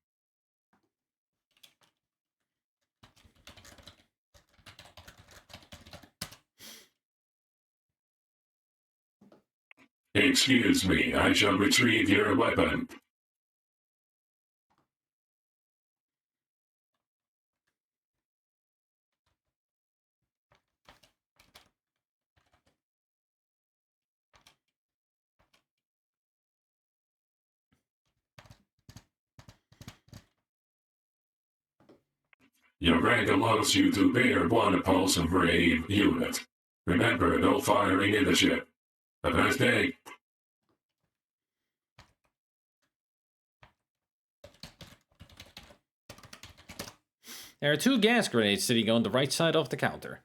Excuse me, I shall retrieve your weapon. Your rank allows you to bear one Pulsar Brave unit. Remember, no firing in the ship. Have a nice day. There are 2 gas grenades sitting on the right side of the counter.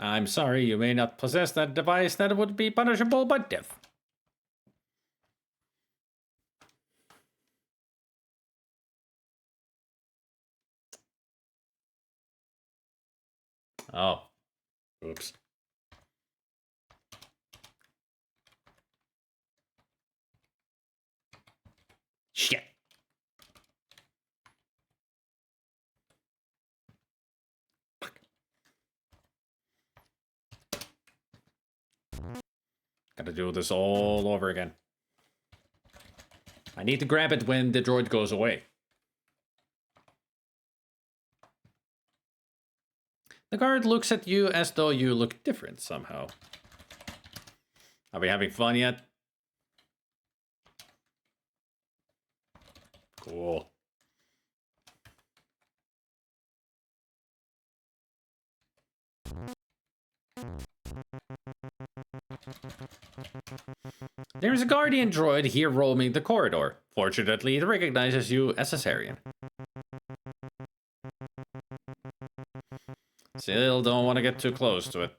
I'm sorry, you may not possess that device. That would be punishable by death. Oh. Oops. Shit. Gotta do this all over again. I need to grab it when the droid goes away. The guard looks at you as though you look different somehow. Are we having fun yet? Cool. There's a guardian droid here roaming the corridor. Fortunately, it recognizes you as a Sarien. Still don't want to get too close to it.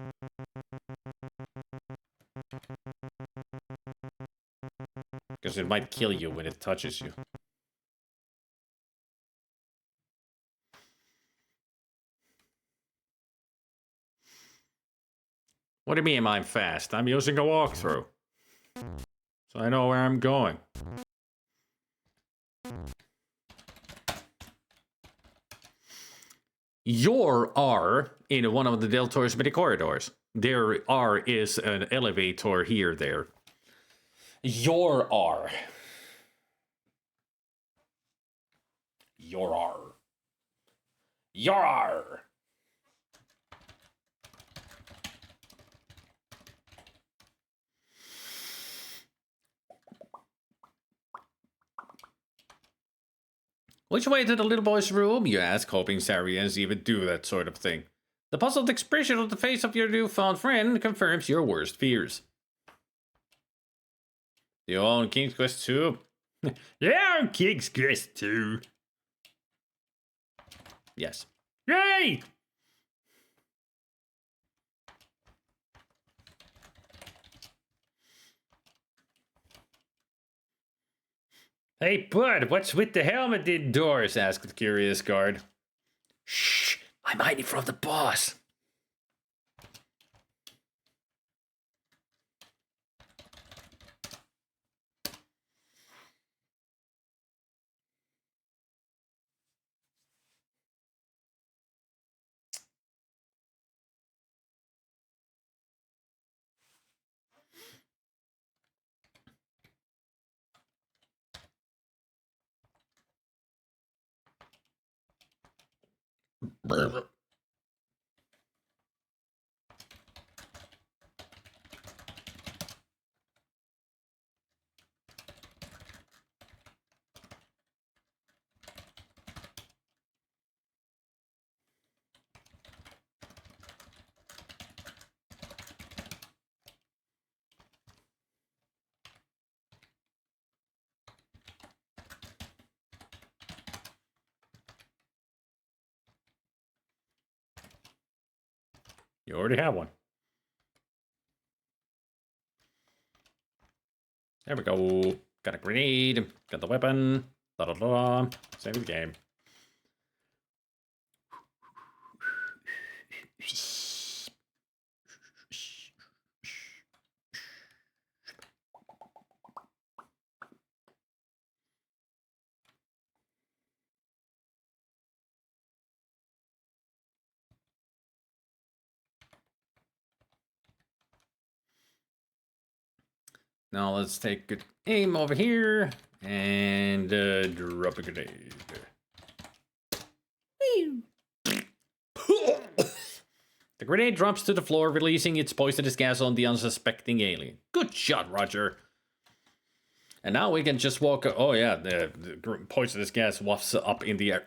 Because it might kill you when it touches you. What do you mean I'm fast? I'm using a walkthrough. So I know where I'm going. Your R in one of the Del Toro's many corridors. There R is an elevator here, there. Your R. Your R. Your R. Which way to the little boy's room, you ask, hoping Sarians even do that sort of thing. The puzzled expression on the face of your newfound friend confirms your worst fears. Do you own King's Quest 2? Yeah, King's Quest 2. Yes. Yay! Hey, bud, what's with the helmet indoors? Asked the curious guard. Shh, I'm hiding from the boss. You already have one. There we go. Got a grenade. Got the weapon. Da da da. Save the game. Now let's take good aim over here and drop a grenade. The grenade drops to the floor, releasing its poisonous gas on the unsuspecting alien. Good shot, Roger. And now we can just walk. Oh yeah, the poisonous gas wafts up in the air.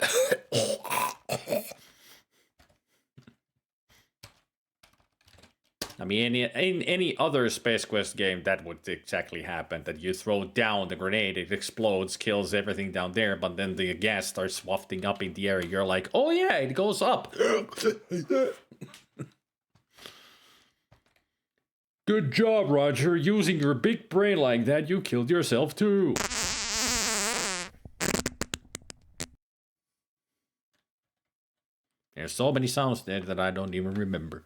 I mean, in any other Space Quest game, that would exactly happen. That you throw down the grenade, it explodes, kills everything down there, but then the gas starts wafting up in the air. You're like, oh yeah, it goes up. Good job, Roger. Using your big brain like that, you killed yourself too. There's so many sounds there that I don't even remember.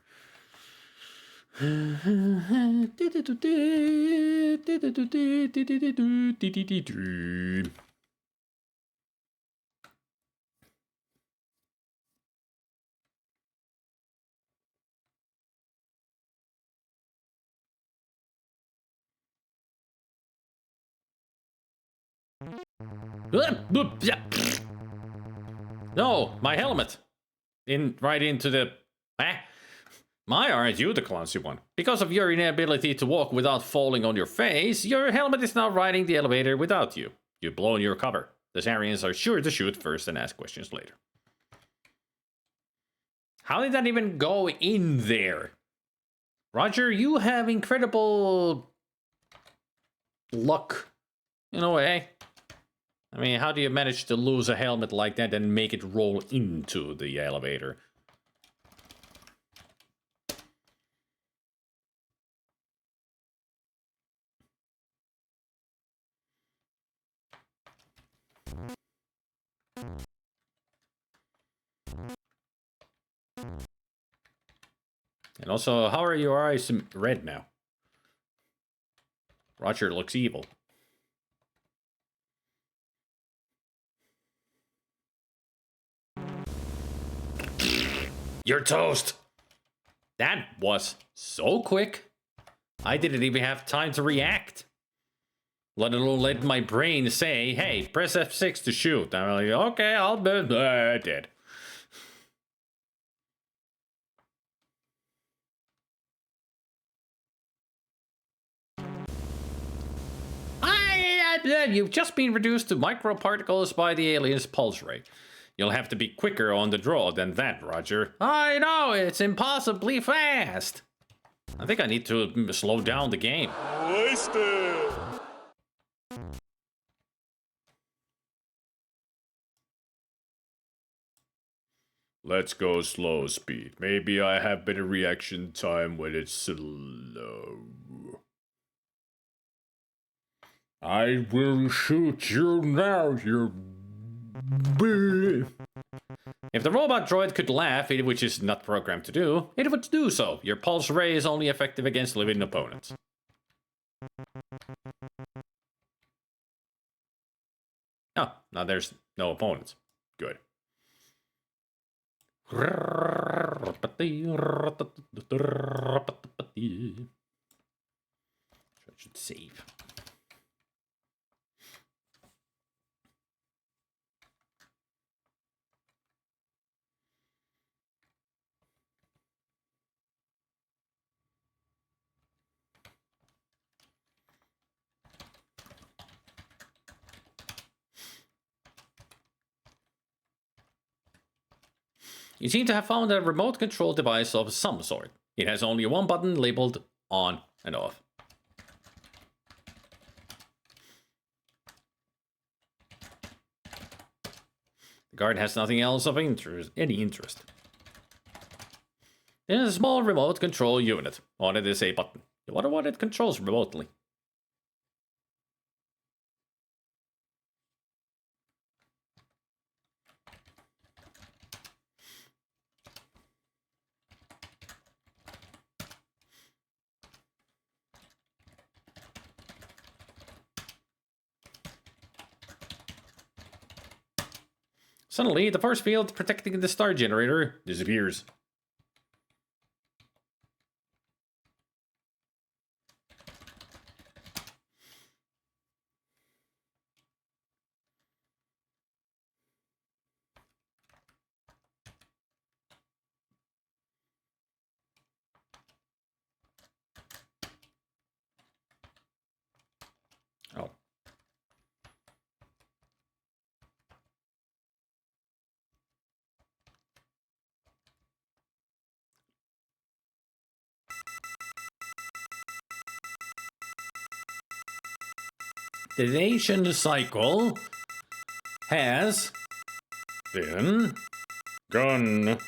No, my helmet. Right into the... My, aren't you the clumsy one? Because of your inability to walk without falling on your face, your helmet is now riding the elevator without you. You've blown your cover. The Sarians are sure to shoot first and ask questions later. How did that even go in there? Roger, you have incredible luck, in a way. I mean, how do you manage to lose a helmet like that and make it roll into the elevator? And also, how are your eyes red now? Roger looks evil. You're toast! That was so quick. I didn't even have time to react. Let alone let my brain say, hey, press F6 to shoot. I'm like, okay, I'll do it. I did. You've just been reduced to microparticles by the alien's pulse rate. You'll have to be quicker on the draw than that, Roger. I know, it's impossibly fast. I think I need to slow down the game. Wasted! Let's go slow speed. Maybe I have better reaction time when it's slow. I will shoot you now, you... If the robot droid could laugh, which is not programmed to do, it would do so. Your pulse ray is only effective against living opponents. Oh, now there's no opponents. Good. I should save. You seem to have found a remote control device of some sort. It has only one button labeled on and off. The guard has nothing else of any interest. There's a small remote control unit. On it is a button. You wonder what it controls remotely. Suddenly, the force field protecting the star generator disappears. Oh. The nation cycle has been gone.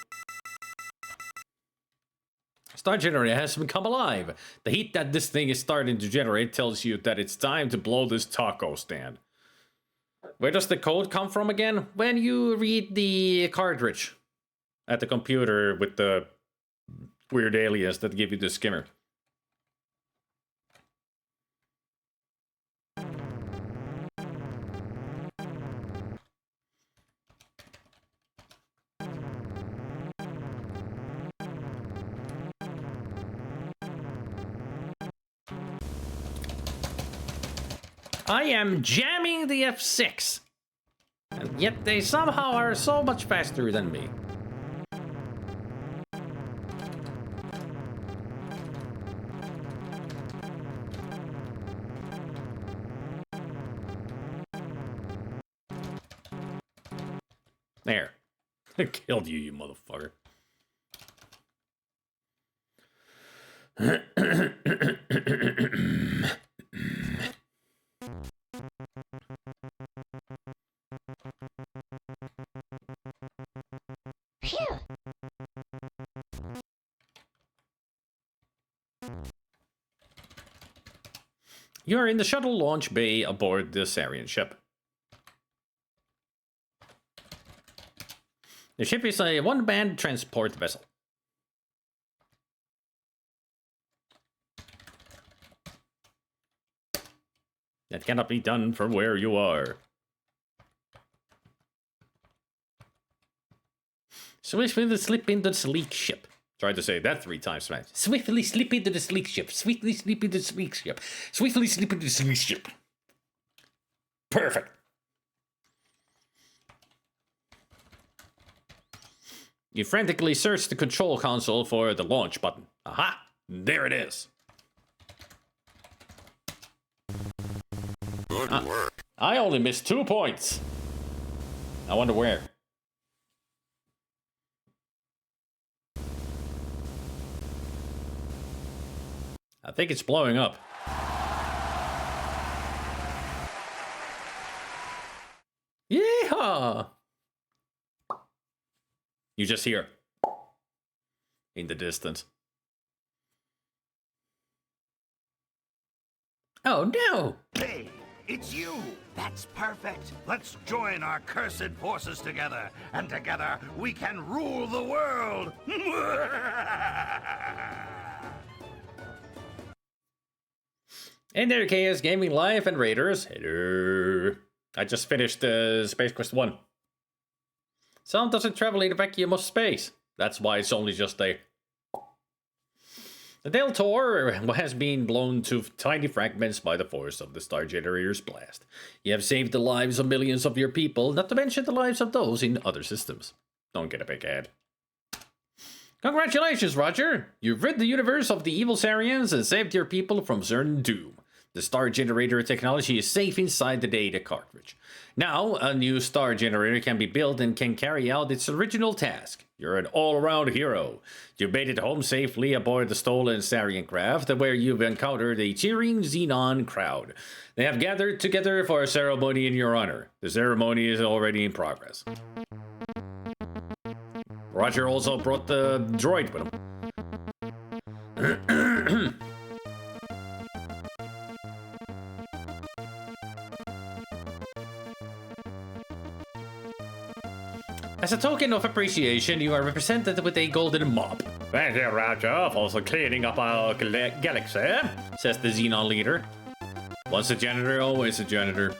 Star generator has become alive. The heat that this thing is starting to generate tells you that it's time to blow this taco stand. Where does the code come from again? When you read the cartridge at the computer with the weird alias that give you the skimmer. I am jamming the F6, and yet they somehow are so much faster than me. There. I killed you, you motherfucker. You are in the shuttle launch bay aboard the Sarien ship. The ship is a one-man transport vessel. That cannot be done from where you are. Swiftly slip into the sleek ship. Tried to say that 3 times, man. Swiftly slip into the sleek ship. Swiftly slip into the sleek ship. Swiftly slip into the sleek ship. Perfect. You frantically search the control console for the launch button. Aha! There it is. Good work. I only missed 2 points. I wonder where. I think it's blowing up. Yeehaw! You just hear in the distance. Oh no! Hey, it's you! That's perfect. Let's join our cursed forces together, and together we can rule the world! Hey there, Chaos Gaming Live and Raiders. Hello. I just finished Space Quest 1. Sound doesn't travel in a vacuum of space. That's why it's only just a... The Del Tor has been blown to tiny fragments by the force of the Star Generator's blast. You have saved the lives of millions of your people, not to mention the lives of those in other systems. Don't get a big head. Congratulations, Roger! You've rid the universe of the evil Sarians and saved your people from certain doom. The Star Generator technology is safe inside the data cartridge. Now, a new Star Generator can be built and can carry out its original task. You're an all-around hero. You made it home safely aboard the stolen Sarien craft, where you've encountered a cheering Xenon crowd. They have gathered together for a ceremony in your honor. The ceremony is already in progress. Roger also brought the droid with him. As a token of appreciation, you are represented with a golden mop. Thank you, Roger, for cleaning up our galaxy, Says the Xenon leader. Once a janitor, always a janitor.